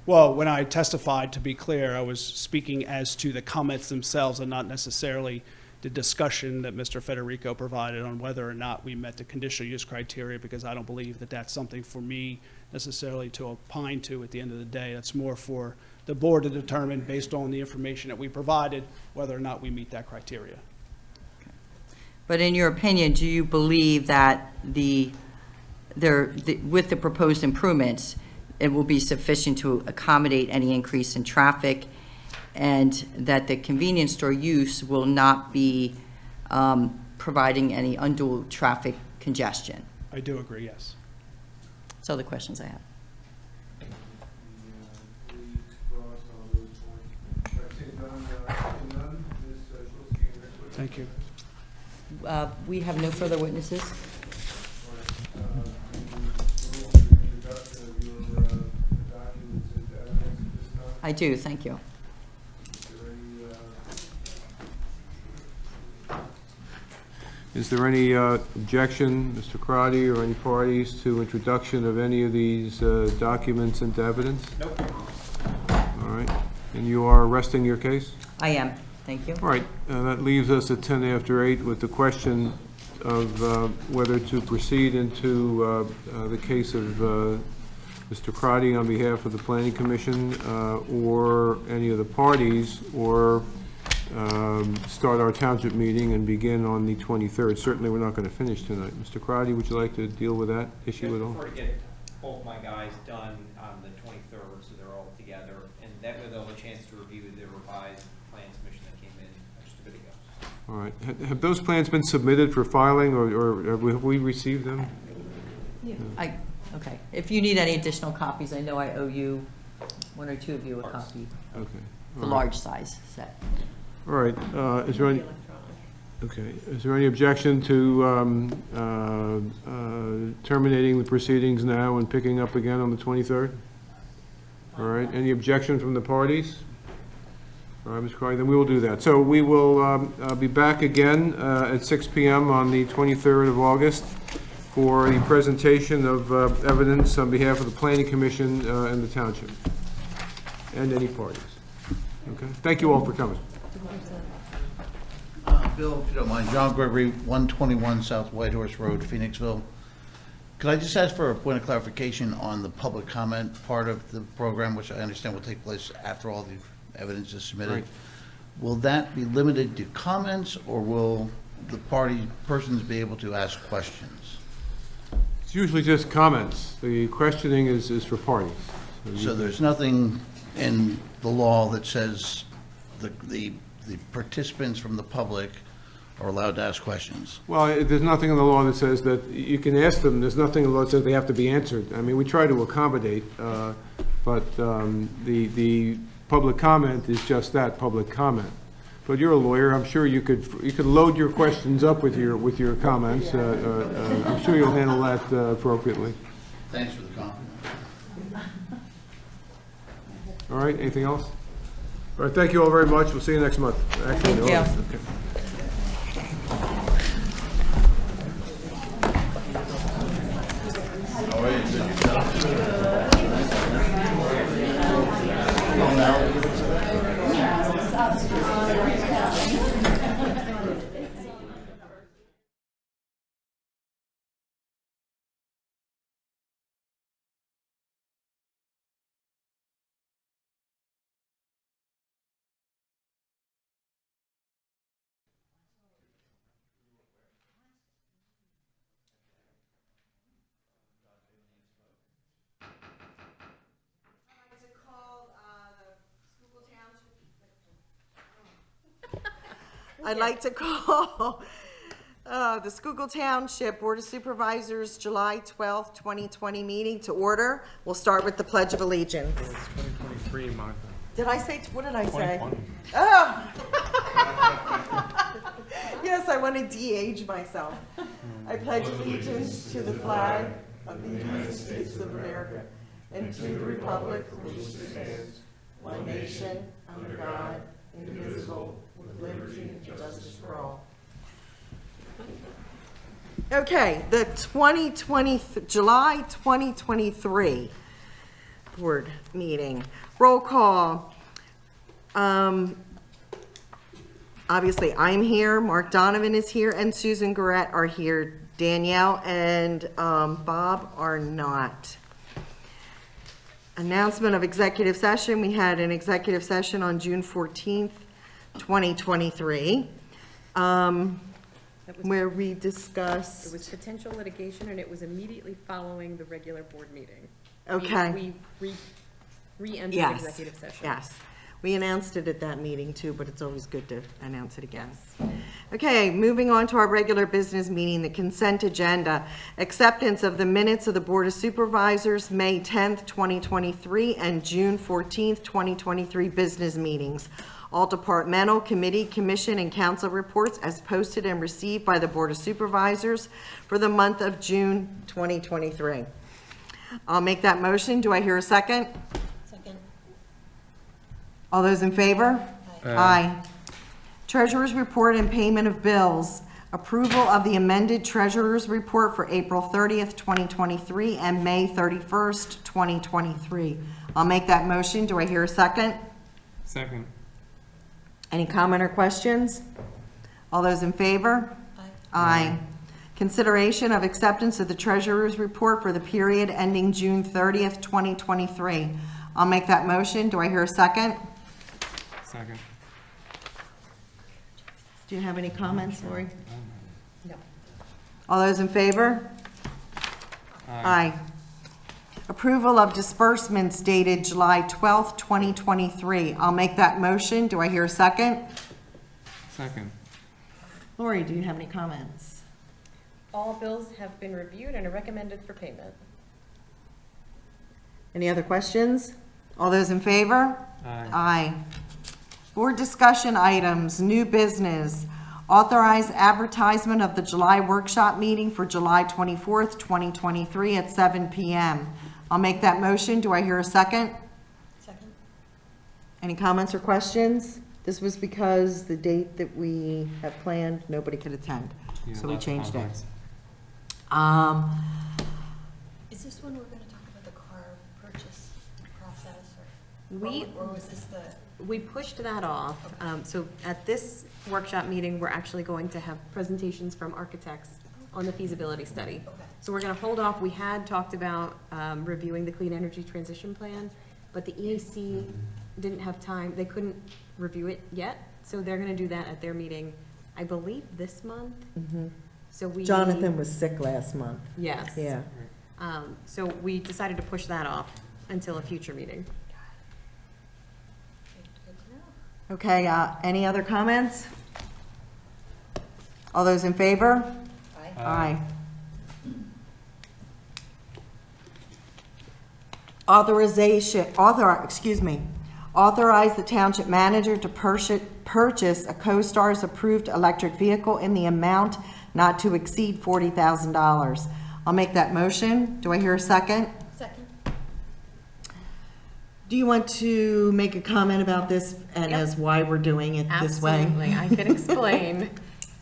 [SPEAKER 13] Well, when I testified, to be clear, I was speaking as to the comments themselves and not necessarily the discussion that Mr. Federico provided on whether or not we met the conditional use criteria, because I don't believe that that's something for me necessarily to opine to at the end of the day. That's more for the board to determine based on the information that we provided whether or not we meet that criteria.
[SPEAKER 7] But in your opinion, do you believe that with the proposed improvements, it will be sufficient to accommodate any increase in traffic, and that the convenience store use will not be providing any undue traffic congestion?
[SPEAKER 13] I do agree, yes.
[SPEAKER 7] Those are the questions I have.
[SPEAKER 13] Thank you.
[SPEAKER 7] We have no further witnesses. I do, thank you.
[SPEAKER 2] Is there any objection, Mr. Crotty, or any parties to introduction of any of these documents into evidence?
[SPEAKER 5] Nope.
[SPEAKER 2] All right. And you are resting your case?
[SPEAKER 7] I am, thank you.
[SPEAKER 2] All right. That leaves us at 10 after 8 with the question of whether to proceed into the case of Mr. Crotty on behalf of the Planning Commission or any of the parties, or start our township meeting and begin on the 23rd. Certainly, we're not going to finish tonight. Mr. Crotty, would you like to deal with that issue at all?
[SPEAKER 5] Before I get both my guys done on the 23rd, so they're all together, and that way they'll have a chance to review the revised plan submission that came in just a bit ago.
[SPEAKER 2] All right. Have those plans been submitted for filing, or have we received them?
[SPEAKER 7] Okay, if you need any additional copies, I know I owe you, one or two of you, a copy,
[SPEAKER 2] Okay.
[SPEAKER 7] the large size set.
[SPEAKER 2] All right. Is there any? Okay. Is there any objection to terminating the proceedings now and picking up again on the 23rd? All right. Any objection from the parties? All right, Ms. Crotty, then we will do that. So we will be back again at 6 p.m. on the 23rd of August for the presentation of evidence on behalf of the Planning Commission and the Township, and any parties. Okay. Thank you all for coming.
[SPEAKER 15] Bill, if you don't mind, John Gregory, 121 South Whitehorse Road, Phoenixville. Could I just ask for a point of clarification on the public comment part of the program, which I understand will take place after all the evidence is submitted?
[SPEAKER 2] Right.
[SPEAKER 15] Will that be limited to comments, or will the persons be able to ask questions?
[SPEAKER 2] It's usually just comments. The questioning is for parties.
[SPEAKER 15] So there's nothing in the law that says the participants from the public are allowed to ask questions?
[SPEAKER 2] Well, there's nothing in the law that says that you can ask them. There's nothing in the law that says they have to be answered. I mean, we try to accommodate, but the public comment is just that, public comment. But you're a lawyer. I'm sure you could load your questions up with your comments. I'm sure you'll handle that appropriately.
[SPEAKER 15] Thanks for the compliment.
[SPEAKER 2] All right. Anything else? All right. Thank you all very much. We'll see you next month. Actually,
[SPEAKER 7] Thank you.
[SPEAKER 2] Okay. I'd like to call the Schuylkill Township Board of Supervisors July 12th, 2020 meeting to order. We'll start with the Pledge of Allegiance.
[SPEAKER 14] It's 2023, Martha.
[SPEAKER 2] Did I say, what did I say?
[SPEAKER 14] 2020.
[SPEAKER 2] Oh! Yes, I want to de-age myself. I pledge allegiance to the flag of the United States of America and to the republic for which it stands, one nation, under God, indivisible, with liberty and justice for all. Okay, the July 2023 board meeting. Roll call. Obviously, I'm here, Mark Donovan is here, and Susan Garrett are here. Danielle and Bob are not. Announcement of executive session. We had an executive session on June 14th, 2023, where we discussed...
[SPEAKER 10] It was potential litigation, and it was immediately following the regular board meeting.
[SPEAKER 2] Okay.
[SPEAKER 10] We re-entered
[SPEAKER 2] Yes,
[SPEAKER 10] executive session.
[SPEAKER 2] yes. We announced it at that meeting too, but it's always good to announce it again. Okay, moving on to our regular business meeting, the consent agenda. Acceptance of the minutes of the Board of Supervisors, May 10th, 2023, and June 14th, 2023 business meetings. All departmental, committee, commission, and council reports as posted and received by the Board of Supervisors for the month of June 2023. I'll make that motion. Do I hear a second?
[SPEAKER 10] Second.
[SPEAKER 1] All those in favor?
[SPEAKER 14] Aye.
[SPEAKER 1] Treasurer's report and payment of bills. Approval of the amended treasurer's report for April 30th, 2023 and May 31st, 2023. I'll make that motion. Do I hear a second?
[SPEAKER 14] Second.
[SPEAKER 1] Any comment or questions? All those in favor? Aye. Consideration of acceptance of the treasurer's report for the period ending June 30th, 2023. I'll make that motion. Do I hear a second?
[SPEAKER 14] Second.
[SPEAKER 1] Do you have any comments, Lori?
[SPEAKER 10] No.
[SPEAKER 1] All those in favor? Aye. Approval of disbursements dated July 12th, 2023. I'll make that motion. Do I hear a second?
[SPEAKER 14] Second.
[SPEAKER 1] Lori, do you have any comments?
[SPEAKER 10] All bills have been reviewed and are recommended for payment.
[SPEAKER 1] Any other questions? All those in favor?
[SPEAKER 14] Aye.
[SPEAKER 1] Aye. Board discussion items, new business. Authorize advertisement of the July workshop meeting for July 24th, 2023 at 7 p.m. I'll make that motion. Do I hear a second?
[SPEAKER 7] Second.
[SPEAKER 1] Any comments or questions? This was because the date that we have planned, nobody could attend,
[SPEAKER 14] Yeah,
[SPEAKER 1] so we
[SPEAKER 14] lots of
[SPEAKER 1] changed it.
[SPEAKER 14] conflicts.
[SPEAKER 7] Is this when we're going to talk about the car purchase process,
[SPEAKER 10] We,
[SPEAKER 7] or was this the?
[SPEAKER 10] we pushed that off. So at this workshop meeting, we're actually going to have presentations from architects on the feasibility study.
[SPEAKER 7] Okay.
[SPEAKER 10] So we're gonna hold off. We had talked about reviewing the clean energy transition plan, but the EAC didn't have time. They couldn't review it yet, so they're gonna do that at their meeting, I believe, this month. So we.
[SPEAKER 1] Jonathan was sick last month.
[SPEAKER 10] Yes.
[SPEAKER 1] Yeah.
[SPEAKER 10] So we decided to push that off until a future meeting.
[SPEAKER 7] Good to know.
[SPEAKER 1] Okay, any other comments? All those in favor?
[SPEAKER 7] Aye.
[SPEAKER 1] Aye. Authorize the township manager to purchase a CoStar's approved electric vehicle in the amount not to exceed $40,000. I'll make that motion. Do I hear a second?
[SPEAKER 7] Second.
[SPEAKER 1] Do you want to make a comment about this and
[SPEAKER 10] Yep.
[SPEAKER 1] as why we're doing it this way?
[SPEAKER 10] Absolutely, I can explain.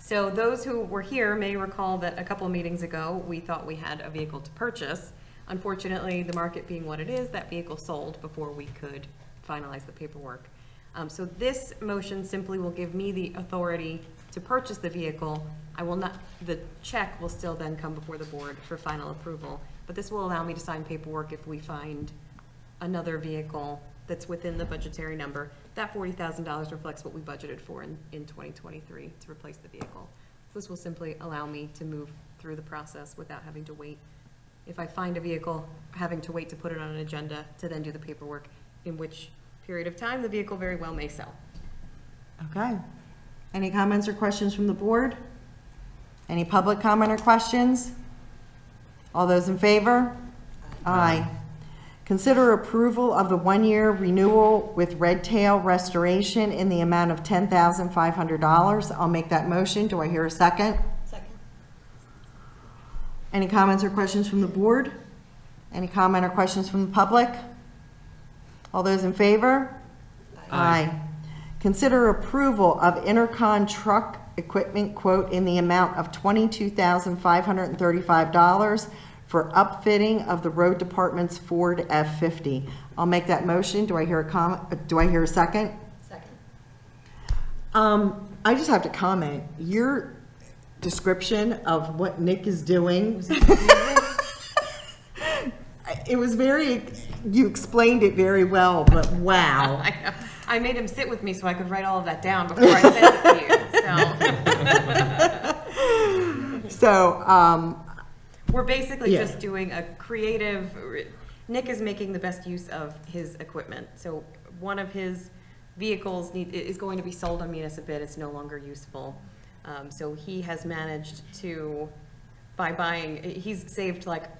[SPEAKER 10] So those who were here may recall that a couple of meetings ago, we thought we had a vehicle to purchase. Unfortunately, the market being what it is, that vehicle sold before we could finalize the paperwork. So this motion simply will give me the authority to purchase the vehicle. I will not, the check will still then come before the board for final approval, but this will allow me to sign paperwork if we find another vehicle that's within the budgetary number. That $40,000 reflects what we budgeted for in 2023 to replace the vehicle. So this will simply allow me to move through the process without having to wait. If I find a vehicle, having to wait to put it on an agenda to then do the paperwork, in which period of time the vehicle very well may sell.
[SPEAKER 1] Okay. Any comments or questions from the board? Any public comment or questions? All those in favor? Aye. Consider approval of the one-year renewal with Red Tail Restoration in the amount of $10,500. I'll make that motion. Do I hear a second?
[SPEAKER 7] Second.
[SPEAKER 1] Any comments or questions from the board? Any comment or questions from the public? All those in favor? Aye. Consider approval of Intercon truck equipment quote in the amount of $22,535 for upfitting of the road department's Ford F-50. I'll make that motion. Do I hear a comment? Do I hear a second?
[SPEAKER 7] Second.
[SPEAKER 1] I just have to comment. Your description of what Nick is doing, it was very, you explained it very well, but wow.
[SPEAKER 10] I know. I made him sit with me so I could write all of that down before I sent it to you, so.
[SPEAKER 1] So,
[SPEAKER 10] We're basically
[SPEAKER 1] Yeah.
[SPEAKER 10] just doing a creative, Nick is making the best use of his equipment. So one of his vehicles is going to be sold on municipal bid, it's no longer useful. So he has managed to, by buying, he's saved like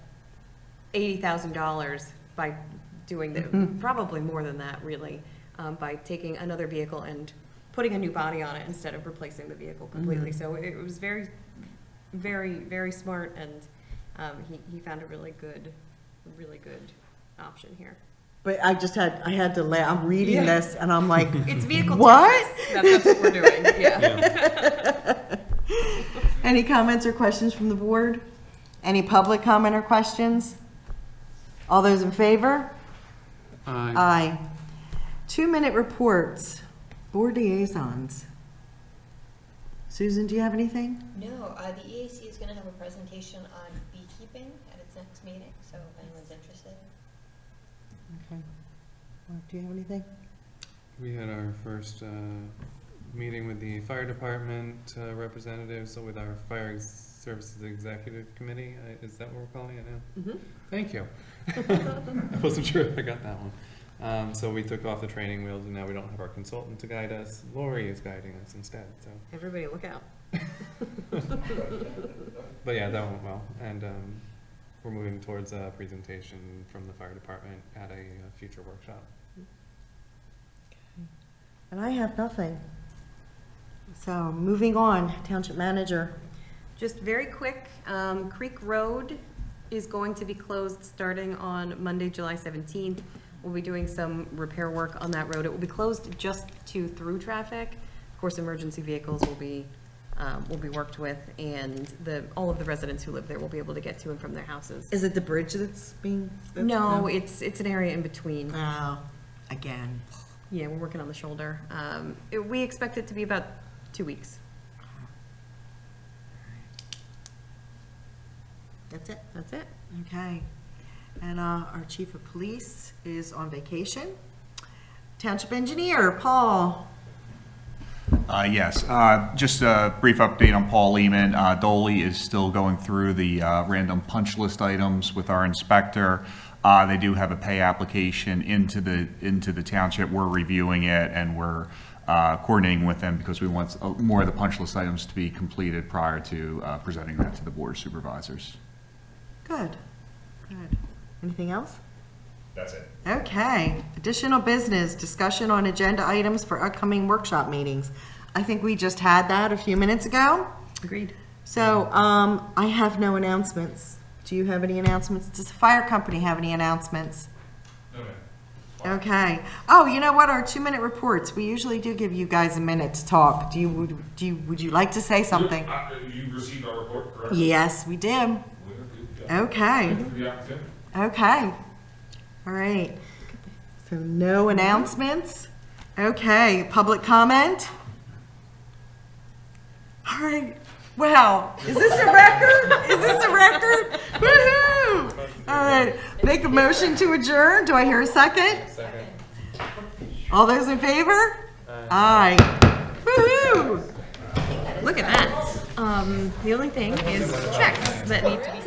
[SPEAKER 10] $80,000 by doing the, probably more than that really, by taking another vehicle and putting a new body on it instead of replacing the vehicle completely. So it was very, very, very smart, and he found a really good option here.
[SPEAKER 1] But I had to laugh. I'm reading this and I'm like,
[SPEAKER 10] It's vehicle
[SPEAKER 1] what?
[SPEAKER 10] Tetris. That's what we're doing, yeah.
[SPEAKER 1] Any comments or questions from the board? Any public comment or questions? All those in favor? Aye. 2-minute reports, board liaisons. Susan, do you have anything?
[SPEAKER 16] No, the EAC is going to have a presentation on beekeeping at its next meeting, so if anyone's interested.
[SPEAKER 1] Okay. Do you have anything?
[SPEAKER 14] We had our first meeting with the fire department representatives, so with our fire services executive committee. Is that what we're calling it now?
[SPEAKER 10] Mm-hmm.
[SPEAKER 14] Thank you. I wasn't sure if I got that one. So we took off the training wheels, and now we don't have our consultant to guide us. Lori is guiding us instead. So.
[SPEAKER 10] Everybody look out.
[SPEAKER 14] But yeah, that went well, and we're moving towards a presentation from the fire department at a future workshop.
[SPEAKER 1] And I have nothing. So moving on, Township Manager.
[SPEAKER 10] Just very quick, Creek Road is going to be closed starting on Monday, July 17th. We'll be doing some repair work on that road. It will be closed just to through traffic. Of course, emergency vehicles will be worked with, and all of the residents who live there will be able to get to and from their houses.
[SPEAKER 1] Is it the bridge that's being?
[SPEAKER 10] No, it's an area in between.
[SPEAKER 1] Oh, again.
[SPEAKER 10] Yeah, we're working on the shoulder. We expect it to be about 2 weeks.
[SPEAKER 1] That's it?
[SPEAKER 10] That's it.
[SPEAKER 1] Okay. And our chief of police is on vacation. Township engineer, Paul.
[SPEAKER 6] Yes, just a brief update on Paul Lehman. Dolly is still going through the random punch list items with our inspector. They do have a pay application into the township. We're reviewing it, and we're coordinating with them because we want more of the punch list items to be completed prior to presenting that to the board of supervisors.
[SPEAKER 1] Good. Good. Anything else?
[SPEAKER 6] That's it.
[SPEAKER 1] Okay. Additional business, discussion on agenda items for upcoming workshop meetings. I think we just had that a few minutes ago.
[SPEAKER 10] Agreed.
[SPEAKER 1] So I have no announcements. Do you have any announcements? Does the fire company have any announcements? Okay. Oh, you know what? Our 2-minute reports. We usually do give you guys a minute to talk. Would you like to say something?
[SPEAKER 6] You received our report, correct?
[SPEAKER 1] Yes, we did. Okay. Okay. All right. So no announcements. Okay. Public comment. All right. Wow. Is this a record? Is this a record? Woohoo! All right. Make a motion to adjourn. Do I hear a second?
[SPEAKER 14] Second.
[SPEAKER 1] All those in favor? Aye. Woohoo!
[SPEAKER 10] Look at that. The only thing is checks that need to be